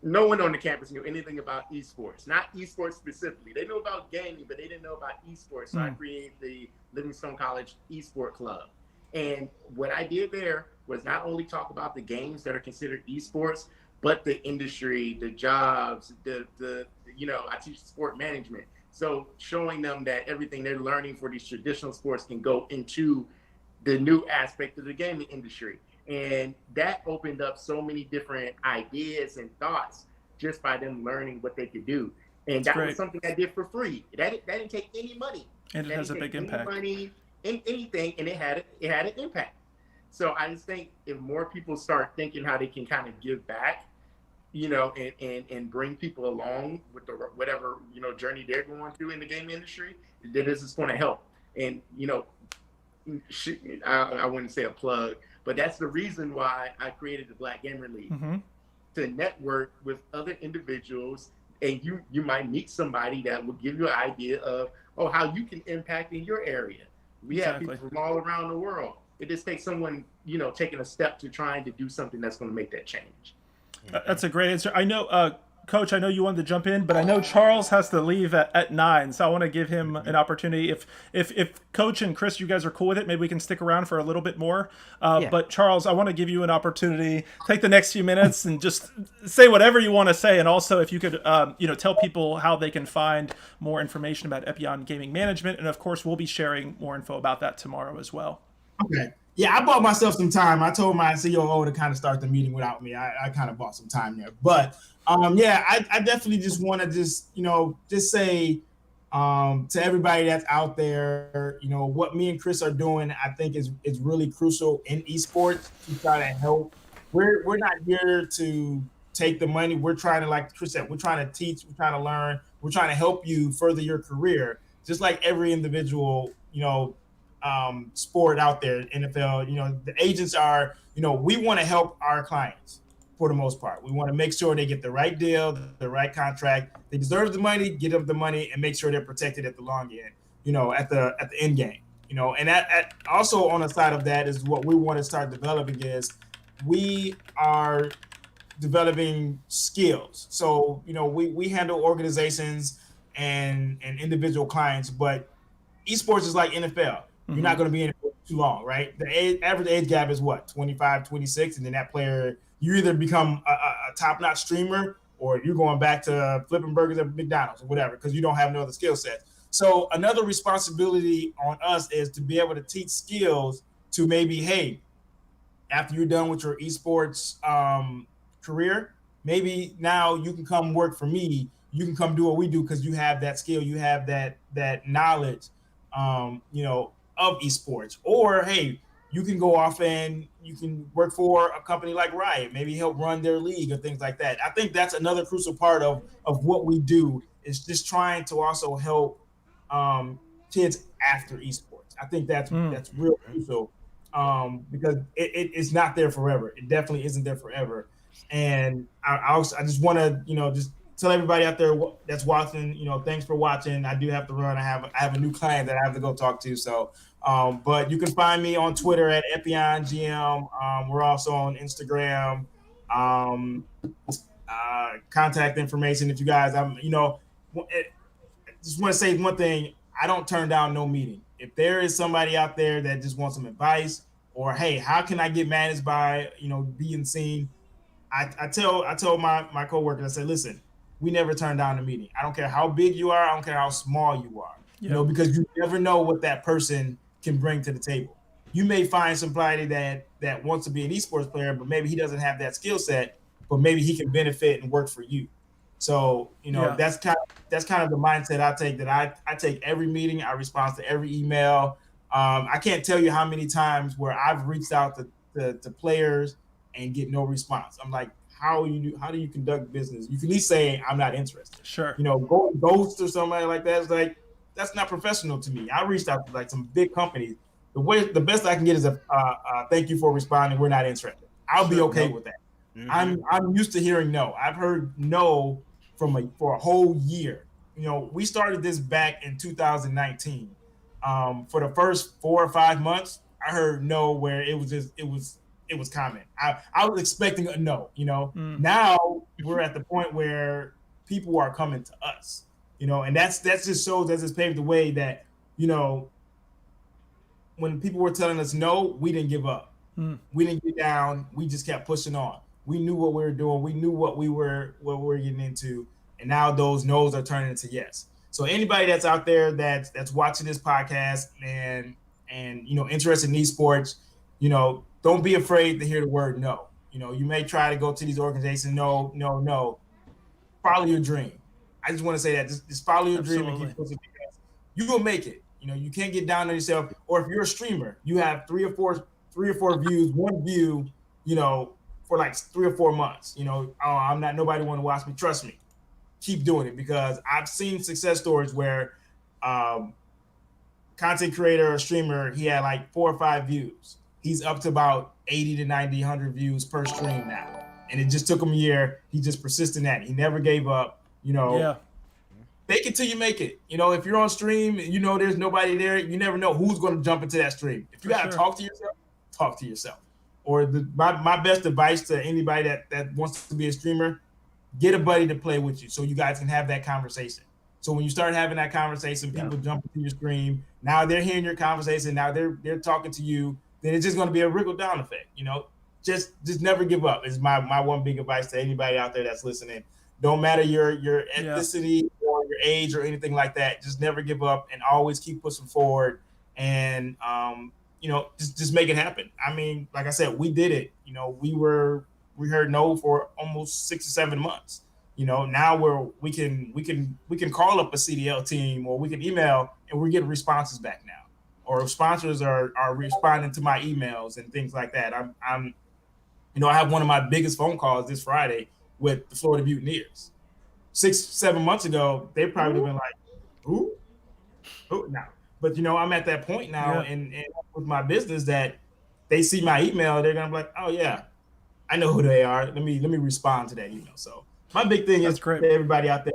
no one on the campus knew anything about esports, not esports specifically. They knew about gaming, but they didn't know about esports. So I created the Livingstone College Esports Club. And what I did there was not only talk about the games that are considered esports, but the industry, the jobs, I teach sport management. So showing them that everything they're learning for these traditional sports can go into the new aspect of the gaming industry. And that opened up so many different ideas and thoughts just by them learning what they could do. And that was something I did for free. That didn't take any money. And it has a big impact. Money, anything, and it had an impact. So I just think if more people start thinking how they can kind of give back, and bring people along with whatever journey they're going through in the gaming industry, then this is going to help. And I wouldn't say a plug, but that's the reason why I created the Black Gamer League, to network with other individuals, and you might meet somebody that will give you an idea of how you can impact in your area. We have people from all around the world. It just takes someone taking a step to trying to do something that's going to make that change. That's a great answer. I know, Coach, I know you wanted to jump in, but I know Charles has to leave at 9, so I want to give him an opportunity. If Coach and Chris, you guys are cool with it, maybe we can stick around for a little bit more. But Charles, I want to give you an opportunity. Take the next few minutes and just say whatever you want to say, and also if you could, tell people how they can find more information about Epyon Gaming Management, and of course, we'll be sharing more info about that tomorrow as well. Okay. Yeah, I bought myself some time. I told my COO to kind of start the meeting without me. I kind of bought some time there. But I definitely just want to just say to everybody that's out there, what me and Chris are doing, I think is really crucial in esports to try to help. We're not here to take the money. We're trying to, like Chris said, we're trying to teach, we're trying to learn, we're trying to help you further your career, just like every individual, sport out there, NFL, the agents are, we want to help our clients for the most part. We want to make sure they get the right deal, the right contract. They deserve the money, get them the money, and make sure they're protected at the long end, at the end game, and that also on the side of that is what we want to start developing is we are developing skills. So, we handle organizations and individual clients, but esports is like NFL. You're not going to be in it for too long, right? The average age gap is what, 25, 26, and then that player, you either become a top-notch streamer or you're going back to flipping burgers at McDonald's or whatever because you don't have no other skill set. So another responsibility on us is to be able to teach skills to maybe, hey, after you're done with your esports career, maybe now you can come work for me. You can come do what we do because you have that skill, you have that knowledge, of esports. Or hey, you can go off and you can work for a company like Riot, maybe help run their league or things like that. I think that's another crucial part of what we do, is just trying to also help kids after esports. I think that's real crucial, because it's not there forever. It definitely isn't there forever. And I just want to, just tell everybody out there that's watching, thanks for watching. I do have to run. I have a new client that I have to go talk to. So, but you can find me on Twitter at Epyon GM. We're also on Instagram. Contact information if you guys, just want to say one thing. I don't turn down no meeting. If there is somebody out there that just wants some advice, or hey, how can I get managed by, being seen? I told my coworkers, I said, listen, we never turn down a meeting. I don't care how big you are. I don't care how small you are, because you never know what that person can bring to the table. You may find somebody that wants to be an esports player, but maybe he doesn't have that skill set, but maybe he can benefit and work for you. So, that's kind of the mindset I take, that I take every meeting. I respond to every email. I can't tell you how many times where I've reached out to players and get no response. I'm like, how do you conduct business? You can at least say I'm not interested. Sure. Go ghost or somebody like that. It's like, that's not professional to me. I reached out to like some big companies. The best I can get is a thank you for responding. We're not interested. I'll be okay with that. Mm-hmm. I'm used to hearing no. I've heard no for a whole year. We started this back in 2019. For the first 4 or 5 months, I heard no, where it was common. I was expecting a no. Now we're at the point where people are coming to us. And that's just shows, that just paved the way that, when people were telling us no, we didn't give up. We didn't get down. We just kept pushing on. We knew what we were doing. We knew what we were getting into. And now those no's are turning into yes. So anybody that's out there that's watching this podcast and interested in esports, don't be afraid to hear the word no. You may try to go to these organizations. No. Follow your dream. I just want to say that just follow your dream and keep pushing, because you will make it. You can't get down on yourself. Or if you're a streamer, you have three or four views, one view, for like 3 or 4 months. Nobody want to watch me. Trust me, keep doing it, because I've seen success stories where content creator or streamer, he had like 4 or 5 views. He's up to about 80 to 90, 100 views per stream now. And it just took him a year. He just persisted in that. He never gave up. Fake it till you make it. If you're on stream, there's nobody there, you never know who's going to jump into that stream. If you got to talk to yourself. Or my best advice to anybody that wants to be a streamer, get a buddy to play with you so you guys can have that conversation. So when you start having that conversation, people jump into your stream. Now they're hearing your conversation. Now they're talking to you. Then it's just going to be a trickle down effect. Just never give up. Is my one big advice to anybody out there that's listening. Don't matter your ethnicity or your age or anything like that. Just never give up and always keep pushing forward. And just make it happen. I mean, like I said, we did it. We heard no for almost 6 or 7 months. Now we can call up a CDL team, or we can email, and we're getting responses back now. Or sponsors are responding to my emails and things like that. I have one of my biggest phone calls this Friday with the Florida Mutineers. 6-7 months ago, they probably would have been like, who now? But I'm at that point now, and with my business, that they see my email, they're gonna be like, oh yeah, I know who they are. Let me respond to that email. So my big thing is for everybody out there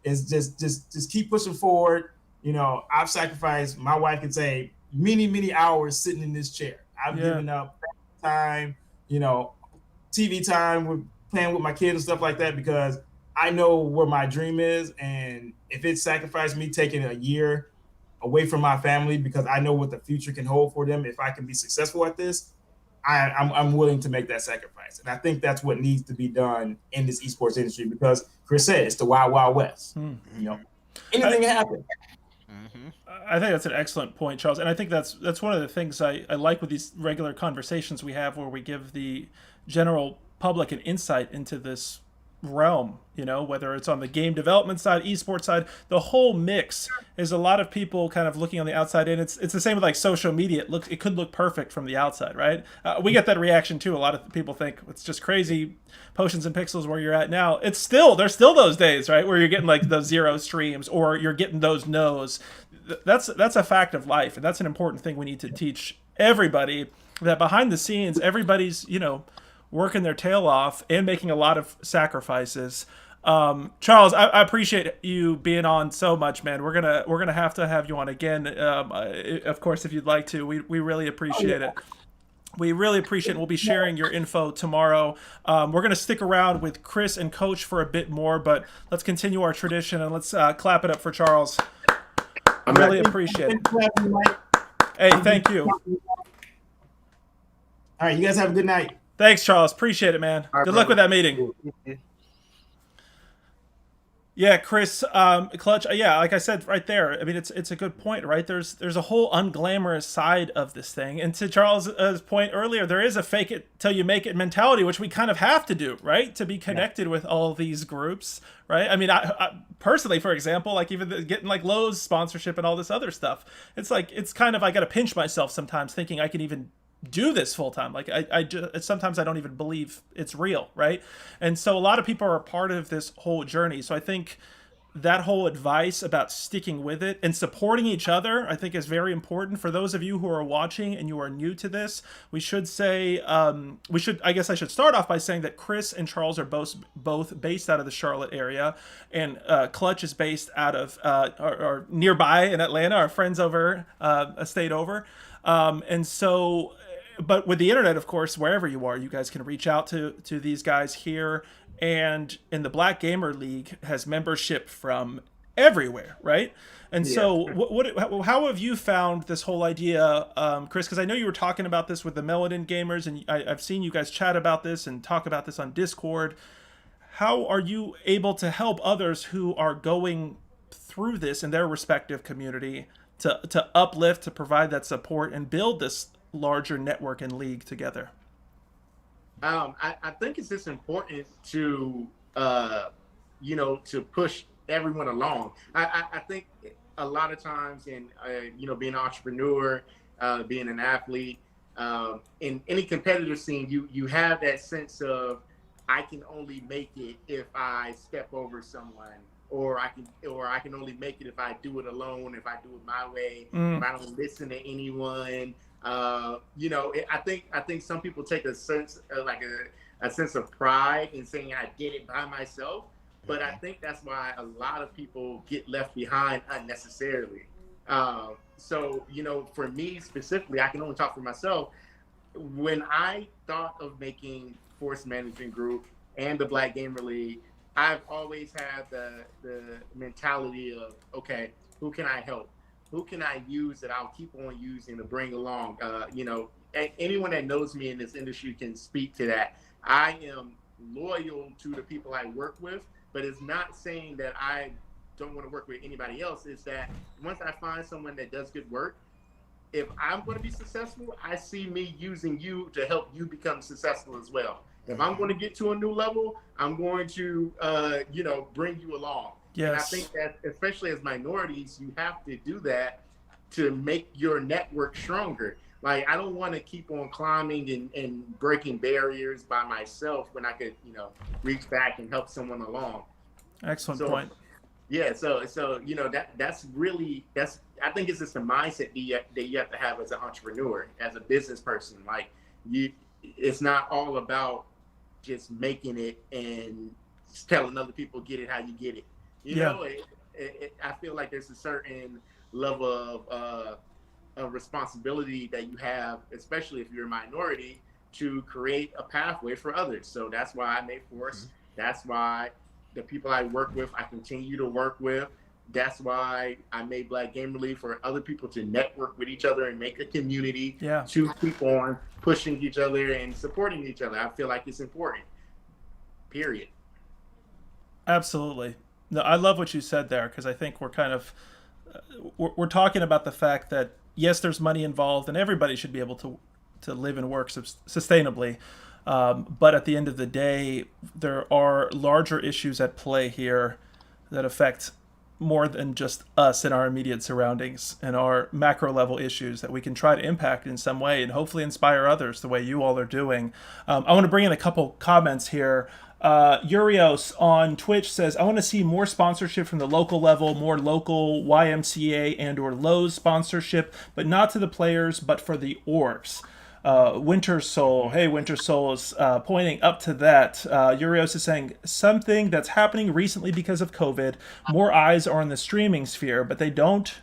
is just keep pushing forward. I've sacrificed, my wife could say, many hours sitting in this chair. I've given up time, TV time, with playing with my kids and stuff like that, because I know where my dream is. And if it sacrificed me taking a year away from my family, because I know what the future can hold for them if I can be successful at this, I'm willing to make that sacrifice. And I think that's what needs to be done in this esports industry, because Chris said it's the wild, wild west. Anything can happen. I think that's an excellent point, Charles. And I think that's one of the things I like with these regular conversations we have, where we give the general public an insight into this realm, whether it's on the game development side, esports side, the whole mix is a lot of people kind of looking on the outside in. It's the same with like social media. It could look perfect from the outside, right? We get that reaction too. A lot of people think it's just crazy. Potions and Pixels where you're at now. There's still those days, right, where you're getting like those 0 streams or you're getting those no's. That's a fact of life, and that's an important thing we need to teach everybody, that behind the scenes everybody's working their tail off and making a lot of sacrifices. Charles, I appreciate you being on so much, man. We're gonna have to have you on again, of course, if you'd like to. We really appreciate it. We really appreciate it. We'll be sharing your info tomorrow. We're going to stick around with Chris and Coach for a bit more, but let's continue our tradition and let's clap it up for Charles. I really appreciate it. Hey, thank you. All right, you guys have a good night. Thanks, Charles. Appreciate it, man. Good luck with that meeting. Yeah, Chris, Clutch. Yeah, like I said right there, I mean, it's a good point, right? There's a whole unglamorous side of this thing. And to Charles' point earlier, there is a fake it till you make it mentality, which we kind of have to do, right? To be connected with all these groups, right? I mean, I personally, for example, like even getting like Lowe's sponsorship and all this other stuff, it's like, it's kind of, I got to pinch myself sometimes thinking I can even do this full time. Like I just, sometimes I don't even believe it's real, right? And so a lot of people are a part of this whole journey. So I think that whole advice about sticking with it and supporting each other, I think is very important. For those of you who are watching and you are new to this, we should say, I guess I should start off by saying that Chris and Charles are both based out of the Charlotte area, and Clutch is based out of, or nearby in Atlanta, our friends over, a state over. And so, but with the internet, of course, wherever you are, you guys can reach out to these guys here. And in the Black Gamer League has membership from everywhere, right? And so how have you found this whole idea, Chris? Because I know you were talking about this with the Melodin gamers, and I've seen you guys chat about this and talk about this on Discord. How are you able to help others who are going through this in their respective community to uplift, to provide that support and build this larger network and league together? I think it's just important to, to push everyone along. I think a lot of times in, being an entrepreneur, being an athlete, in any competitive scene, you have that sense of, I can only make it if I step over someone, or I can only make it if I do it alone, if I do it my way, if I don't listen to anyone. I think some people take a sense a sense of pride in saying I did it by myself, but I think that's why a lot of people get left behind unnecessarily. So for me specifically, I can only talk for myself. When I thought of making Phorce Management Group and the Black Gamer League, I've always had the mentality of, okay, who can I help? Who can I use that I'll keep on using to bring along? Anyone that knows me in this industry can speak to that. I am loyal to the people I work with, but it's not saying that I don't want to work with anybody else. It's that once I find someone that does good work, if I'm going to be successful, I see me using you to help you become successful as well. If I'm going to get to a new level, I'm going to, bring you along. Yes. And I think that, especially as minorities, you have to do that to make your network stronger. Like, I don't want to keep on climbing and breaking barriers by myself when I could, reach back and help someone along. Excellent point. Yeah, so that's I think it's just a mindset that you have to have as an entrepreneur, as a business person. Like, it's not all about just making it and telling other people get it how you get it. I feel like there's a certain level of responsibility that you have, especially if you're a minority, to create a pathway for others. So that's why I made Phorce. That's why the people I work with, I continue to work with. That's why I made Black Gamer League, for other people to network with each other and make a community to keep on pushing each other and supporting each other. I feel like it's important. Period. Absolutely. No, I love what you said there, because I think we're kind of we're talking about the fact that yes, there's money involved, and everybody should be able to live and work sustainably. But at the end of the day, there are larger issues at play here that affect more than just us and our immediate surroundings and our macro level issues that we can try to impact in some way and hopefully inspire others the way you all are doing. I want to bring in a couple comments here. Urios on Twitch says, I want to see more sponsorship from the local level, more local YMCA and or Lowe's sponsorship, but not to the players, but for the orgs. Winter Soul, hey, Winter Soul is pointing up to that. Urios is saying something that's happening recently because of COVID. More eyes are on the streaming sphere, but they don't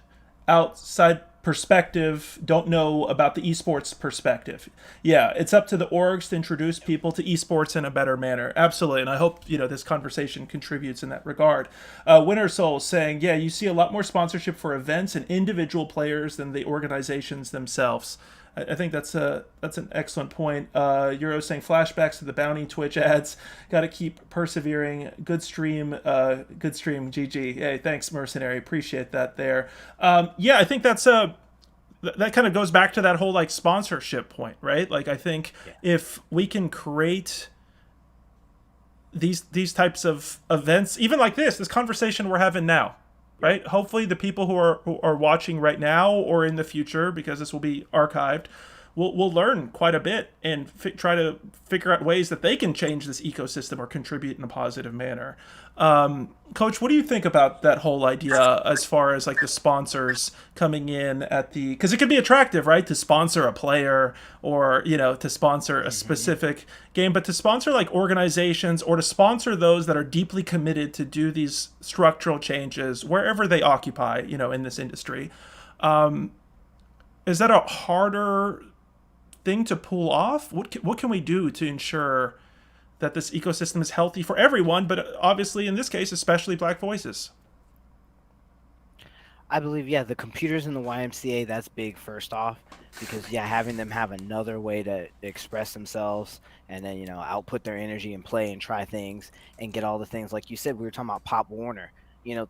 outside perspective, don't know about the esports perspective. Yeah, it's up to the orgs to introduce people to esports in a better manner. Absolutely, and I hope this conversation contributes in that regard. Winter Soul saying, yeah, you see a lot more sponsorship for events and individual players than the organizations themselves. I think that's an excellent point. Euro saying flashbacks to the bounty Twitch ads. Got to keep persevering. Good stream. GG. Hey, thanks, Mercenary. Appreciate that there. Yeah, I think that kind of goes back to that whole like sponsorship point, right? Like I think if we can create these types of events, even like this conversation we're having now. Right. Hopefully the people who are watching right now or in the future, because this will be archived, will learn quite a bit and try to figure out ways that they can change this ecosystem or contribute in a positive manner. Coach, what do you think about that whole idea as far as like the sponsors coming in at because it could be attractive, right, to sponsor a player or, to sponsor a specific game, but to sponsor like organizations or to sponsor those that are deeply committed to do these structural changes wherever they occupy, in this industry. Is that a harder thing to pull off? What can we do to ensure that this ecosystem is healthy for everyone, but obviously in this case, especially Black voices? I believe, the computers in the YMCA, that's big first off, because having them have another way to express themselves and then, output their energy and play and try things and get all the things. Like you said, we were talking about Pop Warner.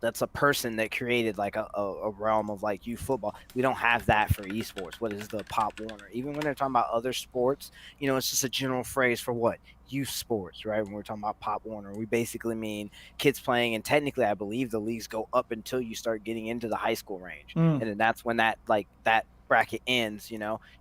That's a person that created like a realm of like youth football. We don't have that for esports. What is the Pop Warner? Even when they're talking about other sports, it's just a general phrase for what? Youth sports, right? When we're talking about Pop Warner, we basically mean kids playing, and technically I believe the leagues go up until you start getting into the high school range. And then that's when that bracket ends,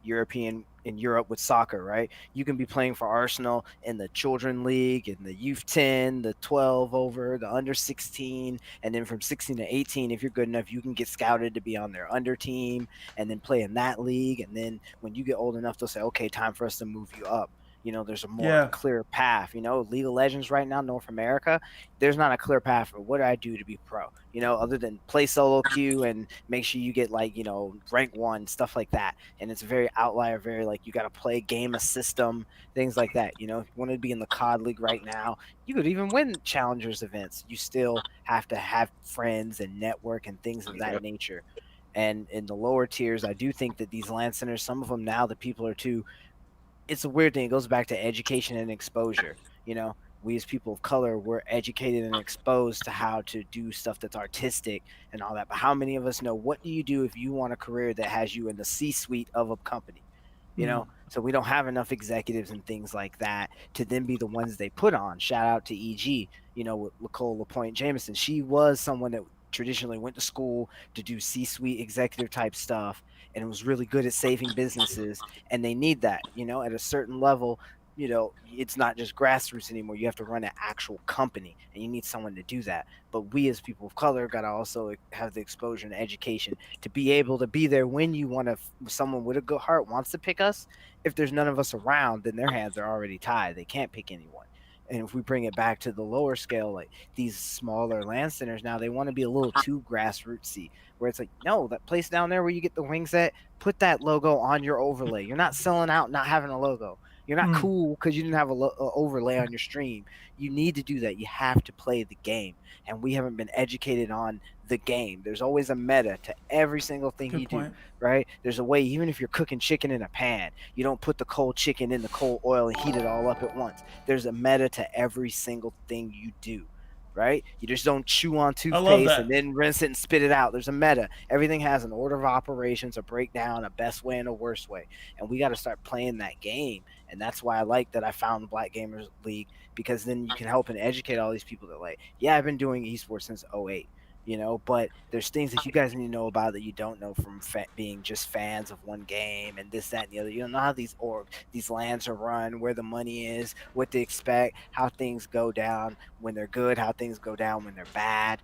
European in Europe with soccer, right? You can be playing for Arsenal in the children league, in the youth 10, the 12 over, the under 16, and then from 16 to 18, if you're good enough, you can get scouted to be on their under team and then play in that league. And then when you get old enough, they'll say, okay, time for us to move you up. There's a more clear path. League of Legends right now, North America, there's not a clear path for what do I do to be pro, other than play solo queue and make sure you get like, rank 1, stuff like that. And it's very outlier, very like you got to play game a system, things like that. If you want to be in the COD League right now, you could even win challengers events. You still have to have friends and network and things of that nature. And in the lower tiers, I do think that these LAN centers, some of them now, the people are too. It's a weird thing. It goes back to education and exposure. We as people of color, we're educated and exposed to how to do stuff that's artistic and all that. But how many of us know what do you do if you want a career that has you in the C-suite of a company? So we don't have enough executives and things like that to then be the ones they put on. Shout out to EG, with Nicole LaPointe Jameson. She was someone that traditionally went to school to do C-suite executive type stuff and was really good at saving businesses, and they need that, at a certain level. It's not just grassroots anymore. You have to run an actual company, and you need someone to do that. But we as people of color got to also have the exposure and education to be able to be there when you want to. Someone with a good heart wants to pick us. If there's none of us around, then their hands are already tied. They can't pick anyone. And if we bring it back to the lower scale, like these smaller LAN centers now, they want to be a little too grassrootsy, where it's like, no, that place down there where you get the wings at, put that logo on your overlay. You're not selling out not having a logo. You're not cool because you didn't have a overlay on your stream. You need to do that. You have to play the game. And we haven't been educated on the game. There's always a meta to every single thing you do, right? There's a way, even if you're cooking chicken in a pan, you don't put the cold chicken in the cold oil and heat it all up at once. There's a meta to every single thing you do. right? You just don't chew on I love toothpaste that. and then rinse it and spit it out. There's a meta. Everything has an order of operations, a breakdown, a best way and a worst way. And we got to start playing that game. And that's why I like that I found the Black Gamers League, because then you can help and educate all these people that, like, yeah, I've been doing esports since '08. But there's things that you guys need to know about that you don't know from being just fans of one game and this, that, and the other. You don't know how these lands are run, where the money is, what to expect, how things go down when they're good, how things go down when they're bad.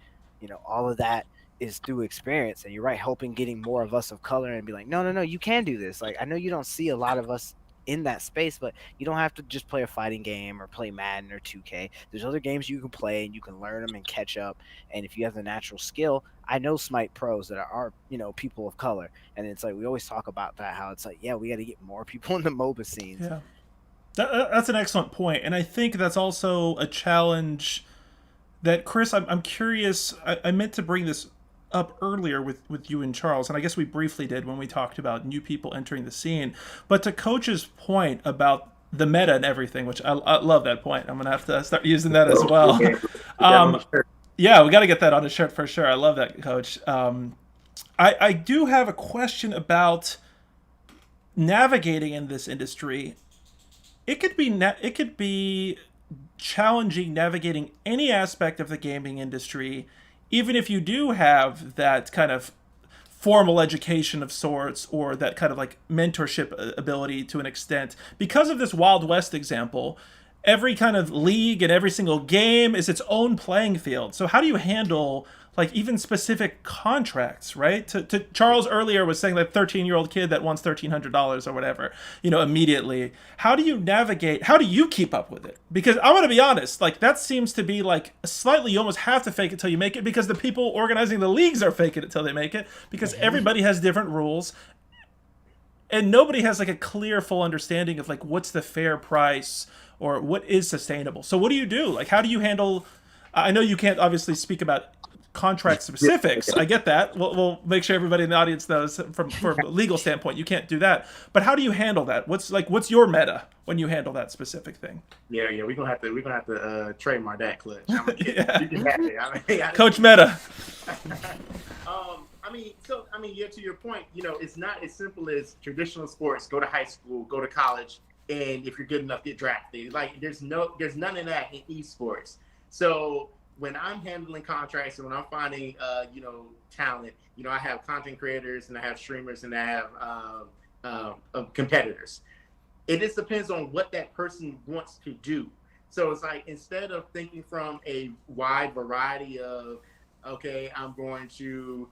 All of that is through experience. And you're right, helping getting more of us of color and be like, no, no, no, you can do this. Like, I know you don't see a lot of us in that space, but you don't have to just play a fighting game or play Madden or 2K. There's other games you can play and you can learn them and catch up. And if you have the natural skill, I know Smite pros that are people of color. And it's like, we always talk about that, how it's like, yeah, we got to get more people in the MOBA scenes. Yeah. That's an excellent point. And I think that's also a challenge that, Chris, I'm curious. I meant to bring this up earlier with you and Charles, and I guess we briefly did when we talked about new people entering the scene. But to Coach's point about the meta and everything, which I love that point. I'm going to have to start using that as well. Yeah, we got to get that on a shirt for sure. I love that, Coach. I do have a question about navigating in this industry. It could be challenging navigating any aspect of the gaming industry, even if you do have that kind of formal education of sorts, or that kind of like mentorship ability to an extent. Because of this Wild West example, every kind of league and every single game is its own playing field. So how do you handle like even specific contracts, right? To Charles earlier was saying that 13-year-old kid that wants $1,300 or whatever, immediately. How do you navigate? How do you keep up with it? Because I want to be honest, like that seems to be like slightly, you almost have to fake it till you make it, because the people organizing the leagues are faking it till they make it, because everybody has different rules. And nobody has like a clear, full understanding of like what's the fair price or what is sustainable. So what do you do? Like, how do you handle? I know you can't obviously speak about contract specifics. I get that. We'll make sure everybody in the audience knows from a legal standpoint you can't do that. But how do you handle that? What's your meta when you handle that specific thing? Yeah, we're gonna have to trademark that, Clutch. You can have it. Coach Meta. Yeah, to your point, it's not as simple as traditional sports. Go to high school, go to college, and if you're good enough, get drafted. Like there's none of that in esports. So when I'm handling contracts and when I'm finding talent, I have content creators and I have streamers and I have competitors. It just depends on what that person wants to do. So it's like, instead of thinking from a wide variety of, okay, I'm going to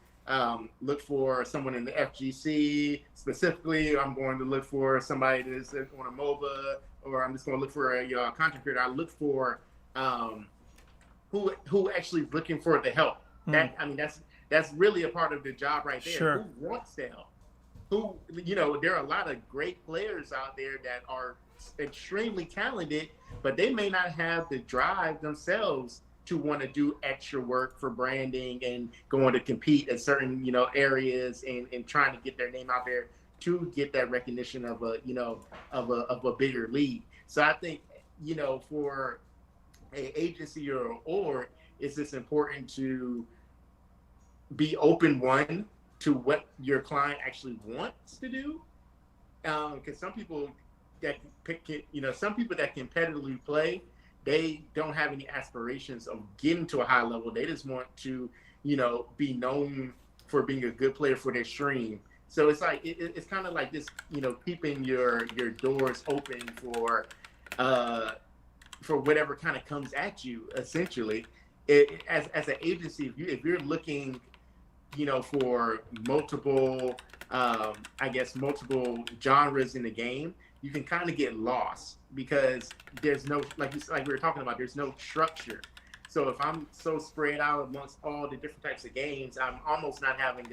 look for someone in the FGC specifically, I'm going to look for somebody that's on a MOBA, or I'm just going to look for a content creator. I look for who actually is looking for the help. That's really a part of the job right there. Sure. Who wants the help? There are a lot of great players out there that are extremely talented, but they may not have the drive themselves to want to do extra work for branding and going to compete at certain areas and trying to get their name out there to get that recognition of a bigger league. So I think for an agency or an org, it's just important to be open, one, to what your client actually wants to do, because some people that competitively play, they don't have any aspirations of getting to a high level. They just want to be known for being a good player for their stream. So it's like it's kind of like this, keeping your doors open for whatever kind of comes at you. Essentially, as an agency, if you're looking for multiple genres in the game, you can kind of get lost because there's no, like we were talking about, there's no structure. So if I'm so spread out amongst all the different types of games, I'm almost not having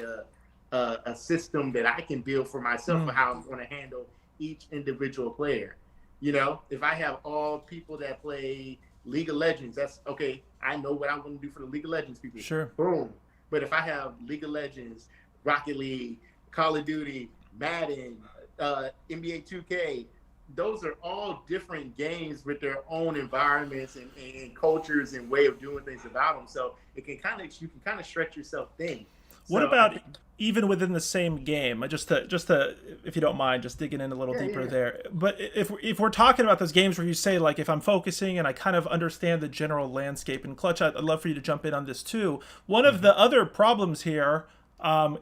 a system that I can build for myself for how I'm going to handle each individual player. If I have all people that play League of Legends, that's okay. I know what I want to do for the League of Legends people. Sure. Boom. But if I have League of Legends, Rocket League, Call of Duty, Madden, NBA 2K, those are all different games with their own environments and cultures and way of doing things about them. So it can kind of you can kind of stretch yourself thin. What So I about think even within the same game? Just to, if you don't mind, just digging in a little yeah, deeper yeah. there. But if we're talking about those games where you say like, if I'm focusing and I kind of understand the general landscape, and Clutch, I'd love for you to jump in on this too. One of the other problems here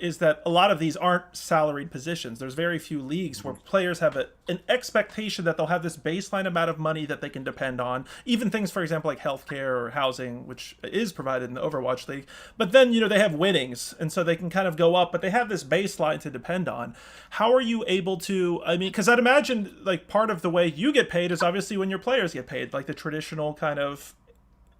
is that a lot of these aren't salaried positions. There's very few leagues where players have an expectation that they'll have this baseline amount of money that they can depend on. Even things, for example, like healthcare or housing, which is provided in the Overwatch League. But then, they have winnings, and so they can kind of go up, but they have this baseline to depend on. How are you able to, I mean, because I'd imagine like part of the way you get paid is obviously when your players get paid, like the traditional kind of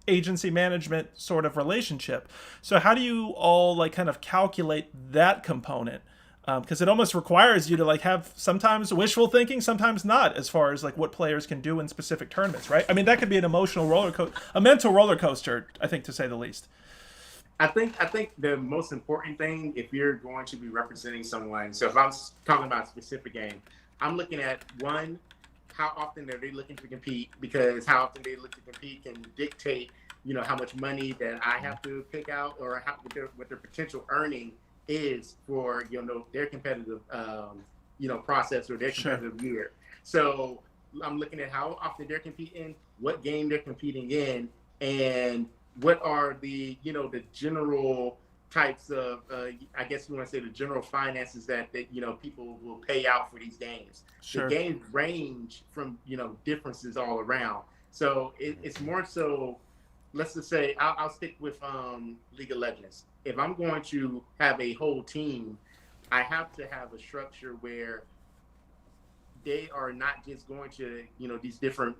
agency management sort of relationship. So how do you all like kind of calculate that component? Because it almost requires you to like have sometimes wishful thinking, sometimes not, as far as like what players can do in specific tournaments, right? I mean, that could be an emotional roller coaster, a mental roller coaster, I think, to say the least. I think the most important thing, if you're going to be representing someone, so if I'm talking about a specific game, I'm looking at one, how often are they looking to compete? Because how often they look to compete can dictate, how much money that I have to pick out, or what their potential earning is for their competitive process or their Sure. competitive year. So I'm looking at how often they're competing, what game they're competing in, and what are the general types of I guess you want to say the general finances that people will pay out for these games. The Sure. games range from differences all around. So it's more so, let's just say I'll stick with League of Legends. If I'm going to have a whole team, I have to have a structure where they are not just going to these different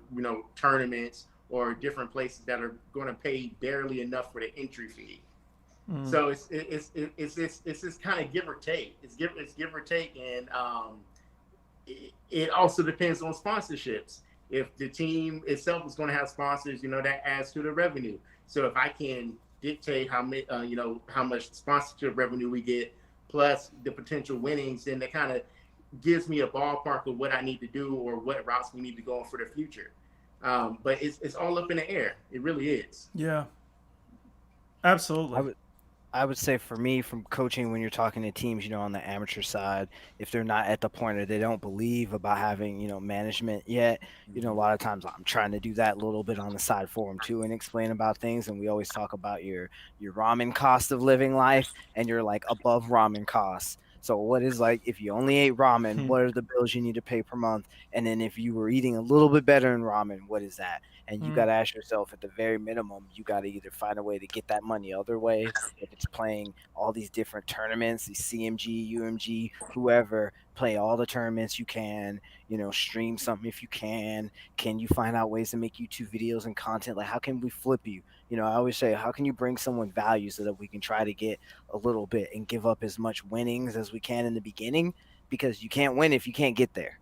tournaments or different places that are going to pay barely enough for the entry fee. Mm. So it's this kind of give or take. It's give or take, and it also depends on sponsorships. If the team itself is going to have sponsors, that adds to the revenue. So if I can dictate how much sponsorship revenue we get, plus the potential winnings, then that kind of gives me a ballpark of what I need to do or what routes we need to go on for the future. But it's all up in the air. It really is. Yeah. I Absolutely. would I would say for me, from coaching, when you're talking to teams, on the amateur side, if they're not at the point or they don't believe about having, management yet, a lot of times I'm trying to do that a little bit on the side for them too and explain about things. And we always talk about your ramen cost of living life and your like above ramen costs. So what is like if you only ate ramen, Hmm. what are the bills you need to pay per month? And then if you were eating a little bit better in ramen, what is that? And you Hmm. got to ask yourself at the very minimum, you got to either find a way to get that money other ways if it's playing all these different tournaments, these CMG, UMG, whoever, play all the tournaments you can, stream something if you can. Can you find out ways to make YouTube videos and content? Like, how can we flip you? I always say, how can you bring someone value so that we can try to get a little bit and give up as much winnings as we can in the beginning? Because you can't win if you can't get there.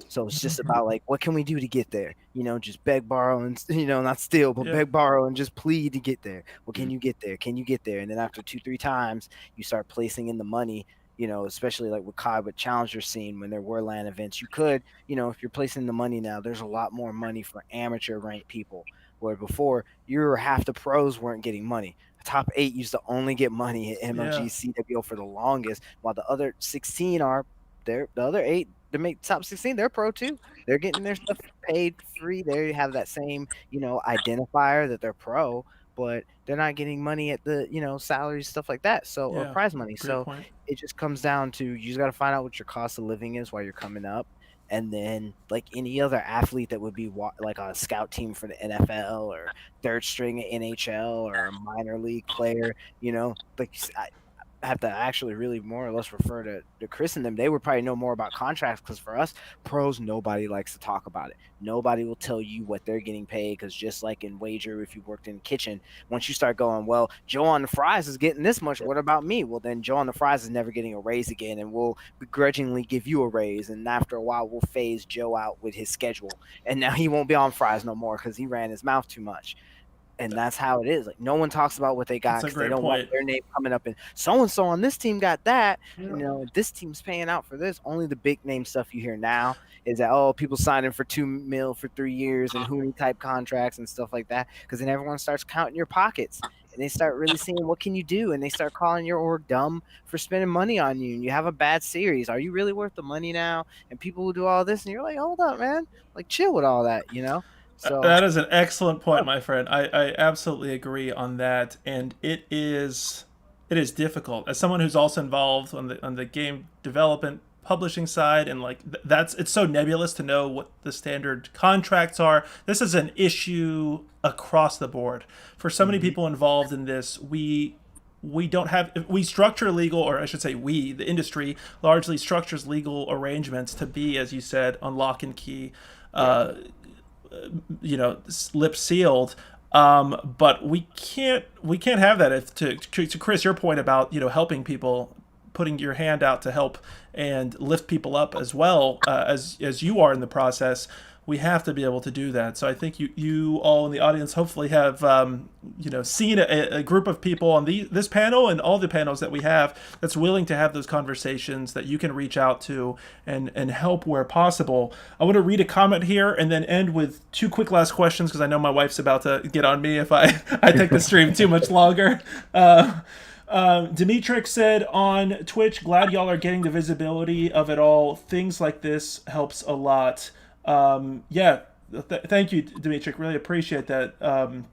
So it's just about like, what can we do to get there? Just beg, borrow, and not steal, but Yeah. beg, borrow, and just plead to get there. Well, can you get there? Can you get there? And then after 2, 3 times, you start placing in the money. Especially like with COD with Challenger scene when there were LAN events, you could, if you're placing the money now, there's a lot more money for amateur ranked people. Where before, half the pros weren't getting money. The top 8 used to only get money at Yeah. MLG, CWO for the longest, while the other 16 are there. The other 8 to make top 16, they're pro too. They're getting their stuff paid free. They have that same, identifier that they're pro, but they're not getting money at the, salaries, stuff like that. So, or Yeah. prize money. Great So point. it just comes down to you just got to find out what your cost of living is while you're coming up. And then, like any other athlete that would be like on a scout team for the NFL or third string at NHL or a minor league player, like have to actually really more or less refer to Chris and them. They would probably know more about contracts because for us pros, nobody likes to talk about it. Nobody will tell you what they're getting paid because just like in wager, if you worked in the kitchen, once you start going, well, Joe on the fries is getting this much. What about me? Well, then Joe on the fries is never getting a raise again, and we'll begrudgingly give you a raise. And after a while, we'll phase Joe out with his schedule, and now he won't be on fries no more because he ran his mouth too much. And that's how it is. Like, no one talks about what they got That's a because they great don't point. want their name coming up and so-and-so on this team got that. Yeah. You know, this team's paying out for this. Only the big name stuff you hear now is that, oh, people signing for $2 million for 3 years and Hooney type contracts and stuff like that. Because then everyone starts counting your pockets and they start really seeing what can you do, and they start calling your org dumb for spending money on you. And you have a bad series. Are you really worth the money now? And people will do all this, and you're like, hold up, man. Like, chill with all that, you know? So That is an excellent point, my friend. I absolutely agree on that, and it is difficult as someone who's also involved on the game development publishing side, and like it's so nebulous to know what the standard contracts are. This is an issue across the board for so many people involved in this. We don't have, we structure legal, or I should say the industry largely structures legal arrangements to be, as you said, on lock and key, lip sealed. But we can't have that. If to Chris, your point about helping people, putting your hand out to help and lift people up as well, as you are in the process, we have to be able to do that. So I think you all in the audience hopefully have seen a group of people on this panel and all the panels that we have that's willing to have those conversations that you can reach out to and help where possible. I want to read a comment here and then end with 2 quick last questions, because I know my wife's about to get on me if I take the stream too much longer. Dimitrik said on Twitch, glad y'all are getting the visibility of it all. Things like this helps a lot. Thank you, Dimitrik. Really appreciate that. I'm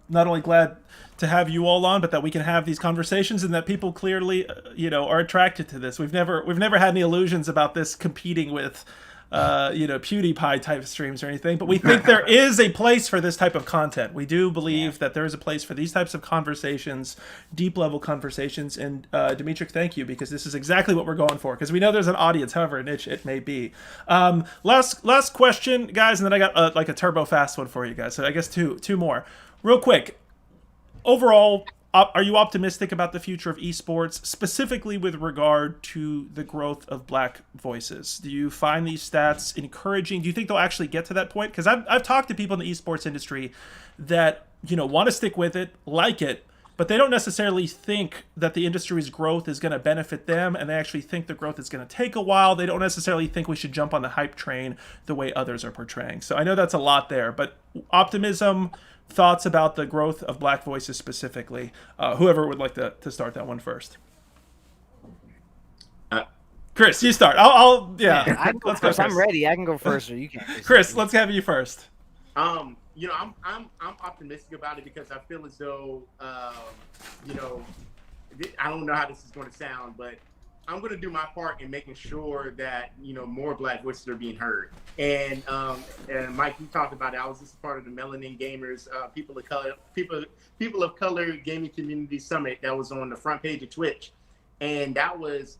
not only glad to have you all on, but that we can have these conversations and that people clearly, are attracted to this. We've never had any illusions about this competing with, PewDiePie type streams or anything, but we think there is a place for this type of content. We do believe that there is a place for these types of conversations, deep level conversations. And Dimitrik, thank you, because this is exactly what we're going for, because we know there's an audience, however niche it may be. Last question, guys, and then I got like a turbo fast one for you guys. So I guess two more real quick. Overall, are you optimistic about the future of esports, specifically with regard to the growth of Black voices? Do you find these stats encouraging? Do you think they'll actually get to that point? Because I've talked to people in the esports industry that want to stick with it, like it, but they don't necessarily think that the industry's growth is going to benefit them, and they actually think the growth is going to take a while. They don't necessarily think we should jump on the hype train the way others are portraying. So I know that's a lot there, but optimism, thoughts about the growth of Black voices specifically. Whoever would like to start that one first. Chris, you start. I'll I can go first. I'm ready. I can go first, or you can. Chris, let's have you first. I'm optimistic about it because I feel as though I don't know how this is going to sound, but I'm going to do my part in making sure that more Black voices are being heard. And Mike, you talked about it. I was just part of the Melanin Gamers People of Color Gaming Community Summit that was on the front page of Twitch, and that was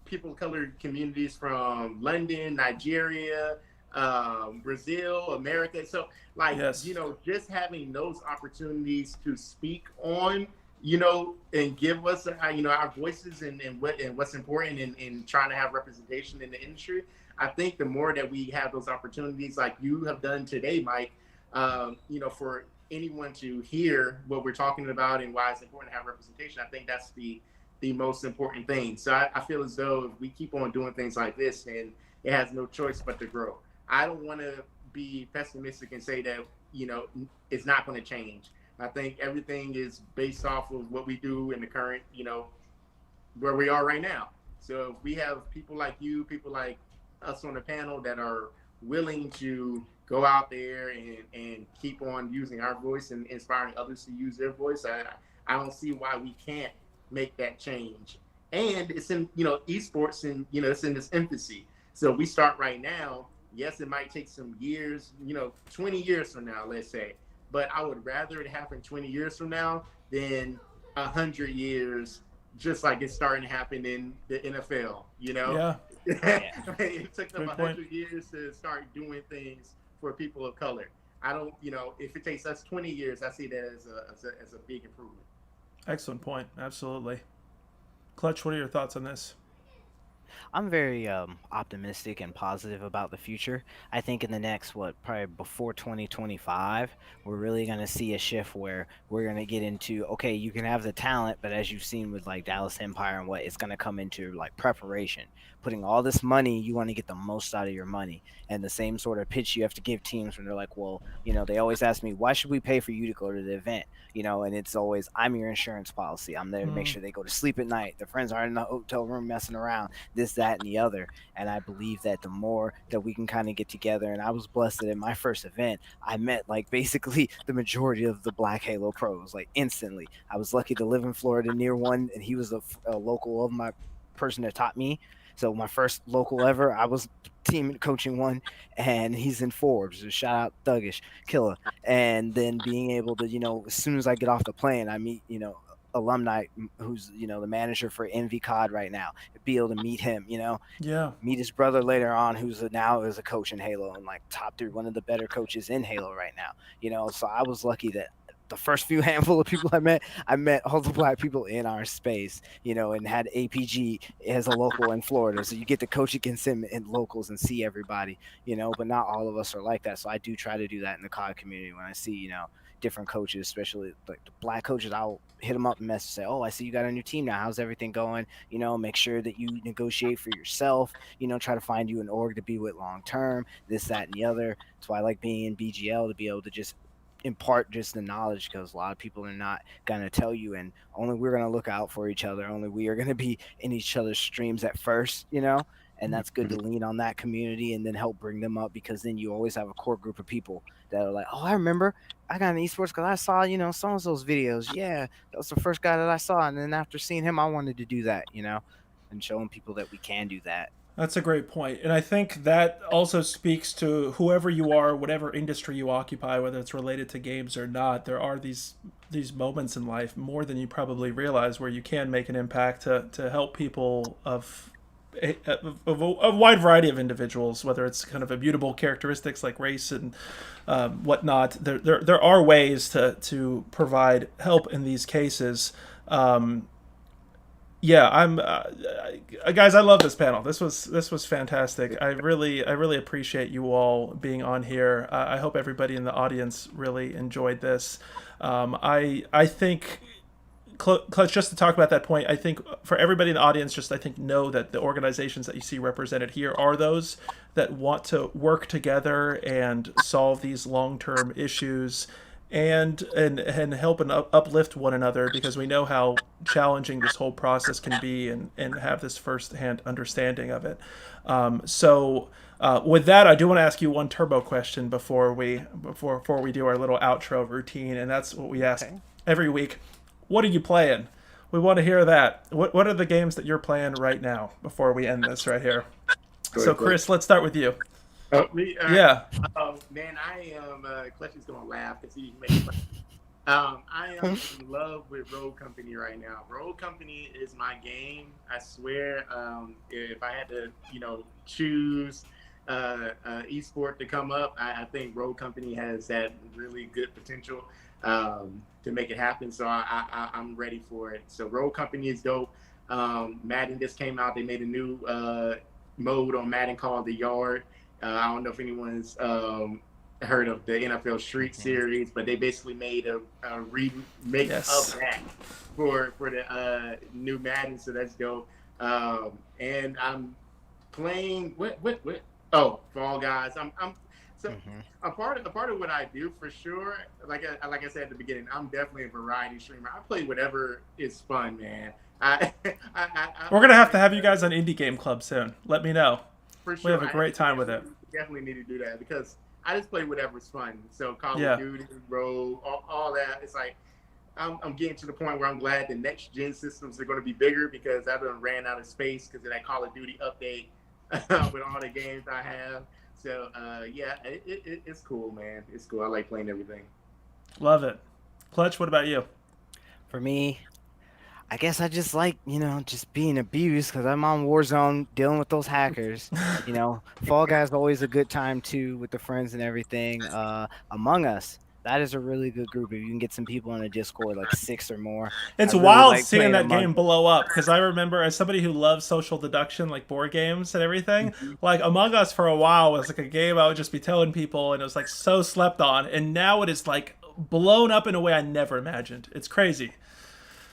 people of color communities from London, Nigeria, Brazil, America. So yes. Just having those opportunities to speak on and give us our voices and what's important in trying to have representation in the industry. I think the more that we have those opportunities like you have done today, Mike, for anyone to hear what we're talking about and why it's important to have representation, I think that's the most important thing. So I feel as though if we keep on doing things like this, then it has no choice but to grow. I don't want to be pessimistic and say that, it's not going to change. I think everything is based off of what we do in the current, where we are right now. So if we have people like you, people like us on the panel that are willing to go out there and keep on using our voice and inspiring others to use their voice, I don't see why we can't make that change. And it's in, esports, and, it's in its infancy. So we start right now. Yes, it might take some years, 20 years from now, let's say. But I would rather it happen 20 years from now than 100 years, just like it's starting to happen in the NFL, Yeah. It took them Good 100 point. years to start doing things for people of color. I don't, if it takes us 20 years, I see that as a big improvement. Excellent point. Absolutely. Clutch, what are your thoughts on this? I'm very optimistic and positive about the future. I think in the next probably before 2025, we're really going to see a shift where we're going to get into, okay, you can have the talent, but as you've seen with like Dallas Empire and what it's going to come into like preparation, putting all this money, you want to get the most out of your money. And the same sort of pitch you have to give teams when they're like, well, they always ask me, why should we pay for you to go to the event? And it's always, I'm your insurance policy. I'm there to make sure they go to sleep at night. Their friends aren't in the hotel room messing around, this, that, and the other. And I believe that the more that we can kind of get together, and I was blessed that in my first event, I met like basically the majority of the Black Halo pros, like instantly. I was lucky to live in Florida near one, and he was a local of my person that taught me. So my first local ever, I was team coaching one, and he's in Forbes. Shout out Thuggish Killer. And then being able to, as soon as I get off the plane, I meet, alumni who's, the manager for NV right now. Be able to meet him, Yeah. meet his brother later on, who's now is a coach in Halo and like top 3, one of the better coaches in Halo right now. So I was lucky that the first few handful of people I met all the Black people in our space, and had APG as a local in Florida. So you get to coach against him in locals and see everybody, but not all of us are like that. So I do try to do that in the COD community when I see, different coaches, especially like the Black coaches. I'll hit them up and message, say, oh, I see you got a new team now. How's everything going? Make sure that you negotiate for yourself, try to find you an org to be with long term, this, that, and the other. That's why I like being in BGL, to be able to just impart just the knowledge, because a lot of people are not going to tell you, and only we're going to look out for each other. Only we are going to be in each other's streams at first, and that's good to lean on that community and then help bring them up, because then you always have a core group of people that are like, oh, I remember I got an esports because I saw, so-and-so's videos. Yeah, that was the first guy that I saw. And then after seeing him, I wanted to do that, and showing people that we can do that. That's a great point. And I think that also speaks to whoever you are, whatever industry you occupy, whether it's related to games or not. There are these moments in life, more than you probably realize, where you can make an impact to help people of a wide variety of individuals, whether it's kind of immutable characteristics like race and whatnot. There are ways to provide help in these cases. Yeah, I'm guys, I love this panel. This was fantastic. I really appreciate you all being on here. I hope everybody in the audience really enjoyed this. I think, Clutch, just to talk about that point, I think for everybody in the audience, I think know that the organizations that you see represented here are those that want to work together and solve these long-term issues and help and uplift one another, because we know how challenging this whole process can be, and have this first-hand understanding of it. So with that, I do want to ask you one turbo question before we do our little outro routine, and that's what we ask every week. What are you playing? We want to hear that. What are the games that you're playing right now before we end this right here? So, Chris, let's start with you. Me? Yeah. Man, I am. Clutch is gonna laugh because he makes. I am in love with Rogue Company right now. Rogue Company is my game. I swear. If I had to, choose esport to come up, I think Rogue Company has that really good potential to make it happen. So I'm ready for it. So Rogue Company is dope. Madden just came out. They made a new mode on Madden called The Yard. I don't know if anyone's heard of the NFL Street Series, but they basically made a remake of that for the new Madden. So that's dope. And I'm playing what? Oh, Fall Guys. I'm a part of what I do for sure. Like I said at the beginning, I'm definitely a variety streamer. I play whatever is fun, man. We're gonna have to have you guys on Indie Game Club soon. Let me know. For sure. We have a great time with it. Definitely need to do that, because I just play whatever's fun. So Call of Duty, Rogue, all that. It's like I'm getting to the point where I'm glad the next gen systems are going to be bigger, because I done ran out of space because of that Call of Duty update with all the games I have. So it's cool, man. It's cool. I like playing everything. Love it. Clutch, what about you? For me, I guess I just like, just being abused, because I'm on Warzone dealing with those hackers. Fall Guys is always a good time too, with the friends and everything. Among Us, That is a really good group. If you can get some people in a Discord, like 6 or more. It's I really wild like seeing playing that among game them. blow up because I remember as somebody who loves social deduction, like board games and everything, Mhm. like Among Us for a while was like a game I would just be telling people, and it was like so slept on, and now it is like blown up in a way I never imagined. It's crazy.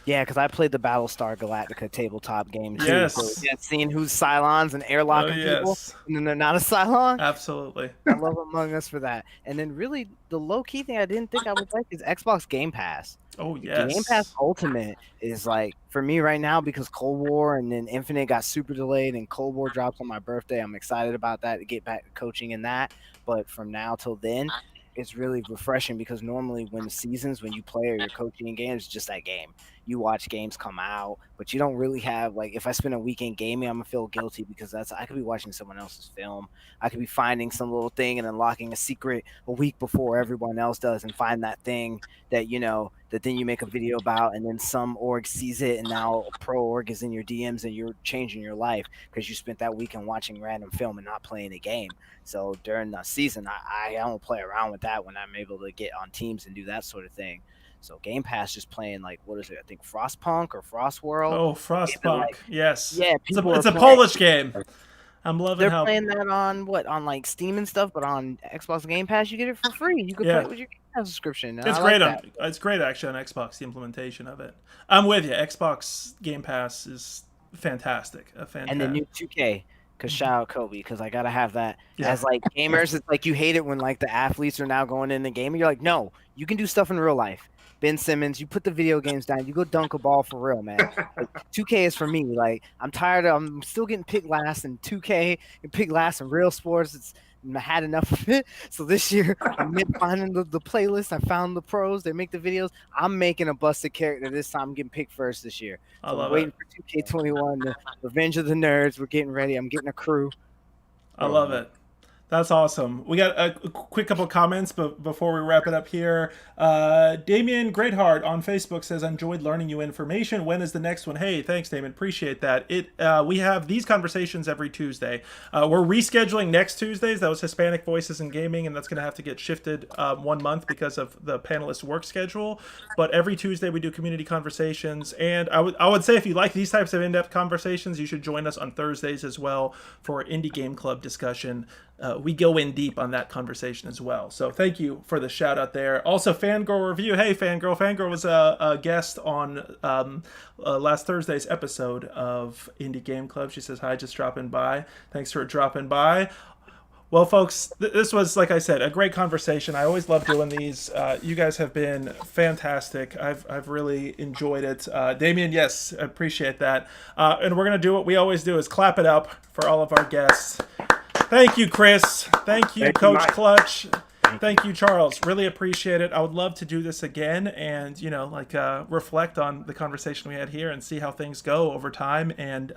Yeah, because I played the Battlestar Galactica tabletop game too. So Yes. yeah, seeing who's Cylons and Oh airlocking people, yes. and then they're not a Cylon. Absolutely. I love Among Us for that. And then really the low key thing I didn't think I would like is Xbox Game Pass. Oh Game Pass yes. Ultimate is like for me right now because Cold War and then Infinite got super delayed and Cold War drops on my birthday. I'm excited about that to get back to coaching in that. But from now till then, it's really refreshing because normally when the seasons when you play or you're coaching in games, it's just that game. You watch games come out, but you don't really have like if I spend a weekend gaming, I'm gonna feel guilty because that's I could be watching someone else's film. I could be finding some little thing and unlocking a secret a week before everyone else does and find that thing that that then you make a video about and then some org sees it and now a pro org is in your DMs and you're changing your life because you spent that weekend watching random film and not playing a game. So during the season, I don't play around with that when I'm able to get on teams and do that sort of thing. So Game Pass just playing like what is it? I think Frostpunk or Frost World. Oh, Like, Frostpunk. Yes. yeah, It's a people are it's a playing. Polish game. I'm loving They're how playing that on what on like Steam and stuff, but on Xbox Game Pass you get it for free. You could play yeah. it with your Game Pass subscription, and It's I great like on that. it's great actually on Xbox the implementation of it. I'm with you. Xbox Game Pass is fantastic. A And the fantastic. new 2K, because shout out Kobe, because I gotta have that. Yeah. As like gamers, it's like you hate it when like the athletes are now going in the game, and you're like, no, you can do stuff in real life. Ben Simmons, you put the video games down, you go dunk a ball for real, man. Like 2K is for me. Like I'm tired of, I'm still getting picked last in 2K and picked last in real sports. I had enough of it. So this year, I'm finding the playlist. I found the pros. They make the videos. I'm making a busted character this time. I'm getting picked first this year. I So I'm love it. waiting for 2K21, the Revenge of the Nerds. We're getting ready. I'm getting a crew. I love it. That's awesome. We got a quick couple comments, but before we wrap it up here, Damien Greatheart on Facebook says, "Enjoyed learning new information. When is the next one?" Hey, thanks, Damien. Appreciate that. We have these conversations every Tuesday. We're rescheduling next Tuesdays. That was Hispanic Voices in Gaming, and that's going to have to get shifted 1 month because of the panelist work schedule. But every Tuesday we do community conversations, and I would say if you like these types of in-depth conversations, you should join us on Thursdays as well for Indie Game Club discussion. We go in deep on that conversation as well. So thank you for the shout out there. Also, Fangirl Review. Hey, Fangirl. Fangirl was a guest on last Thursday's episode of Indie Game Club. She says, hi, just dropping by. Thanks for dropping by. Well, folks, this was, like I said, a great conversation. I always love doing these. You guys have been fantastic. I've really enjoyed it. Damien, yes, I appreciate that. And we're going to do what we always do is clap it up for all of our guests. Thank you, Chris. Thank you, Coach Mike. Clutch. Thank you, Charles. Really appreciate it. I would love to do this again and, reflect on the conversation we had here and see how things go over time. And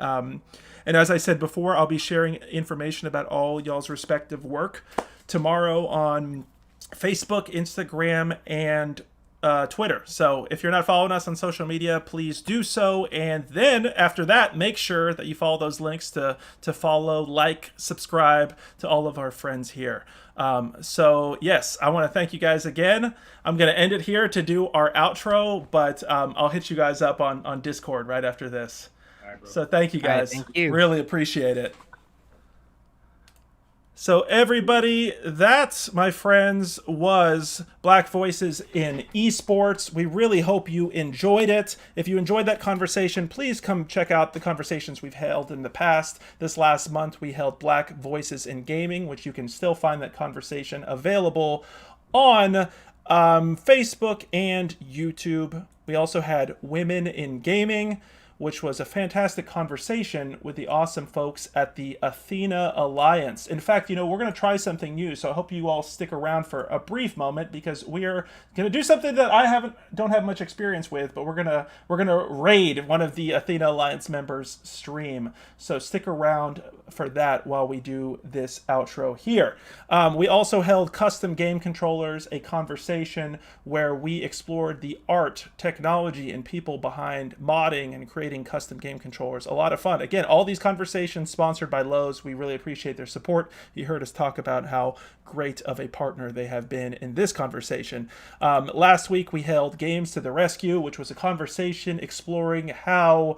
as I said before, I'll be sharing information about all y'all's respective work tomorrow on Facebook, Instagram, and Twitter. So if you're not following us on social media, please do so. And then after that, make sure that you follow those links to follow, like, subscribe to all of our friends here. So yes, I want to thank you guys again. I'm going to end it here to do our outro, but I'll hit you guys up on Discord right after this. All right, bro. So thank you All right, guys. thank you. Really appreciate it. So everybody, that, my friends, was Black Voices in Esports. We really hope you enjoyed it. If you enjoyed that conversation, please come check out the conversations we've held in the past. This last month, we held Black Voices in Gaming, which you can still find that conversation available on Facebook and YouTube. We also had Women in Gaming, which was a fantastic conversation with the awesome folks at the Athena Alliance. In fact, we're going to try something new, so I hope you all stick around for a brief moment because we're going to do something that I don't have much experience with, but we're going to raid one of the Athena Alliance members' stream. So stick around for that while we do this outro here. We also held Custom Game Controllers, a conversation where we explored the art, technology, and people behind modding and creating creating custom game controllers. A lot of fun. Again, all these conversations sponsored by Lowe's. We really appreciate their support. You heard us talk about how great of a partner they have been in this conversation. Last week, we held Games to the Rescue, which was a conversation exploring how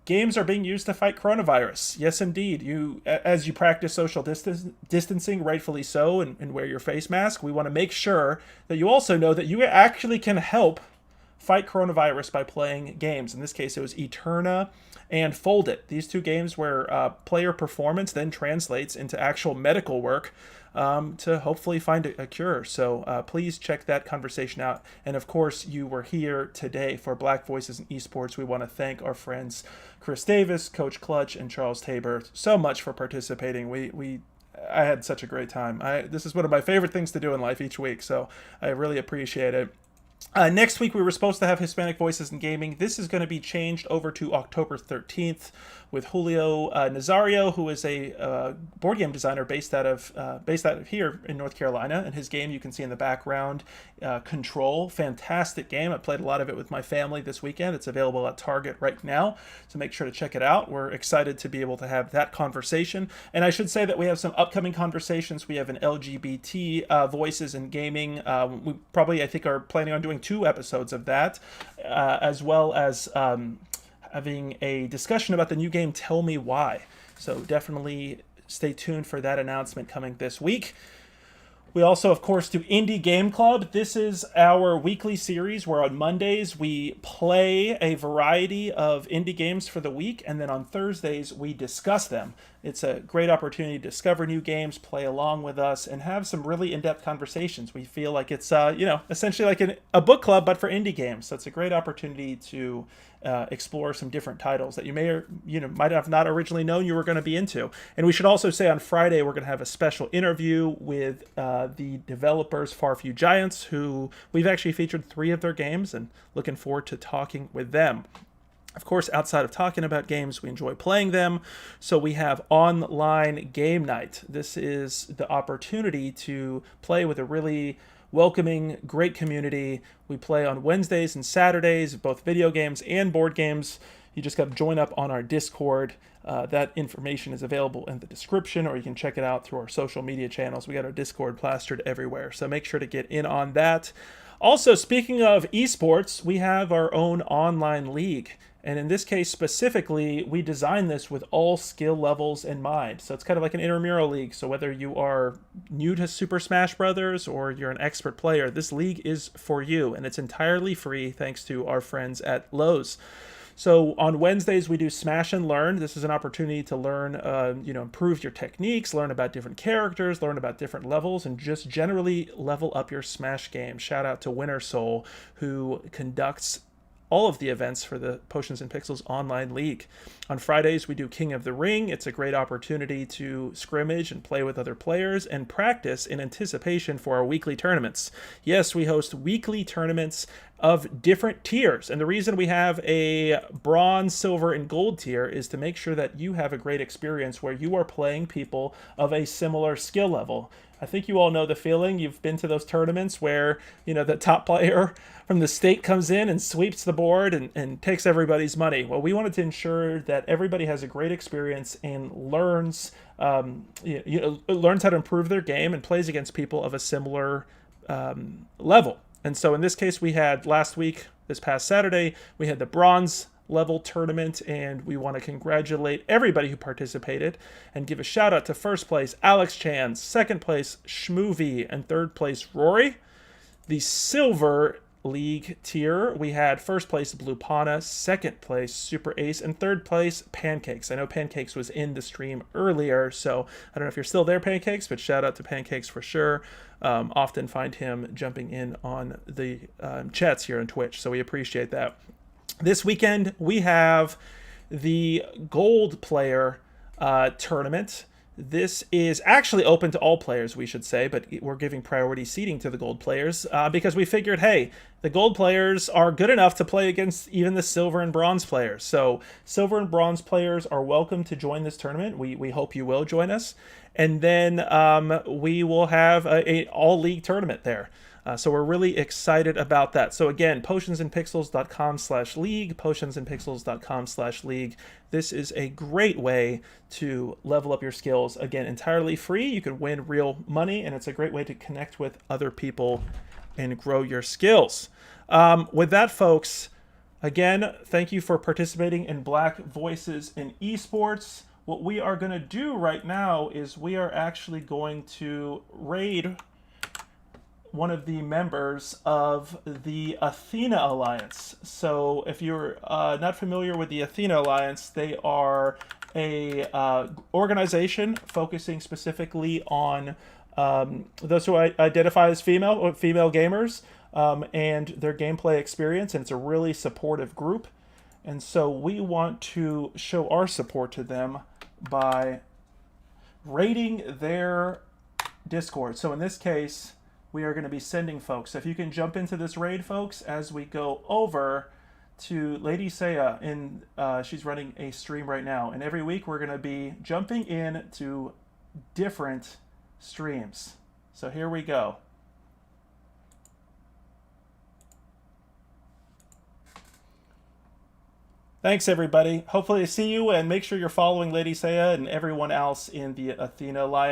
games are being used to fight coronavirus. Yes, indeed. As you practice social distancing, rightfully so, and wear your face mask, we want to make sure that you also know that you actually can help fight coronavirus by playing games. In this case, it was Eterna and Fold It. These two games where player performance then translates into actual medical work to hopefully find a cure. So please check that conversation out. And of course, you were here today for Black Voices in Esports. We want to thank our friends Chris Davis, Coach Clutch, and Charles Tabor so much for participating. I had such a great time. This is one of my favorite things to do in life each week, so I really appreciate it. Next week, we were supposed to have Hispanic Voices in Gaming. This is going to be changed over to October 13th with Julio Nazario, who is a board game designer based out of here in North Carolina. And his game you can see in the background, Control. Fantastic game. I played a lot of it with my family this weekend. It's available at Target right now, so make sure to check it out. We're excited to be able to have that conversation. And I should say that we have some upcoming conversations. We have an LGBT Voices in Gaming. We probably, I think, are planning on doing 2 episodes of that, as well as having a discussion about the new game Tell Me Why. So definitely stay tuned for that announcement coming this week. We also, of course, do Indie Game Club. This is our weekly series where on Mondays we play a variety of indie games for the week, and then on Thursdays we discuss them. It's a great opportunity to discover new games, play along with us, and have some really in-depth conversations. We feel like it's, essentially like a book club, but for indie games. So it's a great opportunity to explore some different titles that you may or might have not originally known you were going to be into. And we should also say on Friday we're going to have a special interview with the developers Farfew Giants, who we've actually featured 3 of their games, and looking forward to talking with them. Of course, outside of talking about games, we enjoy playing them. So we have online game night. This is the opportunity to play with a really welcoming, great community. We play on Wednesdays and Saturdays, both video games and board games. You just got to join up on our Discord. That information is available in the description, or you can check it out through our social media channels. We got our Discord plastered everywhere, so make sure to get in on that. Also, speaking of esports, we have our own online league. And in this case specifically, we designed this with all skill levels in mind. So it's kind of like an intramural league. So whether you are new to Super Smash Brothers or you're an expert player, this league is for you. And it's entirely free thanks to our friends at Lowe's. So on Wednesdays, we do Smash and Learn. This is an opportunity to learn, improve your techniques, learn about different characters, learn about different levels, and just generally level up your Smash game. Shout out to Winter Soul, who conducts all of the events for the Potions and Pixels online league. On Fridays, we do King of the Ring. It's a great opportunity to scrimmage and play with other players and practice in anticipation for our weekly tournaments. Yes, we host weekly tournaments of different tiers. And the reason we have a bronze, silver, and gold tier is to make sure that you have a great experience where you are playing people of a similar skill level. I think you all know the feeling. You've been to those tournaments where, the top player from the state comes in and sweeps the board and takes everybody's money. Well, we wanted to ensure that everybody has a great experience and learns learns how to improve their game and plays against people of a similar level. And so in this case, we had this past Saturday, we had the bronze level tournament, and we want to congratulate everybody who participated and give a shout out to first place Alex Chan, second place Schmoovy, and third place Rory. The silver league tier, we had first place Blue Pana, second place Super Ace, and third place Pancakes. I know Pancakes was in the stream earlier, so I don't know if you're still there, Pancakes, but shout out to Pancakes for sure. Often find him jumping in on the chats here on Twitch, so we appreciate that. This weekend, we have the Gold Player tournament. This is actually open to all players, we should say, but we're giving priority seating to the gold players because we figured, hey, the gold players are good enough to play against even the silver and bronze players. So silver and bronze players are welcome to join this tournament. We hope you will join us. And then we will have a all-league tournament there. So we're really excited about that. So again, potionsandpixels.com/league, potionsandpixels.com/league. This is a great way to level up your skills. Again, entirely free. You can win real money, and it's a great way to connect with other people and grow your skills. With that, folks, again, thank you for participating in Black Voices in Esports. What we are going to do right now is we are actually going to raid one of the members of the Athena Alliance. So if you're not familiar with the Athena Alliance, they are a organization focusing specifically on those who identify as female gamers and their gameplay experience, and it's a really supportive group. And so we want to show our support to them by raiding their Discord. So in this case, we are going to be sending folks. So if you can jump into this raid, folks, as we go over to Lady Saya. She's running a stream right now. And every week we're going to be jumping in to different streams. So here we go. Thanks, everybody. Hopefully I see you, and make sure you're following Lady Saya and everyone else in the Athena Alliance.